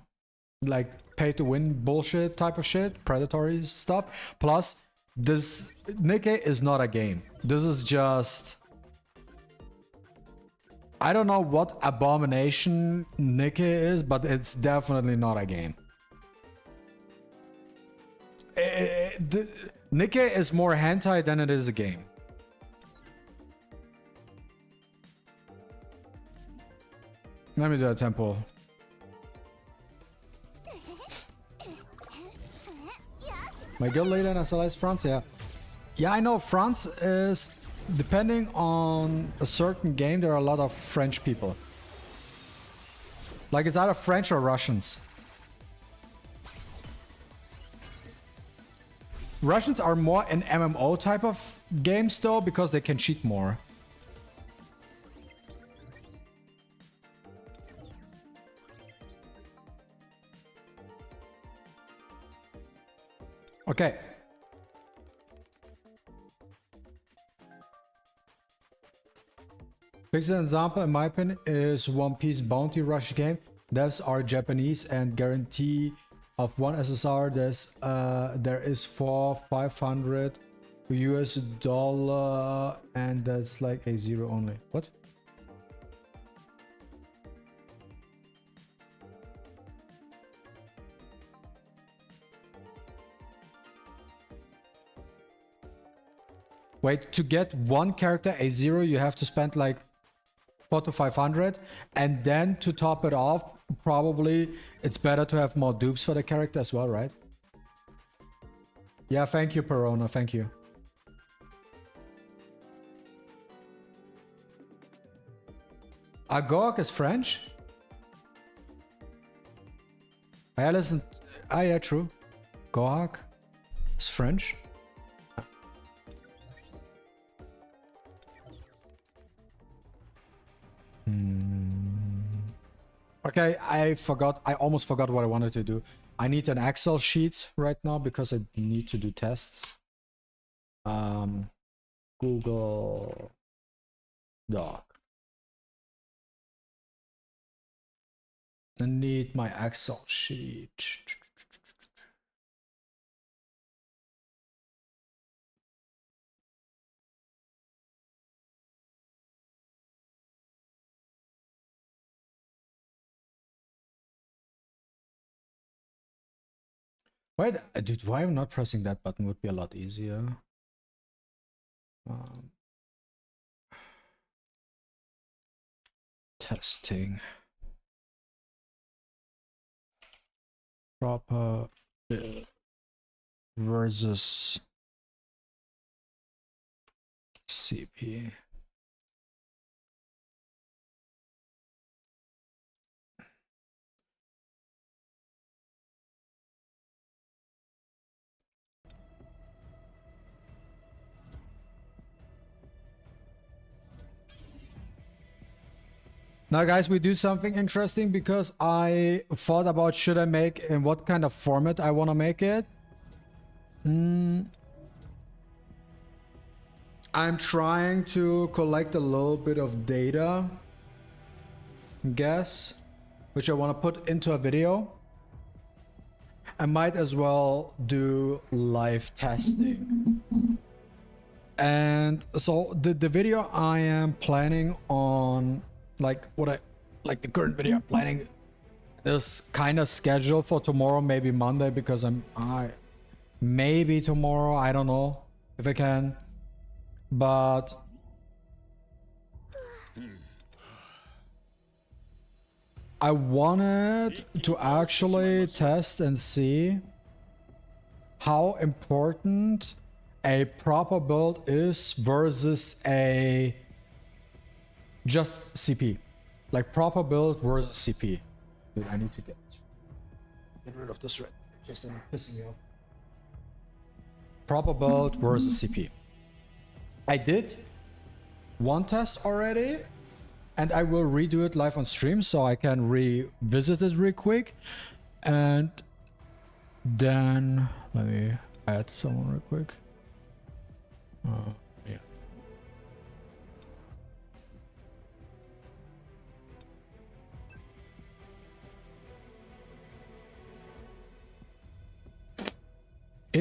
[SPEAKER 1] like pay to win bullshit type of shit, predatory stuff. Plus, this Nikke is not a game. This is just, I don't know what abomination Nikke is, but it's definitely not a game. Nikke is more hentai than it is a game. Let me do a tempo. My guild leader in SLA is France, yeah. Yeah, I know France is, depending on a certain game, there are a lot of French people. Like it's either French or Russians. Russians are more in MMO type of games though, because they can cheat more. Okay. Biggest example, in my opinion, is One Piece Bounty Rush game. Devs are Japanese and guarantee of one SSR there is for 500 US dollar, and that's like a zero only. What? Wait, to get one character a zero, you have to spend like 400 to 500, and then to top it off, probably it's better to have more dupes for the character as well, right? Yeah, thank you, Perona, thank you. Agog is French? I listened. Ah, yeah, true. Gohak is French. Okay, I almost forgot what I wanted to do. I need an Excel sheet right now because I need to do tests. Google Doc. I need my Excel sheet. Wait, dude, why I'm not pressing that button would be a lot easier. Testing. Proper versus CP. Now, guys, we do something interesting because I thought about should I make in what kind of format I want to make it. I'm trying to collect a little bit of data, guess, which I want to put into a video. I might as well do live testing. And so the video I am planning on, like the current video I'm planning is kind of scheduled for tomorrow, maybe Monday, because maybe tomorrow, I don't know if I can, but I wanted to actually test and see how important a proper build is versus a just CP. Like proper build versus CP. Dude, I need to get rid of this red. Just pissing me off. Proper build versus CP. I did one test already, and I will redo it live on stream so I can revisit it real quick. And then let me add someone real quick. Yeah.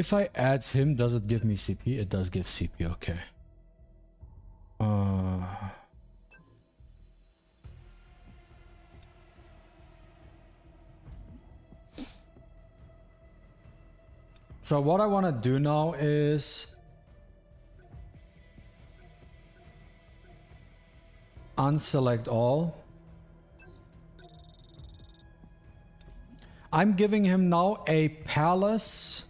[SPEAKER 1] if I add him, does it give me CP? It does give CP, okay. So what I want to do now is unselect all. I'm giving him now a palace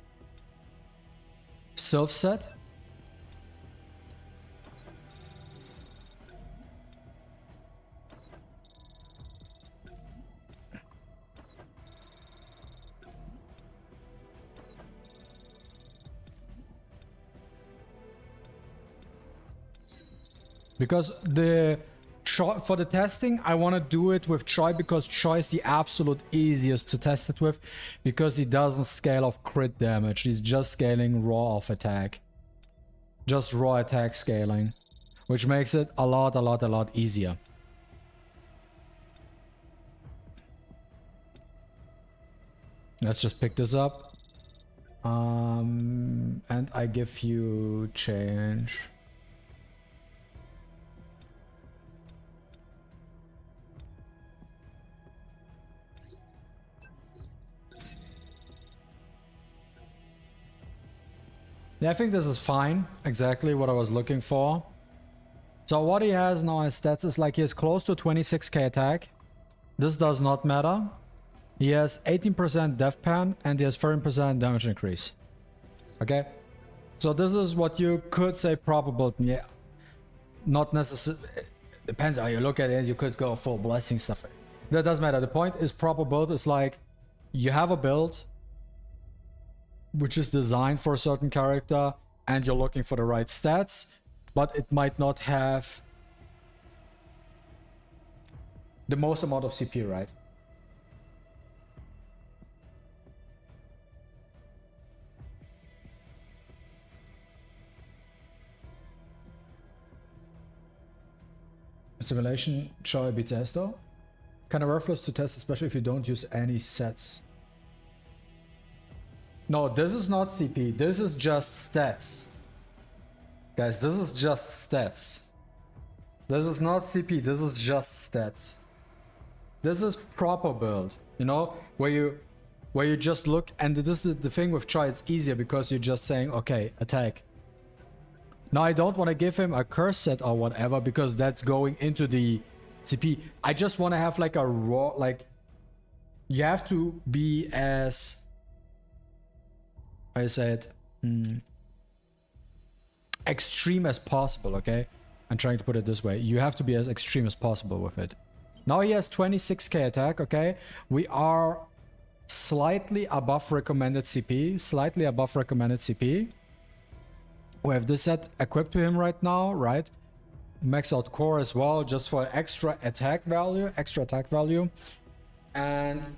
[SPEAKER 1] sylph set. Because for the testing, I want to do it with Choi because Choi is the absolute easiest to test it with because he doesn't scale off crit damage. He's just scaling raw off attack. Just raw attack scaling, which makes it a lot easier. Let's just pick this up. And I give you change. Yeah, I think this is fine. Exactly what I was looking for. So what he has now as stats is like he has close to 26k attack. This does not matter. He has 18% death pan and he has 30% damage increase. Okay? So this is what you could say probable. Yeah. Not necessarily. Depends how you look at it. You could go full blessing stuff. That doesn't matter. The point is proper build is like you have a build which is designed for a certain character and you're looking for the right stats, but it might not have the most amount of CP, right? Simulation Choi beats Esto. Kind of worthless to test, especially if you don't use any sets. No, this is not CP. This is just stats. Guys, this is just stats. This is not CP. This is just stats. This is proper build. You know, where you just look, and this is the thing with Choi. It's easier because you're just saying, okay, attack. Now I don't want to give him a curse set or whatever because that's going into the CP. I just want to have like a raw, like you have to be as I said, extreme as possible, okay? I'm trying to put it this way. You have to be as extreme as possible with it. Now he has 26k attack, okay? We are slightly above recommended CP. Slightly above recommended CP. We have this set equipped to him right now, right? Max out core as well, just for extra attack value. And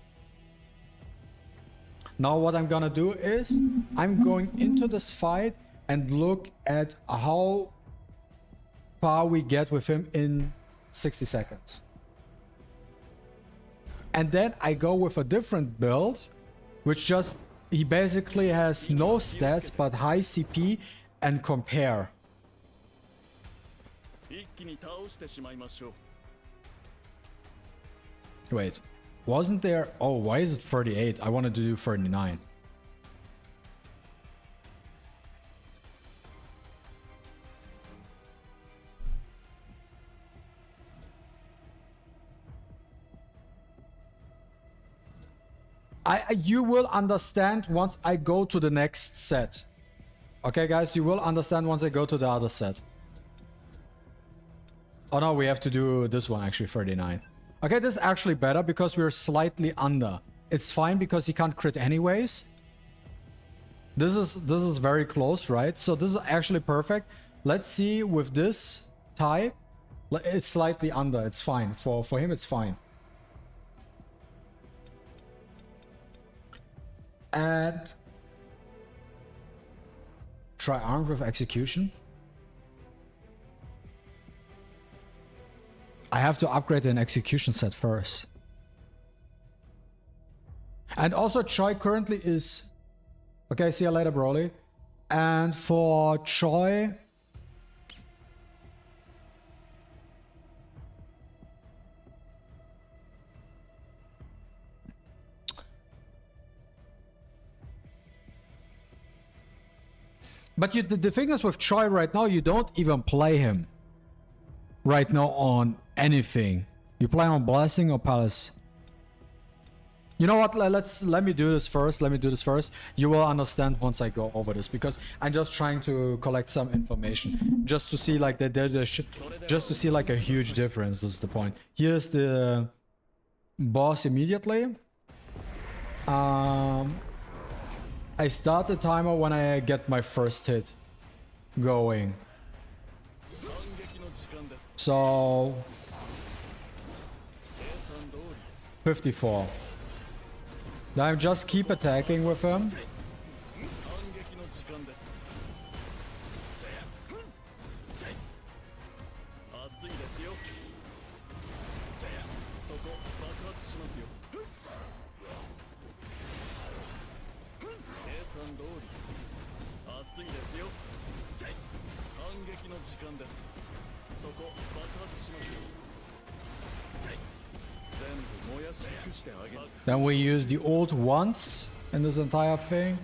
[SPEAKER 1] now what I'm gonna do is I'm going into this fight and look at how far we get with him in 60 seconds. And then I go with a different build, which just, he basically has no stats but high CP and compare. Wait. Wasn't there... Oh, why is it 38? I wanted to do 39. You will understand once I go to the next set. Okay, guys? You will understand once I go to the other set. Oh no, we have to do this one actually, 39. Okay, this is actually better because we're slightly under. It's fine because he can't crit anyways. This is very close, right? So this is actually perfect. Let's see with this type. It's slightly under. It's fine. For him, it's fine. And try armed with execution. I have to upgrade an execution set first. And also Choi currently is Okay, see you later, Broly. And for Choi... But the thing is with Choi right now, you don't even play him right now on anything. You play on Blessing or Palace. You know what? Let me do this first. Let me do this first. You will understand once I go over this, because I'm just trying to collect some information just to see like just to see like a huge difference. This is the point. Here's the boss immediately. I start the timer when I get my first hit going. So 54. Then I just keep attacking with him. Then we use the ult once in this entire thing.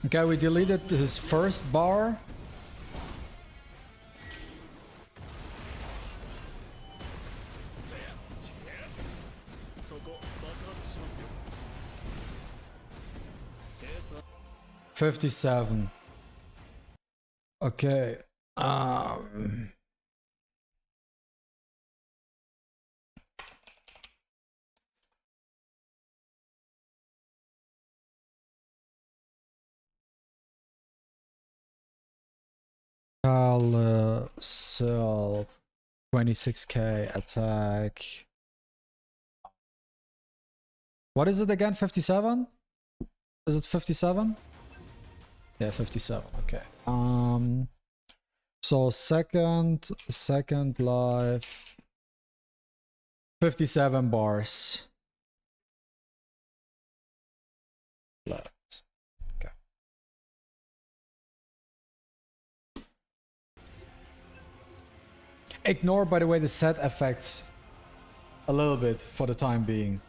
[SPEAKER 1] Okay, we deleted his first bar. $57. Okay. Self 26k attack. What is it again? 57? Is it 57? Yeah, 57. Okay. So second life 57 bars left. Okay. Ignore, by the way, the set effects a little bit for the time being.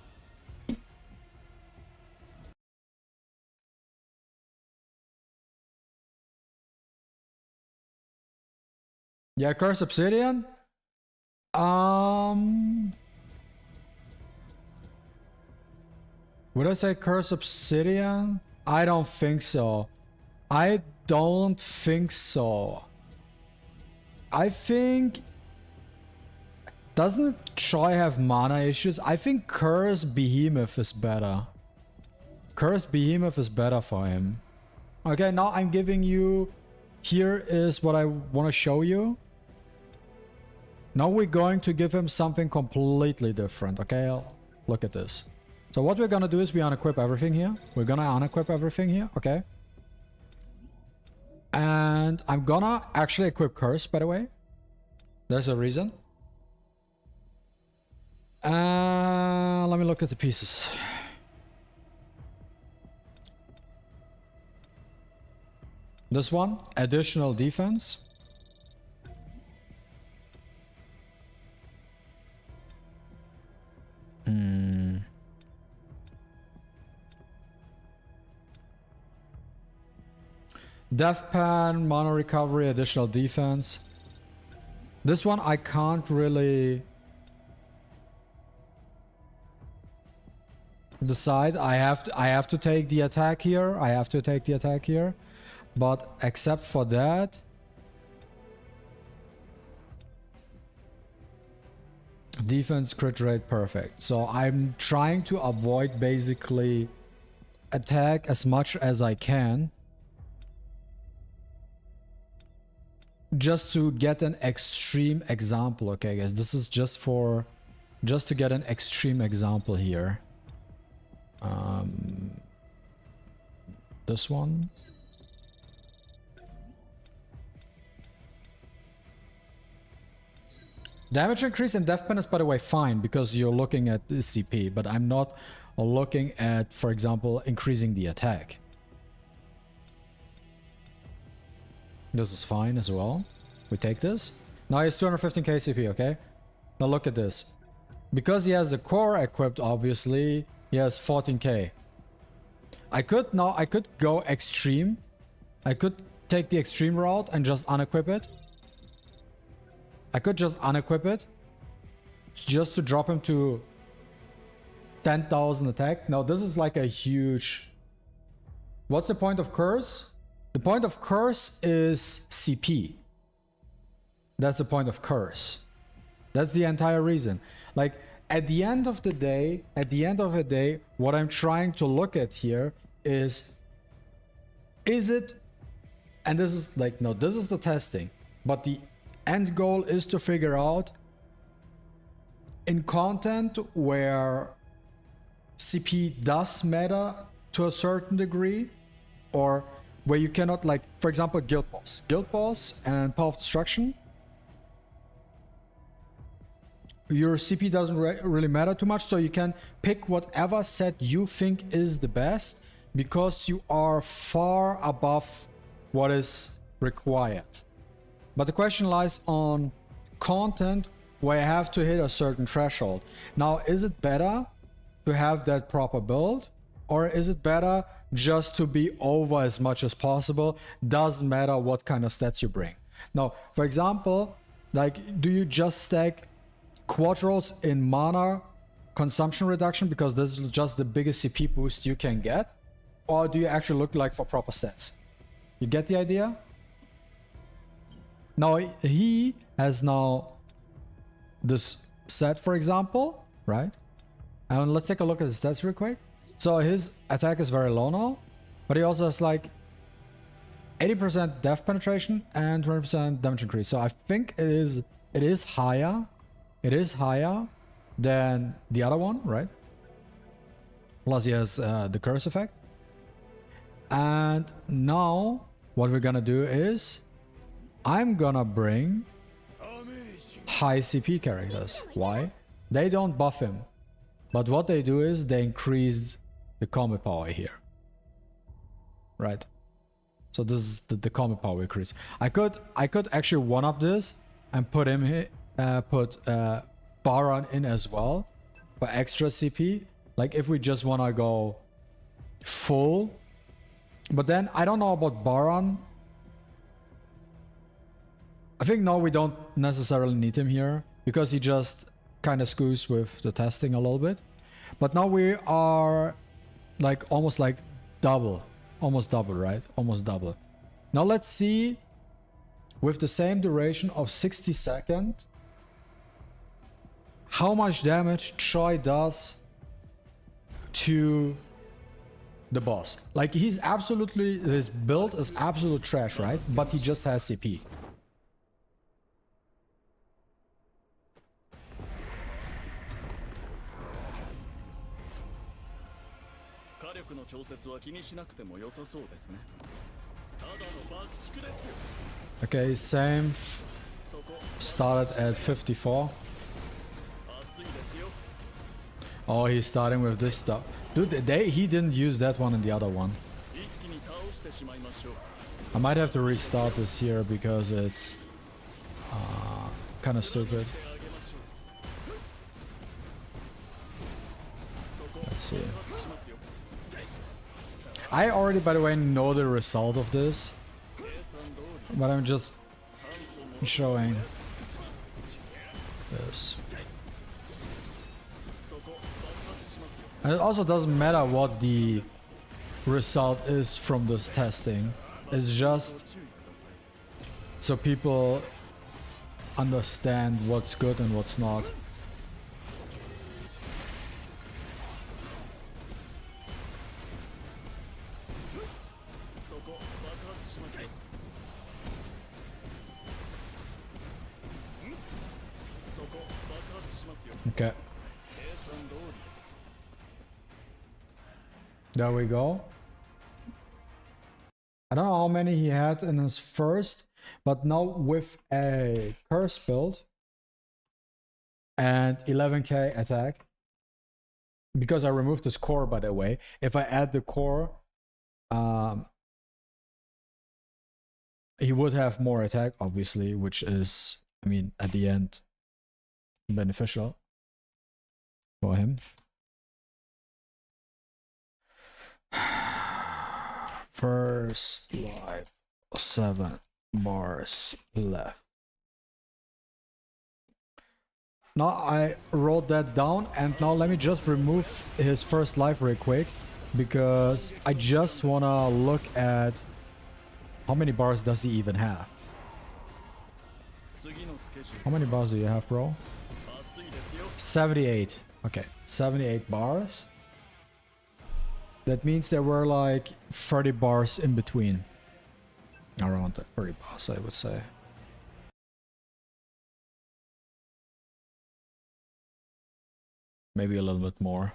[SPEAKER 1] Yeah, Curse Obsidian? Would I say Curse Obsidian? I don't think so. I don't think so. I think... Doesn't Choi have mana issues? I think Curse Behemoth is better. Curse Behemoth is better for him. Okay, now I'm giving you... Here is what I want to show you. Now we're going to give him something completely different, okay? Look at this. So what we're gonna do is we unequip everything here. We're gonna unequip everything here, okay? And I'm gonna actually equip Curse, by the way. There's a reason. Let me look at the pieces. This one, additional defense. Deathpan, mana recovery, additional defense. This one I can't really decide. I have to take the attack here. I have to take the attack here. But except for that, defense crit rate perfect. So I'm trying to avoid basically attack as much as I can. Just to get an extreme example, okay guys, this is just to get an extreme example here. This one. Damage increase and death pen is, by the way, fine because you're looking at the CP, but I'm not looking at, for example, increasing the attack. This is fine as well. We take this. Now he has 215k CP, okay? Now look at this. Because he has the core equipped, obviously, he has 14k. I could go extreme. I could take the extreme route and just unequip it. I could just unequip it. Just to drop him to 10,000 attack. No, this is like a huge... What's the point of curse? The point of curse is CP. That's the point of curse. That's the entire reason. Like, at the end of the day, what I'm trying to look at here is it, and this is like, no, this is the testing, but the end goal is to figure out in content where CP does matter to a certain degree, or where you cannot, like, for example, Guild Boss and Power of Destruction, your CP doesn't really matter too much, so you can pick whatever set you think is the best because you are far above what is required. But the question lies on content where you have to hit a certain threshold. Now, is it better to have that proper build, or is it better just to be over as much as possible? Doesn't matter what kind of stats you bring. Now, for example, like, do you just stack quadrils in mana consumption reduction because this is just the biggest CP boost you can get? Or do you actually look like for proper stats? You get the idea? Now, he has now this set, for example, right? And let's take a look at his stats real quick. So his attack is very low now, but he also has like 80% death penetration and 20% damage increase. So I think it is higher. It is higher than the other one, right? Plus he has the curse effect. And now what we're gonna do is I'm gonna bring high CP characters. Why? They don't buff him, but what they do is they increase the combat power here, right? So this is the combat power increase. I could actually one up this and put him here, put Baron in as well for extra CP. Like if we just want to go full, but then I don't know about Baron. I think no, we don't necessarily need him here because he just kind of screws with the testing a little bit. But now we are like almost like double, right? Almost double. Now let's see with the same duration of 60 seconds how much damage Choi does to the boss. Like he's absolutely, his build is absolute trash, right? But he just has CP. Okay, same. Started at 54. Oh, he's starting with this stuff. Dude, he didn't use that one in the other one. I might have to restart this here because it's kind of stupid. Let's see. I already, by the way, know the result of this, but I'm just showing this. And it also doesn't matter what the result is from this testing. It's just so people understand what's good and what's not. Okay. There we go. I don't know how many he had in his first, but now with a curse build, and 11k attack. Because I removed this core, by the way. If I add the core, he would have more attack, obviously, which is, I mean, at the end, beneficial for him. First life, 7 bars left. Now I wrote that down, and now let me just remove his first life real quick, because I just wanna look at how many bars does he even have. How many bars do you have, bro? 78. Okay, 78 bars. That means there were like 30 bars in between. Around that 30 bars, I would say. Maybe a little bit more.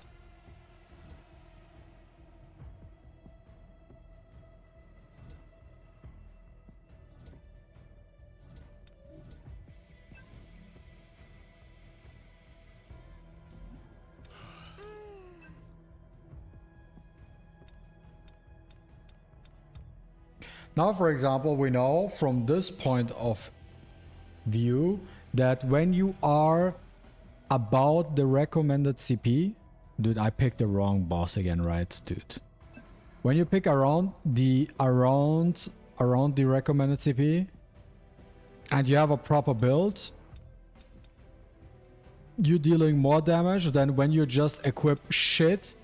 [SPEAKER 1] Now, for example, we know from this point of view that when you are about the recommended CP, dude, I picked the wrong boss again, right, dude? When you pick around the recommended CP and you have a proper build, you're dealing more damage than when you just equip shit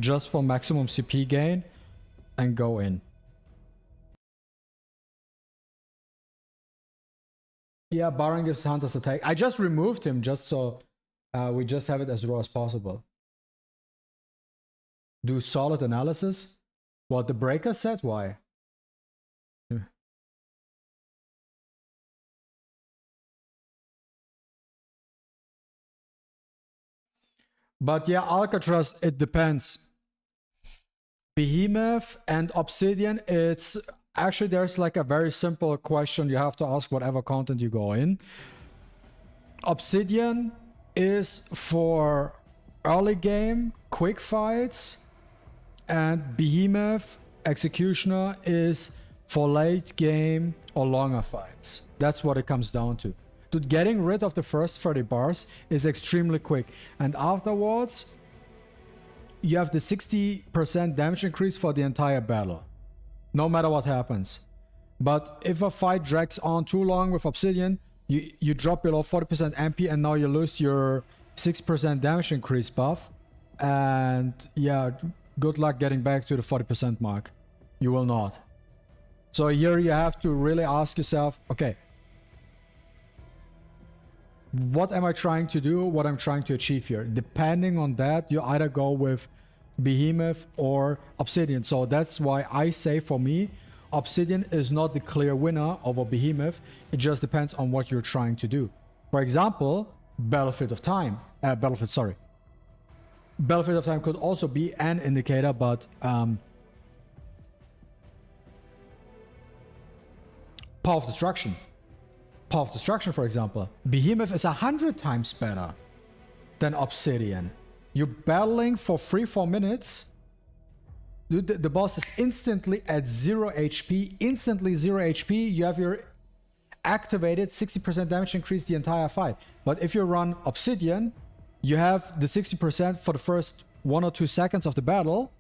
[SPEAKER 1] just for maximum CP gain and go in. Yeah, Baron gives Hunter's attack. I just removed him just so we just have it as raw as possible. Do solid analysis? What the breaker said? Why? But yeah, Alcatraz, it depends. Behemoth and Obsidian, it's actually, there's like a very simple question you have to ask whatever content you go in. Obsidian is for early game, quick fights, and Behemoth, Executioner, is for late game or longer fights. That's what it comes down to. Dude, getting rid of the first 30 bars is extremely quick, and afterwards you have the 60% damage increase for the entire battle, no matter what happens. But if a fight drags on too long with Obsidian, you drop below 40% MP, and now you lose your 6% damage increase buff. And yeah, good luck getting back to the 40% mark. You will not. So here you have to really ask yourself, okay, what am I trying to do? What I'm trying to achieve here? Depending on that, you either go with Behemoth or Obsidian. So that's why I say, for me, Obsidian is not the clear winner over Behemoth. It just depends on what you're trying to do. For example, Battlefield of Time. Battlefield of Time could also be an indicator, but Power of Destruction. Power of Destruction, for example. Behemoth is 100 times better than Obsidian. You're battling for 3-4 minutes. Dude, the boss is instantly at 0 HP. Instantly 0 HP. You have your activated 60% damage increase the entire fight. But if you run Obsidian, you have the 60% for the first 1 or 2 seconds of the battle.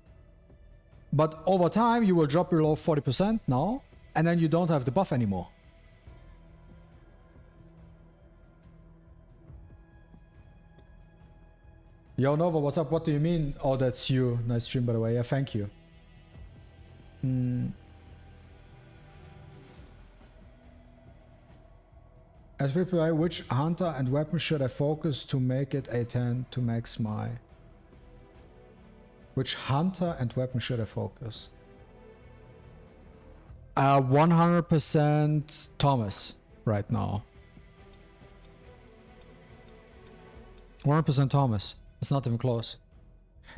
[SPEAKER 1] But over time, you will drop below 40% now. And then you don't have the buff anymore. Yo, Nova, what's up? What do you mean? Oh, that's you. Nice stream, by the way. Yeah, thank you. As reply, which hunter and weapon should I focus to make it a 10 to max my... Which hunter and weapon should I focus? 100% Thomas right now. 100% Thomas. It's not even close.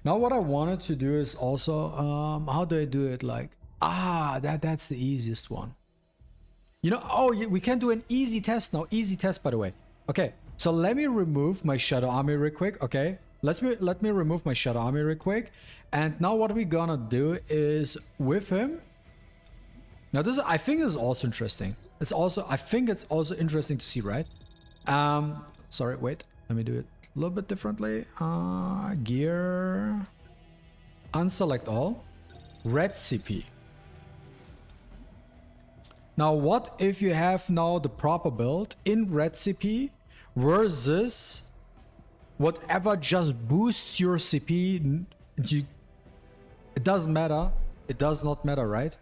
[SPEAKER 1] Now what I wanted to do is also, how do I do it? Like, that's the easiest one. You know, oh, we can do an easy test now. Easy test, by the way. Okay, So let me remove my Shadow Army real quick, okay? Let me remove my Shadow Army real quick. And now what we're gonna do is with him. Now this, I think, is also interesting. I think it's also interesting to see, right? Sorry, wait. Let me do it a little bit differently. Gear. Unselect all. Red CP. Now what if you have now the proper build in red CP versus whatever just boosts your CP? It doesn't matter. It does not matter, right?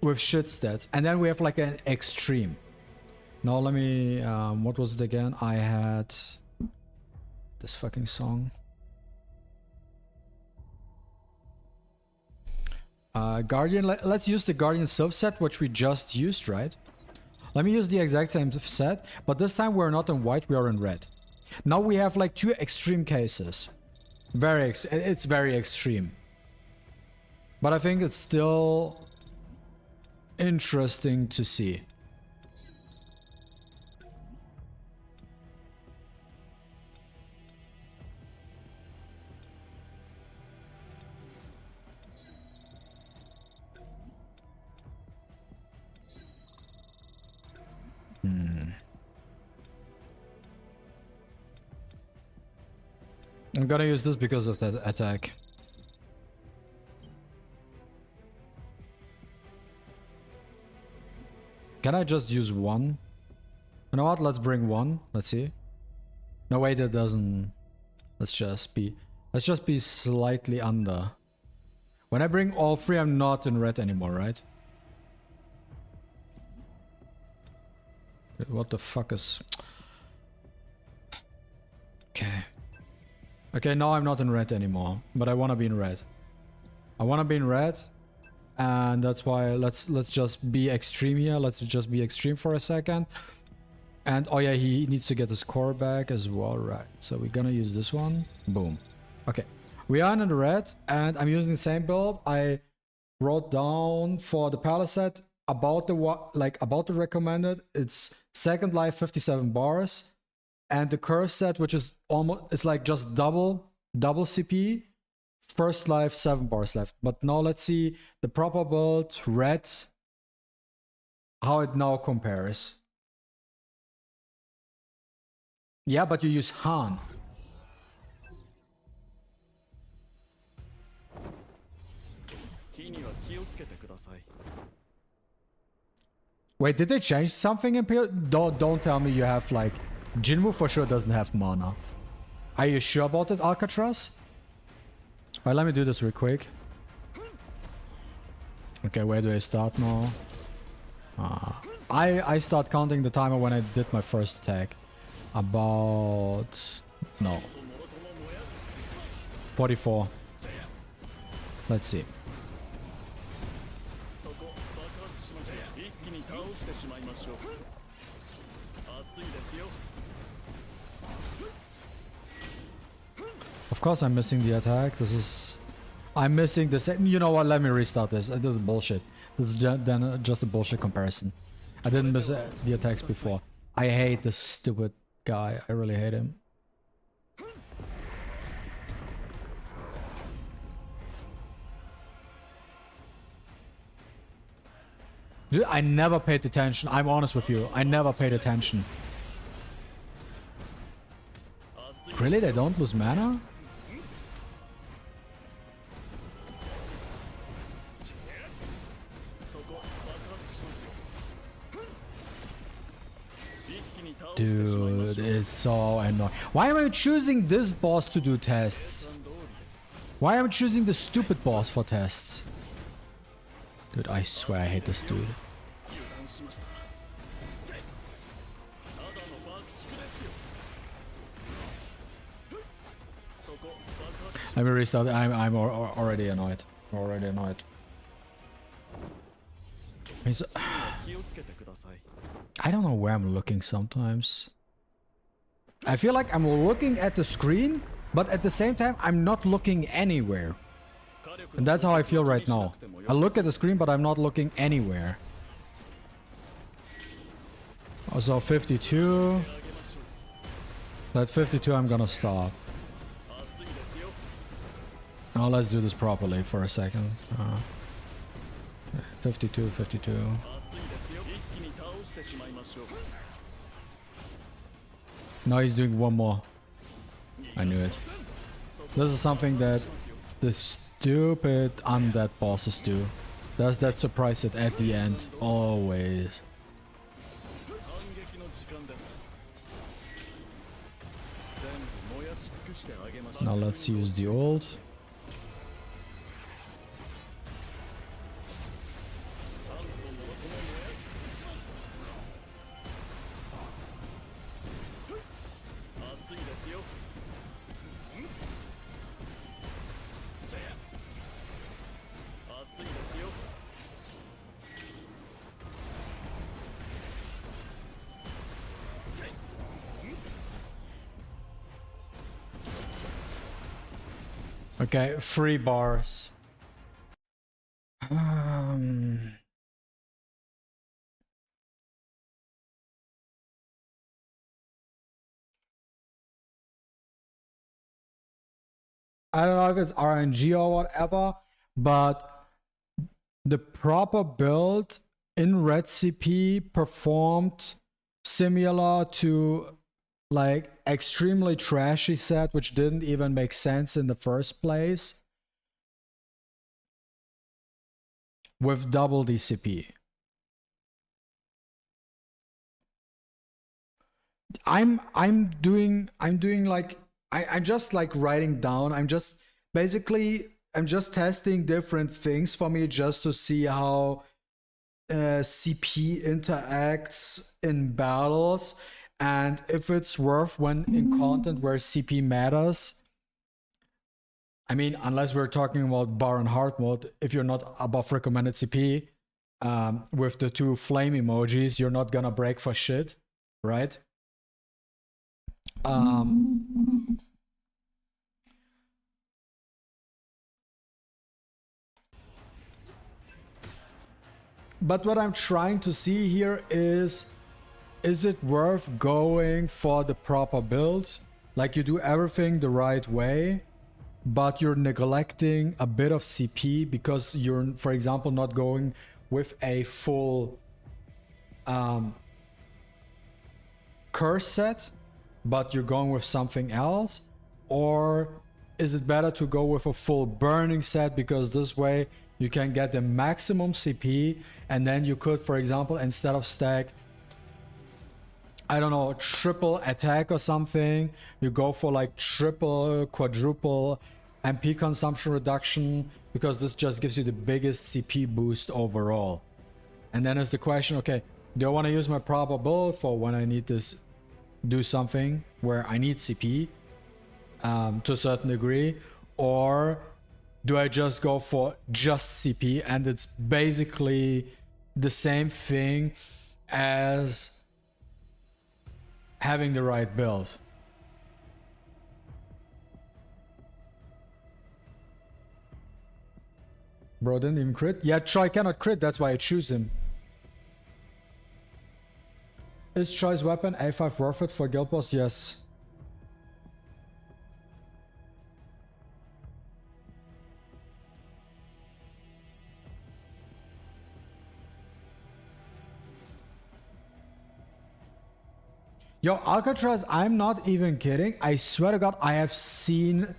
[SPEAKER 1] With shit stats. And then we have like an extreme. Now let me, what was it again? I had this fucking song. Guardian, let's use the Guardian Sylph set, which we just used, right? Let me use the exact same set, but this time we're not in white, we are in red. Now we have like two extreme cases. It's very extreme. But I think it's still interesting to see. I'm gonna use this because of that attack. Can I just use one? You know what? Let's bring one. Let's see. No, wait, it doesn't. Let's just be slightly under. When I bring all three, I'm not in red anymore, right? What the fuck is... Okay. Okay, now I'm not in red anymore, but I want to be in red. I want to be in red, and that's why let's just be extreme here. Let's just be extreme for a second. And oh yeah, he needs to get his core back as well, right? So we're gonna use this one. Boom. Okay, we are in the red, and I'm using the same build. I wrote down for the palisade about the recommended. It's second life 57 bars. And the curse set, which is almost, it's like just double CP, first life 7 bars left. But now let's see the proper build, red, how it now compares. Yeah, but you use Han. Wait, did they change something in PO? Don't tell me you have like... Jinwoo for sure doesn't have mana. Are you sure about it, Alcatraz? Alright, let me do this real quick. Okay, where do I start now? I start counting the timer when I did my first attack. About... no. 44. Let's see. Of course I'm missing the attack. I'm missing the second. You know what? Let me restart this. This is bullshit. This is then just a bullshit comparison. I didn't miss the attacks before. I hate this stupid guy. I really hate him. Dude, I never paid attention. I'm honest with you. I never paid attention. Really? They don't lose mana? Dude, it's so annoying. Why am I choosing this boss to do tests? Why am I choosing the stupid boss for tests? Dude, I swear I hate this dude. Let me restart. I'm already annoyed. Already annoyed. I don't know where I'm looking sometimes. I feel like I'm looking at the screen, but at the same time, I'm not looking anywhere. And that's how I feel right now. I look at the screen, but I'm not looking anywhere. Also 52. At 52 I'm gonna stop. Now let's do this properly for a second. 52, 52. Now he's doing one more. I knew it. This is something that the stupid undead bosses do. Does that surprise it at the end? Always. Now let's use the ult. Okay, 3 bars. I don't know if it's RNG or whatever, but the proper build in Red CP performed similar to like extremely trashy set, which didn't even make sense in the first place, with double DCP. I'm doing like I'm just like writing down. I'm just testing different things for me just to see how CP interacts in battles, and if it's worth when in content where CP matters. I mean, unless we're talking about bar and heart mode, if you're not above recommended CP with the 2 flame emojis, you're not gonna break for shit, right? But what I'm trying to see here is it worth going for the proper build? Like you do everything the right way, but you're neglecting a bit of CP because you're, for example, not going with a full curse set, but you're going with something else? Or is it better to go with a full burning set because this way you can get the maximum CP, and then you could, for example, instead of stack, I don't know, triple attack or something, you go for like triple, quadruple MP consumption reduction, because this just gives you the biggest CP boost overall. And then is the question, okay, do I want to use my proper build for when I need this, do something where I need CP to a certain degree, or do I just go for just CP and it's basically the same thing as having the right build? Bro didn't even crit? Yeah, Troy cannot crit, that's why I choose him. Is Troy's weapon A5 worth it for Guild Boss? Yes. Yo, Alcatraz, I'm not even kidding. I swear to God, I have seen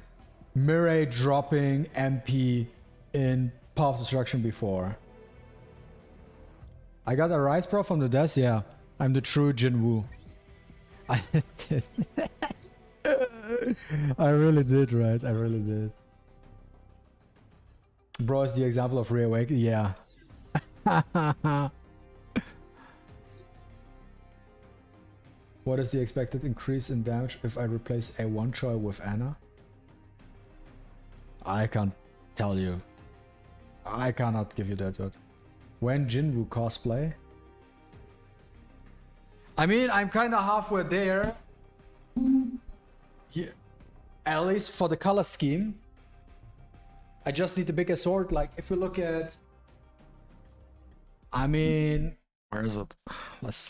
[SPEAKER 1] MaTeIRiA dropping MP in Path of Destruction before. I got a Rise Pro from the desk, yeah. I'm the true Jinwoo. I did. I really did, right? I really did. Bro is the example of reawaken. Yeah. What is the expected increase in damage if I replace a one-choy with Anna? I can't tell you. I cannot give you that word. When Jinwoo cosplay? I mean, I'm kind of halfway there. Yeah. At least for the color scheme. I just need a bigger sword. Like, if you look at... I mean... Where is it? Let's...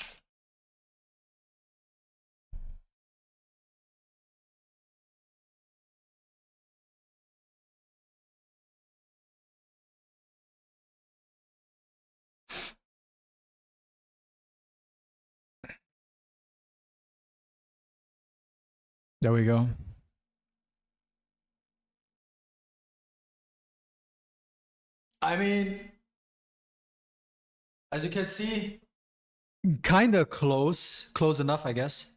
[SPEAKER 1] There we go. I mean, as you can see, kind of close enough, I guess.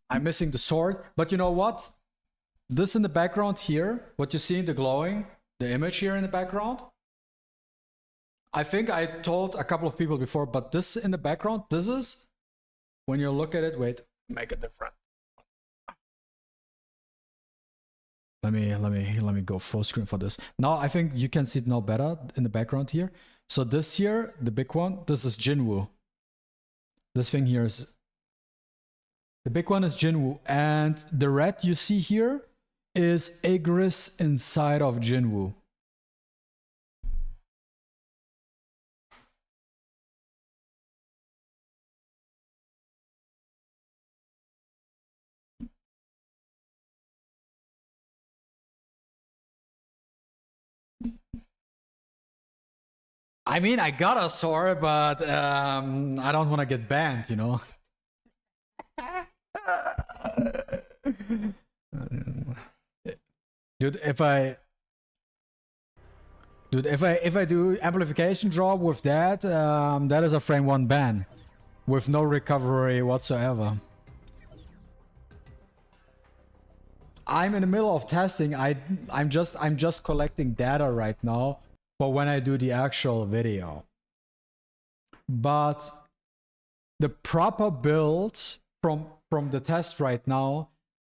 [SPEAKER 1] I'm missing the sword, but you know what? This in the background here, what you see in the glowing, the image here in the background, I think I told a couple of people before, but this in the background, this is, when you look at it, wait, make it different. Let me go full screen for this. Now I think you can see it now better in the background here. So this here, the big one, this is Jinwoo. This thing here is, the big one is Jinwoo, and the red you see here is Igris inside of Jinwoo. I mean, I got a sword, but I don't want to get banned, you know. Dude, if I do amplification drop with that, that is a frame 1 ban with no recovery whatsoever. I'm in the middle of testing. I'm just collecting data right now for when I do the actual video. But the proper build from the test right now,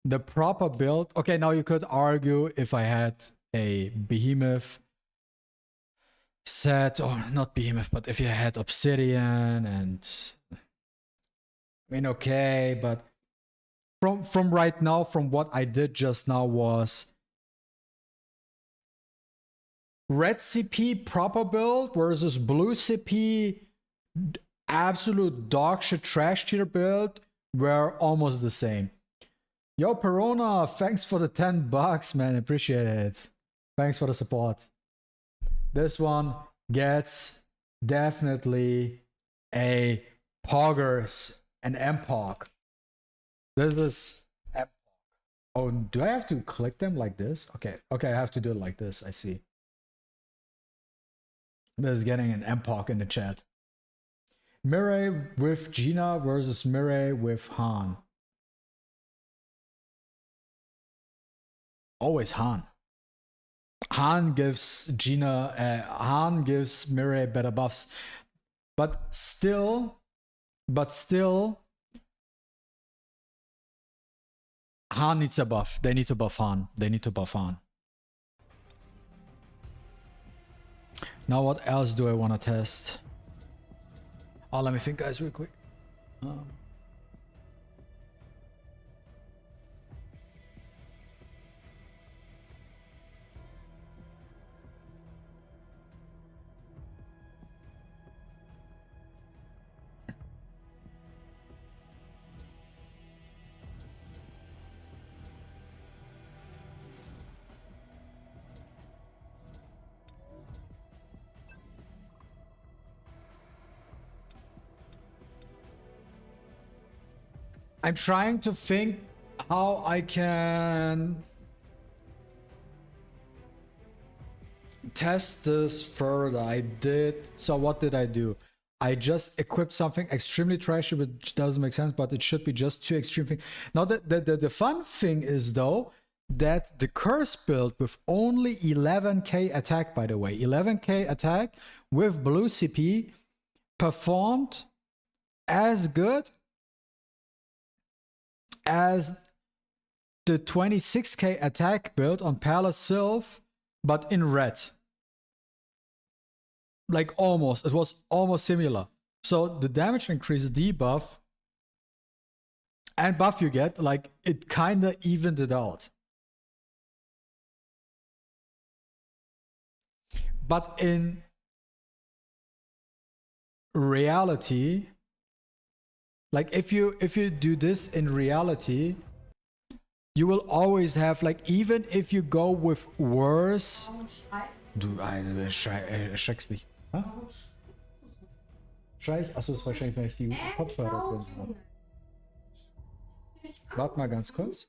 [SPEAKER 1] the proper build, okay, now you could argue if I had a behemoth set, or not behemoth, but if you had obsidian, and I mean, okay, but from right now, from what I did just now, was red CP proper build versus blue CP absolute dog shit trash tier build were almost the same. Yo, Perona, thanks for the $10, man. Appreciate it. Thanks for the support. This one gets definitely a Poggers and MPOG. This is MPOG. Oh, do I have to click them like this? Okay, I have to do it like this. I see. This is getting an MPOG in the chat. MaTeIRiA with Gina versus MaTeIRiA with Han. Always Han. Han gives MaTeIRiA better buffs. But still, Han needs a buff. They need to buff Han. Now what else do I want to test? Oh, let me think, guys, real quick. I'm trying to think how I can test this further. So what did I do? I just equipped something extremely trashy, which doesn't make sense, but it should be just two extreme things. Now the fun thing is though, that the curse build with only 11k attack, by the way, 11k attack with blue CP performed as good as the 26k attack build on Palace Sylph, but in red. Like almost, it was almost similar. So the damage increase, debuff, and buff you get, like it kinda evened it out. But in reality, like if you do this in reality, you will always have, like, even if you go with worse. Du schreckst mich. Hä? Schrei ich? Achso, ist wahrscheinlich, wenn ich die Kopfhörer drin habe. Warte mal ganz kurz.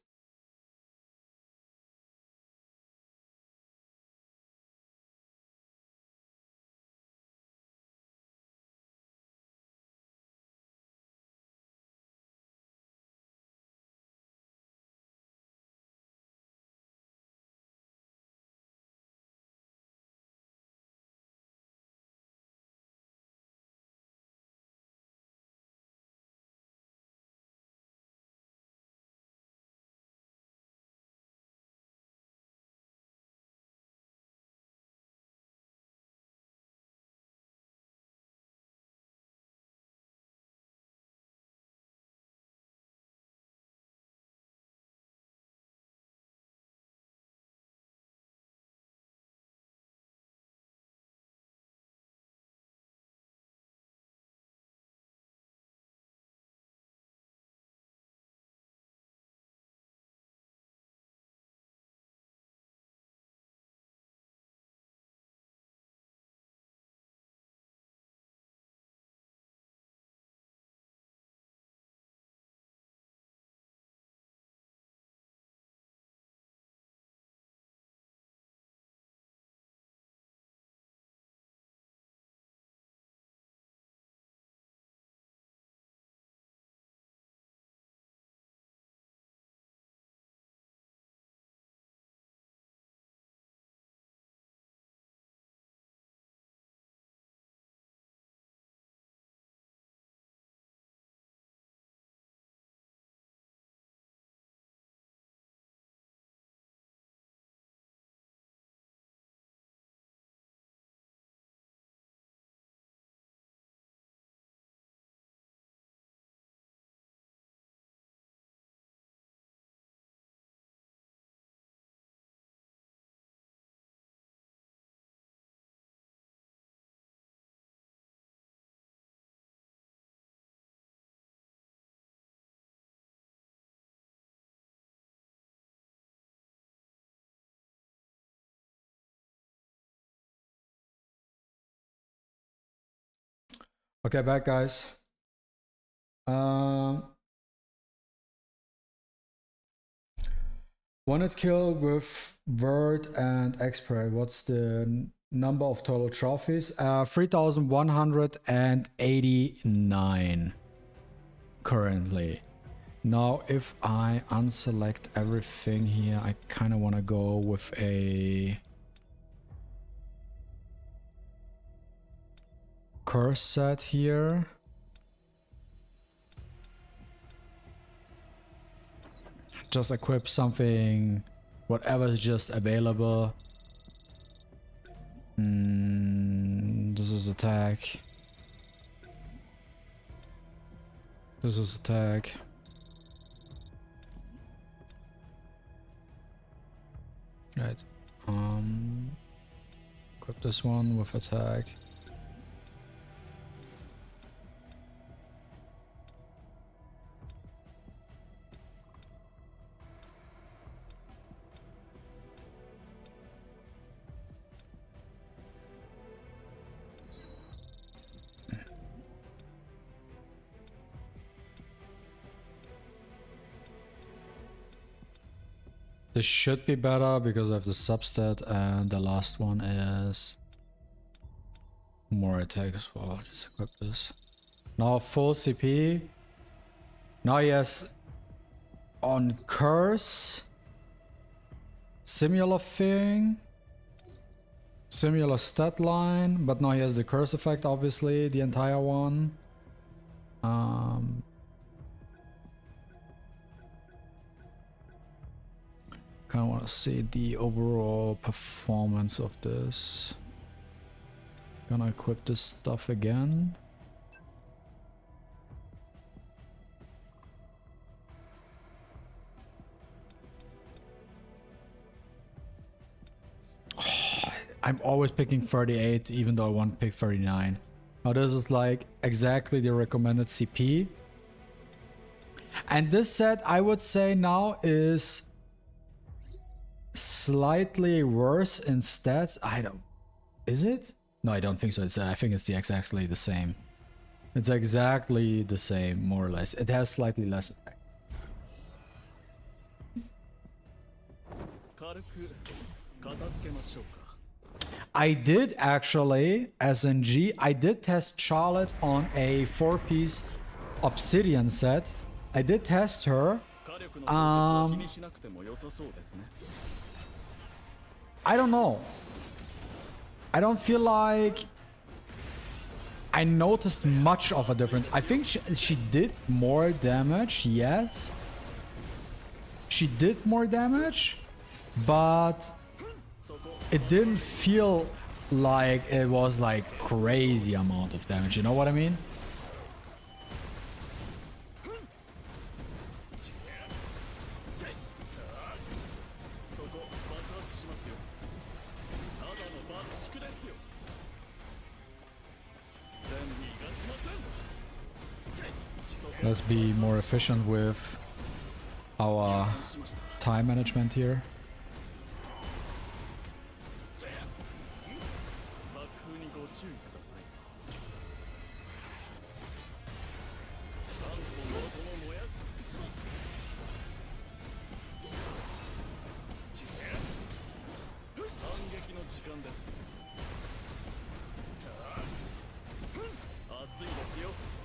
[SPEAKER 1] Okay, back guys. Wanted kill with word and expert. What's the number of total trophies? 3,189 currently. Now, if I unselect everything here, I kind of want to go with a curse set here. Just equip something, whatever is just available. This is attack. This is attack. Right. Equip this one with attack. This should be better because I have the substat, and the last one is more attack as well. Just equip this. Now full CP. Now he has on curse, similar thing, similar stat line, but now he has the curse effect, obviously, the entire one. Kind of want to see the overall performance of this. Gonna equip this stuff again. I'm always picking 38, even though I want to pick 39. Now this is like exactly the recommended CP. And this set, I would say now, is slightly worse in stats. I don't... Is it? No, I don't think so. I think it's exactly the same. It's exactly the same, more or less. It has slightly less effect. I did actually, SNG, I did test Charlotte on a 4-piece obsidian set. I did test her. I don't know. I don't feel like I noticed much of a difference. I think she did more damage, yes. She did more damage, but it didn't feel like it was like crazy amount of damage, you know what I mean? Let's be more efficient with our time management here.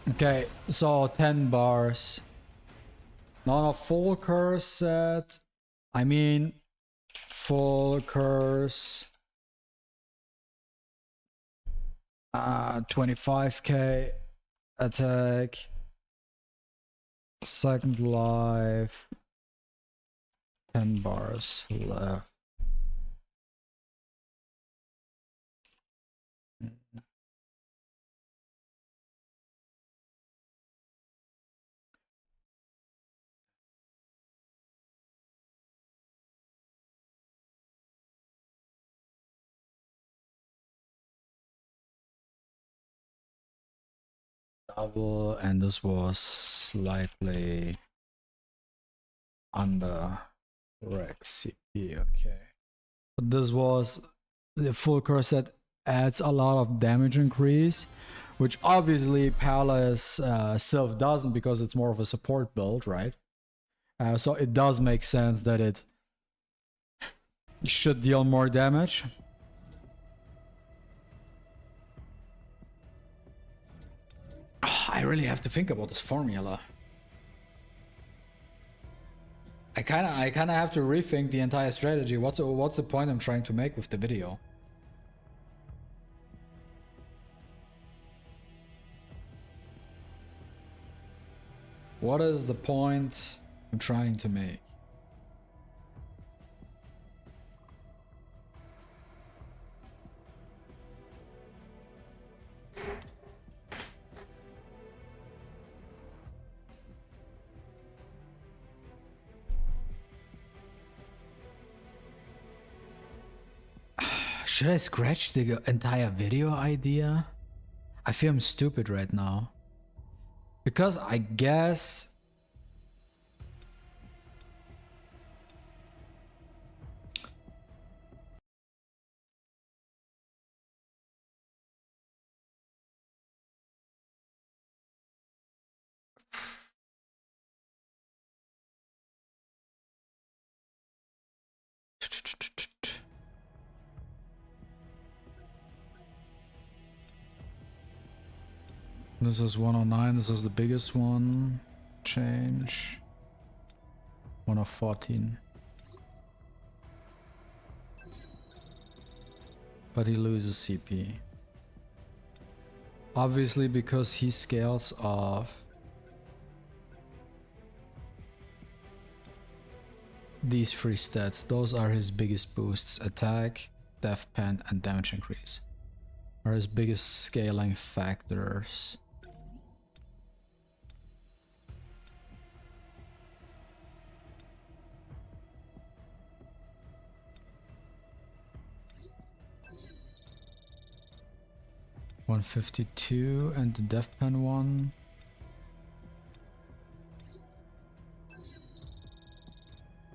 [SPEAKER 1] Okay, so 10 bars. Not a full curse set. I mean, full curse. 25k attack. Second life. 10 bars left. Double, and this was slightly under Rex CP, okay. But this was the full curse set, adds a lot of damage increase, which obviously Palace Sylph doesn't because it's more of a support build, right? So it does make sense that it should deal more damage. I really have to think about this formula. I kind of have to rethink the entire strategy. What's the point I'm trying to make with the video? What is the point I'm trying to make? Should I scratch the entire video idea? I feel I'm stupid right now. Because I guess... This is 109, this is the biggest one. Change. 114. But he loses CP. Obviously because he scales off these three stats. Those are his biggest boosts. Attack, death pen, and damage increase are his biggest scaling factors. $152 and the death pen one.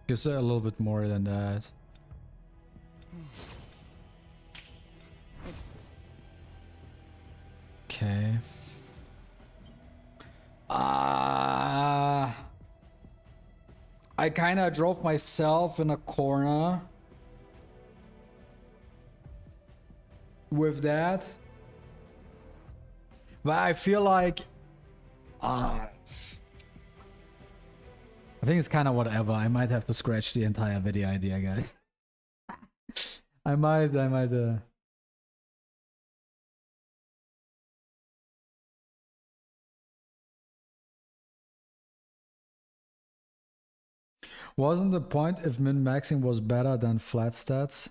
[SPEAKER 1] Gives it a little bit more than that. Okay. I kind of drove myself in a corner with that. But I feel like I think it's kind of whatever. I might have to scratch the entire video idea, guys. I might Wasn't the point if min-maxing was better than flat stats?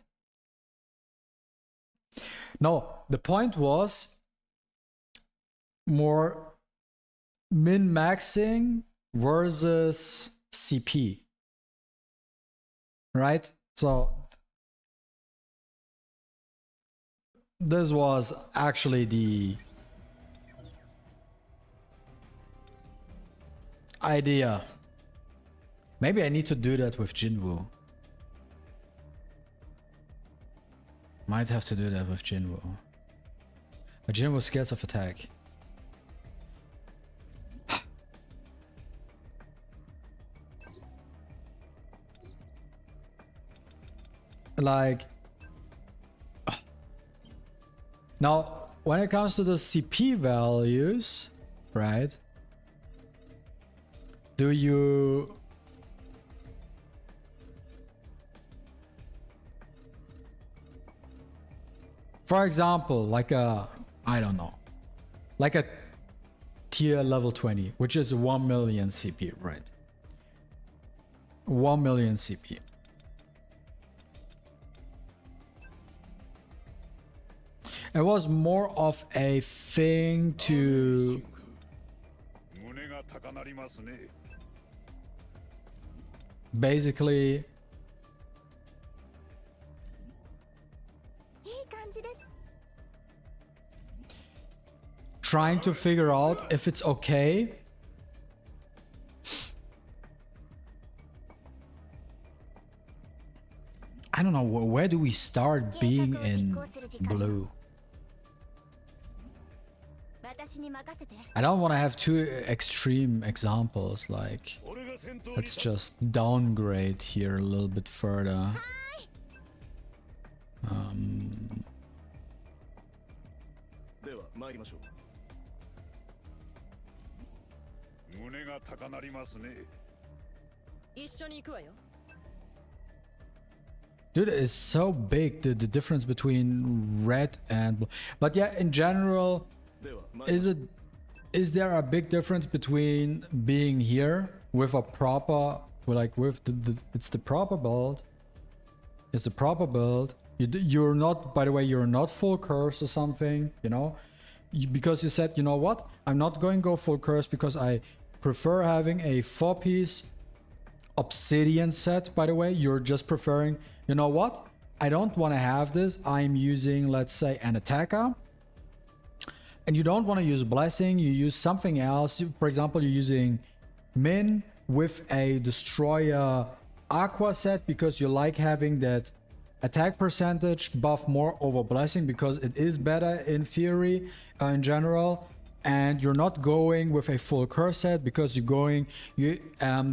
[SPEAKER 1] No, the point was more min-maxing versus CP. Right? So this was actually the idea. Maybe I need to do that with Jinwoo. Might have to do that with Jinwoo. But Jinwoo's scared of attack. Like... Now, when it comes to the CP values, right? Do you... For example, like a, I don't know, like a tier level 20, which is 1 million CP, right? 1 million CP. It was more of a thing to basically trying to figure out if it's okay I don't know, where do we start being in blue? I don't want to have too extreme examples, like let's just downgrade here a little bit further. Dude, it's so big, the difference between red and blue. But yeah, in general, is there a big difference between being here with a proper, like with it's the proper build. It's the proper build. You're not, by the way, you're not full curse or something, you know? Because you said, you know what? I'm not going to go full curse because I prefer having a 4-piece obsidian set, by the way. You're just preferring, you know what? I don't want to have this. I'm using, let's say, an attacker. And you don't want to use blessing. You use something else. For example, you're using min with a destroyer aqua set because you like having that attack percentage buff more over blessing because it is better in theory in general. And you're not going with a full curse set because you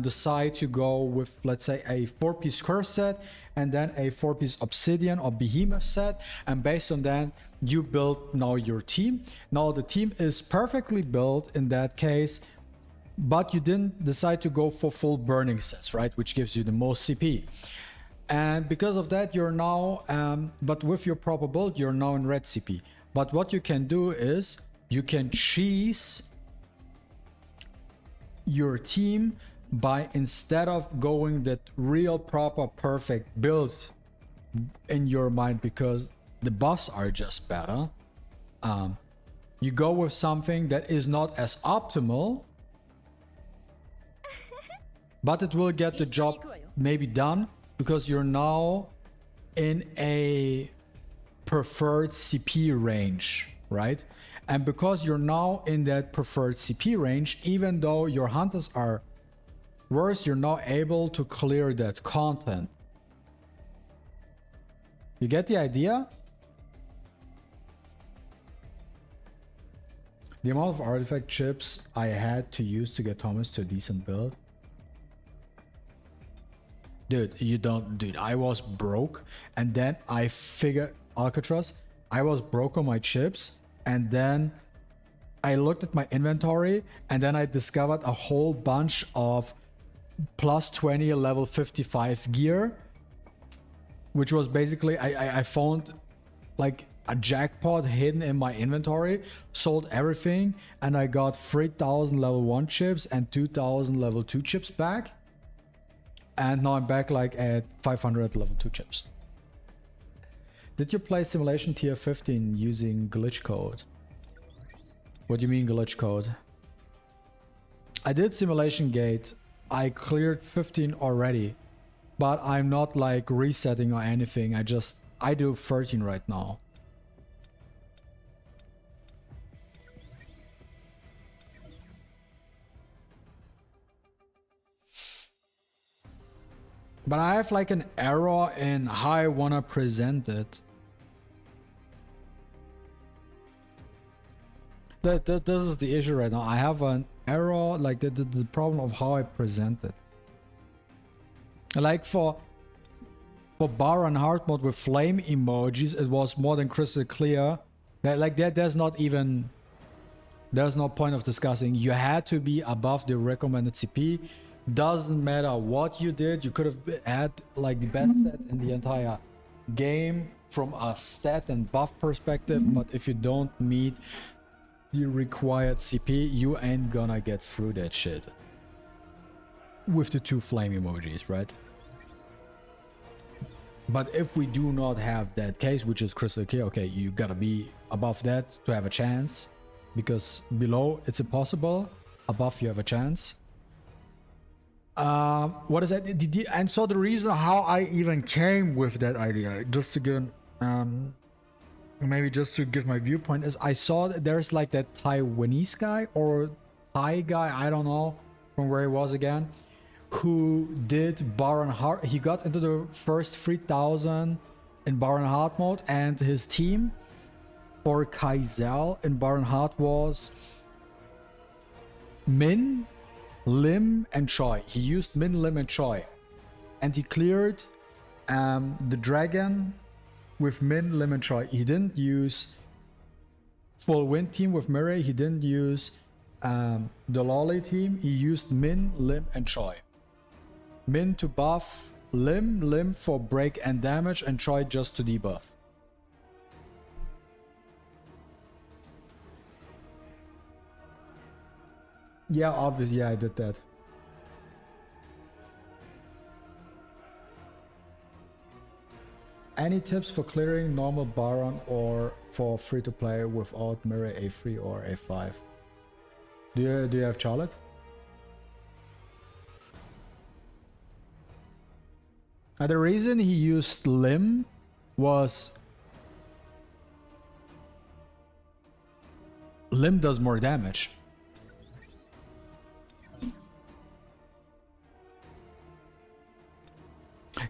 [SPEAKER 1] decide to go with, let's say, a 4-piece curse set and then a 4-piece obsidian or behemoth set, and based on that you build now your team. Now the team is perfectly built in that case, but you didn't decide to go for full burning sets, right, which gives you the most CP. And because of that, you're now but with your proper build, you're now in red CP. But what you can do is you can cheese your team by, instead of going that real proper perfect build in your mind because the buffs are just better, you go with something that is not as optimal, but it will get the job maybe done because you're now in a preferred CP range, right? And because you're now in that preferred CP range, even though your hunters are worse, you're now able to clear that content. You get the idea? The amount of artifact chips I had to use to get Thomas to a decent build. Dude, you don't, dude, I was broke and then I figured Alcatraz. I was broke on my chips, and then I looked at my inventory, and then I discovered a whole bunch of plus 20 level 55 gear, which was basically I found like a jackpot hidden in my inventory, sold everything, and I got 3000 level 1 chips and 2000 level 2 chips back, and now I'm back like at 500 level 2 chips. Did you play Simulation Tier 15 using glitch code? What do you mean glitch code? I did Simulation Gate. I cleared 15 already, but I'm not like resetting or anything. I do 13 right now. But I have like an error in how I wanna present it. This is the issue right now. I have an error, like the problem of how I present it. Like for bar and hard mode with flame emojis, it was more than crystal clear that like there's no point of discussing. You had to be above the recommended CP. Doesn't matter what you did, you could have had like the best set in the entire game from a stat and buff perspective, but if you don't meet the required CP, you ain't gonna get through that shit with the 2 flame emojis, right? But if we do not have that case, which is crystal clear, okay, you gotta be above that to have a chance, because below it's impossible, above you have a chance. What is that? And so the reason how I even came with that idea, just to give maybe just to give my viewpoint, is I saw that there's like that Taiwanese guy or Thai guy, I don't know from where he was again, who did bar and hard. He got into the first 3000 in bar and hard mode, and his team or Kaizel in bar and hard was Min, Lim, and Choi. He used Min, Lim, and Choi, and he cleared the dragon with Min, Lim, and Choi. He didn't use full win team with MaTeIRiA. He didn't use the lolly team. He used Min, Lim, and Choi. Min to buff Lim, Lim for break and damage, and Choi just to debuff. Yeah, obviously, yeah, I did that. Any tips for clearing normal Baron or for free-to-play without MaTeIRiA A3 or A5? Do you have Charlotte? The reason he used Lim was Lim does more damage.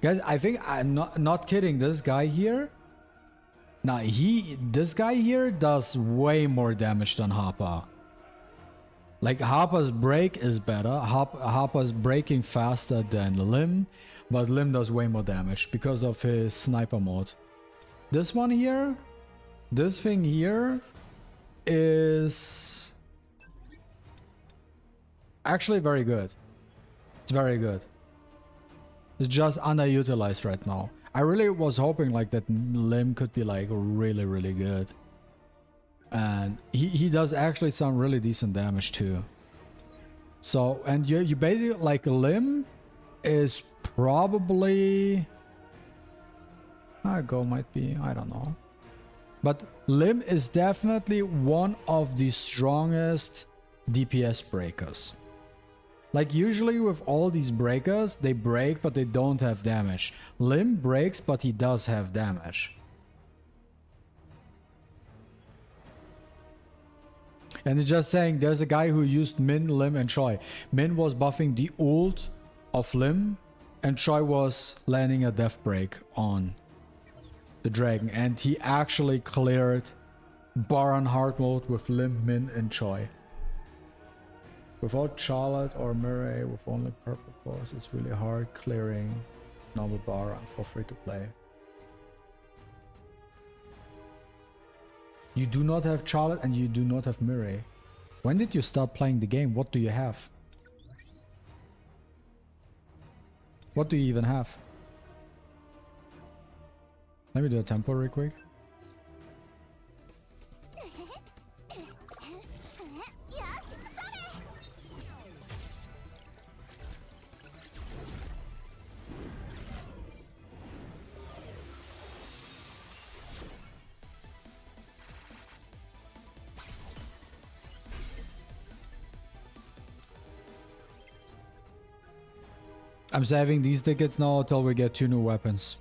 [SPEAKER 1] Guys, I think I'm not kidding. This guy here, this guy here does way more damage than Harper. Like Harper's break is better. Harper's breaking faster than Lim, but Lim does way more damage because of his sniper mode. This one here, this thing here is actually very good. It's very good. It's just underutilized right now. I really was hoping like that Lim could be like really, really good. And he does actually some really decent damage too. So, and you basically like Lim is probably Go might be, I don't know. But Lim is definitely one of the strongest DPS breakers. Like usually with all these breakers, they break but they don't have damage. Lim breaks but he does have damage. And it's just saying there's a guy who used Min, Lim, and Choi. Min was buffing the ult of Lim, and Choi was landing a death break on the dragon. And he actually cleared bar on hard mode with Lim, Min, and Choi. Without Charlotte or MaTeIRiA with only purple cores, it's really hard clearing normal bar for free to play. You do not have Charlotte and you do not have MaTeIRiA. When did you start playing the game? What do you have? What do you even have? Let me do a tempo real quick. I'm saving these tickets now until we get 2 new weapons.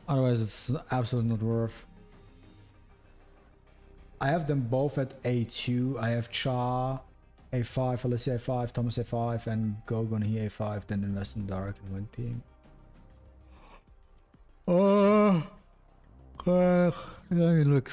[SPEAKER 1] Otherwise, it's absolutely not worth. I have them both at A2. I have Char A5, Alicia A5, Thomas A5, and Gogon here A5. Then invest in Dark and win team. Look.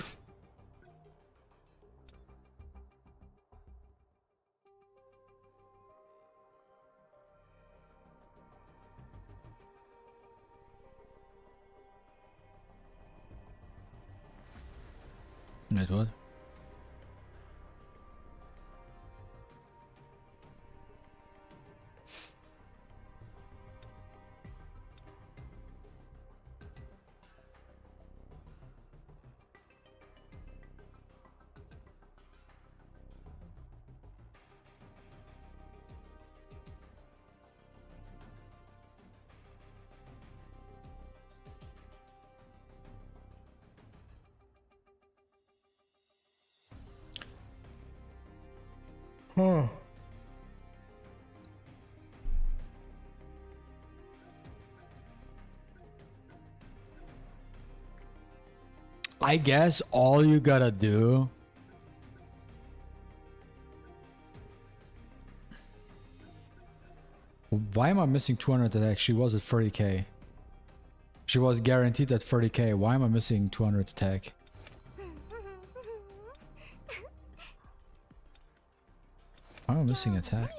[SPEAKER 1] Wait, what? I guess all you gotta do why am I missing 200 attack? She was at 30k. She was guaranteed at 30k. Why am I missing 200 attack? Why am I missing attack?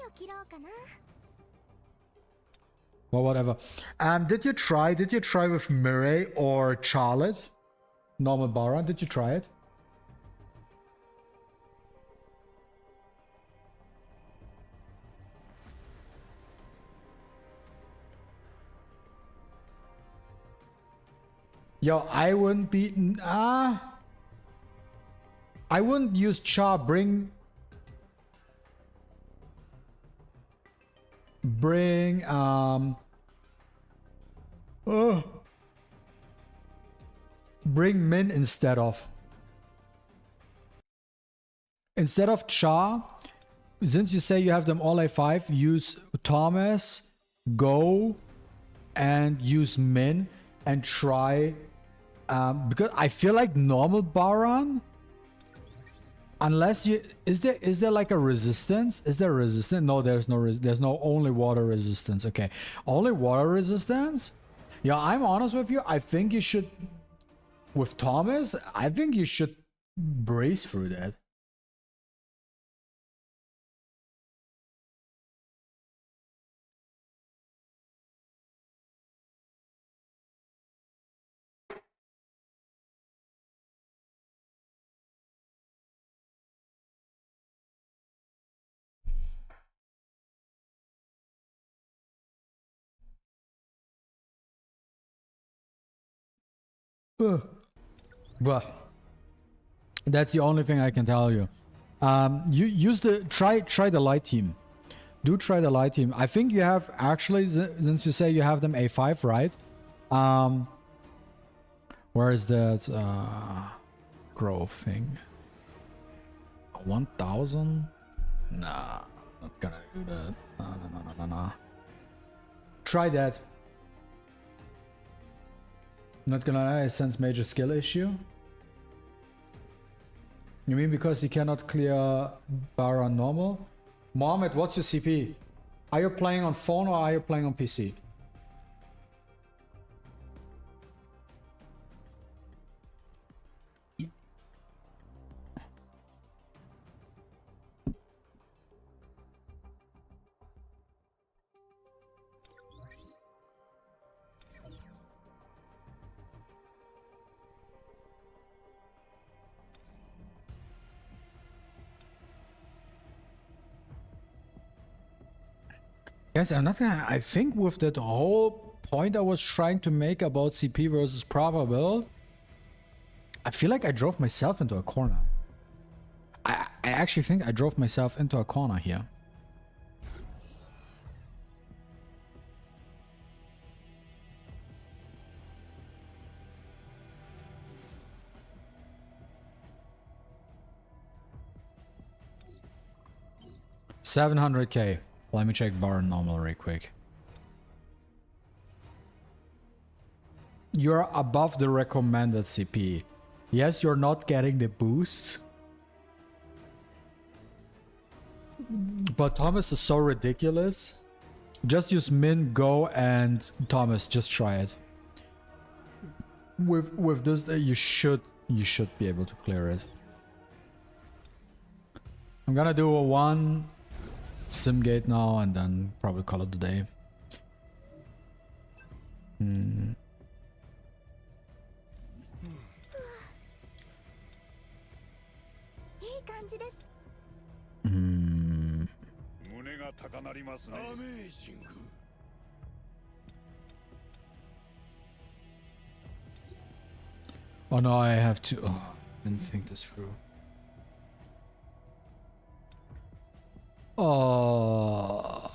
[SPEAKER 1] Well, whatever. Did you try with MaTeIRiA or Charlotte? Normal Baron, did you try it? Yo, I wouldn't be I wouldn't use Char. Bring Min instead of Char. Since you say you have them all A5, use Thomas, Go, and use Min and try because I feel like normal Baron, unless you is there like a resistance? Is there resistance? No, there's no only water resistance. Okay, only water resistance. Yeah, I'm honest with you. I think you should, with Thomas, I think you should brace through that. Well, that's the only thing I can tell you. You use the try the light team. Do try the light team. I think you have actually, since you say you have them A5, right? Where is that growth thing? 1000? Nah, not gonna do that. No. Try that. Not gonna lie, I sense major skill issue. You mean because you cannot clear Baron normal? Mohammed, what's your CP? Are you playing on phone or are you playing on PC? Guys, I'm not gonna... I think with that whole point I was trying to make about CP versus proper build, I feel like I drove myself into a corner. I actually think I drove myself into a corner here. $700K. Let me check bar normal real quick. You're above the recommended CP. Yes, you're not getting the boosts. But Thomas is so ridiculous. Just use min, go, and Thomas, just try it. With this, you should be able to clear it. I'm gonna do a one sim gate now and then probably call it a day. Hmm. Oh no, I have to... Oh, I didn't think this through. Oh...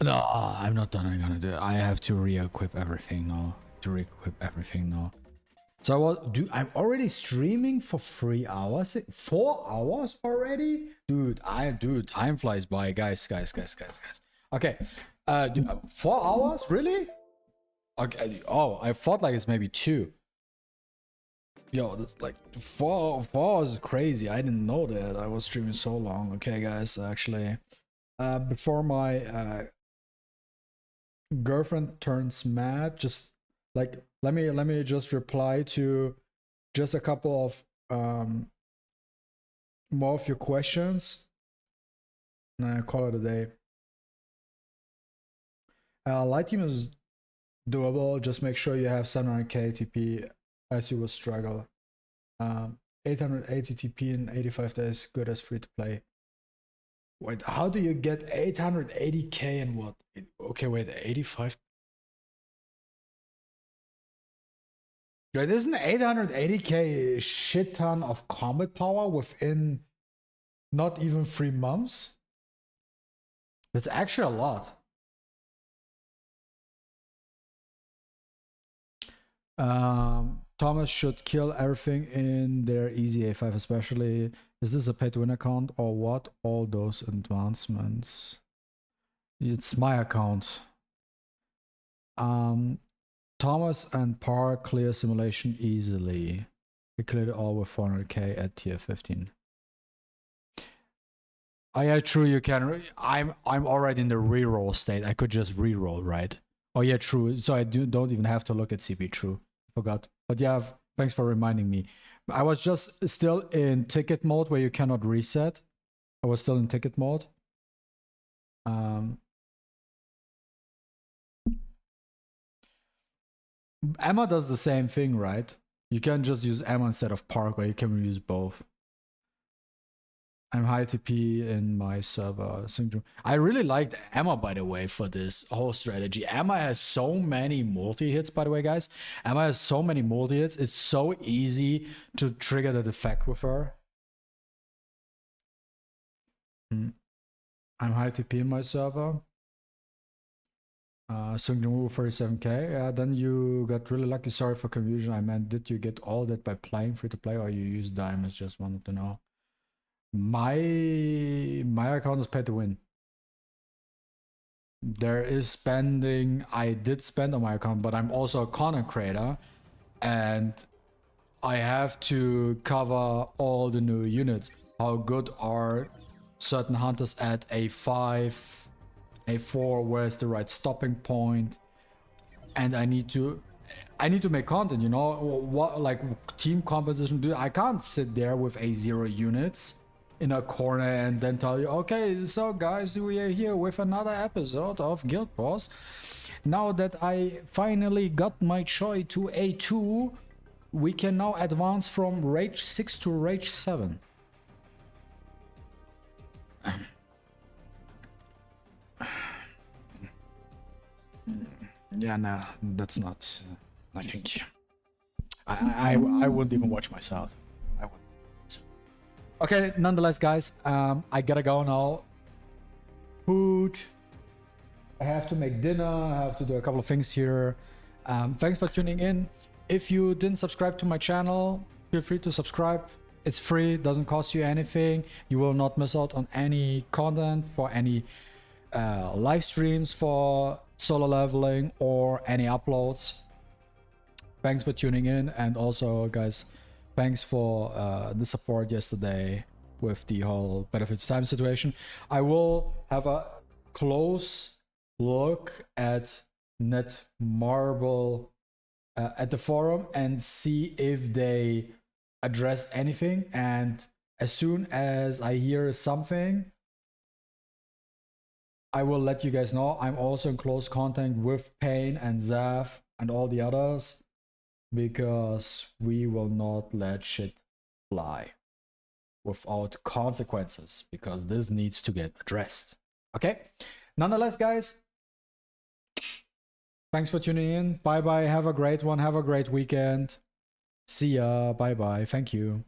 [SPEAKER 1] No, I'm not done. I'm gonna do it. I have to re-equip everything now. So I'm already streaming for 3 hours. 4 hours already? Dude, time flies by. Guys. Okay. 4 hours? Really? Okay. Oh, I thought like it's maybe 2. Yo, that's like 4 hours is crazy. I didn't know that I was streaming so long. Okay, guys, actually, before my girlfriend turns mad, just like let me just reply to just a couple of more of your questions, and I call it a day. Light team is doable. Just make sure you have 700k TP, as you will struggle. 880 TP in 85 days, good as free to play. Wait, how do you get 880k and what? Okay, wait, 85. Wait, isn't 880k a shit ton of combat power within not even 3 months? That's actually a lot. Thomas should kill everything in their easy A5, especially. Is this a pay-to-win account or what? All those advancements. It's my account. Thomas and Par clear simulation easily. He cleared it all with 400k at tier 15. Oh yeah, true. You can. I'm already in the reroll state. I could just reroll, right? Oh yeah, true. So I don't even have to look at CP. True. Forgot. But yeah, thanks for reminding me. I was just still in ticket mode where you cannot reset. I was still in ticket mode. Emma does the same thing, right? You can just use Emma instead of Park, where you can use both. I'm high TP in my server. I really liked Emma, by the way, for this whole strategy. Emma has so many multi-hits, by the way, guys. Emma has so many multi-hits. It's so easy to trigger that effect with her. I'm high TP in my server. Sung remove 37k. Yeah, then you got really lucky. Sorry for confusion. I meant, did you get all that by playing free to play or you use diamonds? Just wanted to know. My account is pay to win. There is spending. I did spend on my account, but I'm also a content creator, and I have to cover all the new units. How good are certain hunters at A5, A4? Where's the right stopping point? And I need to make content. You know what? Like team composition. I can't sit there with A0 units in a corner and then tell you, okay, so guys, we are here with another episode of Guild Boss. Now that I finally got my choice to A2, we can now advance from Rage 6 to Rage 7. Yeah, no, that's not. I think I wouldn't even watch myself. I wouldn't. Okay, nonetheless, guys, I gotta go now. Food. I have to make dinner. I have to do a couple of things here. Thanks for tuning in. If you didn't subscribe to my channel, feel free to subscribe. It's free, doesn't cost you anything. You will not miss out on any content for any live streams for solo leveling or any uploads. Thanks for tuning in, and also, guys, thanks for the support yesterday with the whole benefits time situation. I will have a close look at Netmarble at the forum and see if they address anything, and as soon as I hear something, I will let you guys know. I'm also in close contact with Payne and Zav and all the others, because we will not let shit fly without consequences, because this needs to get addressed. Okay? Nonetheless, guys, thanks for tuning in. Bye bye. Have a great one. Have a great weekend. See ya. Bye bye. Thank you.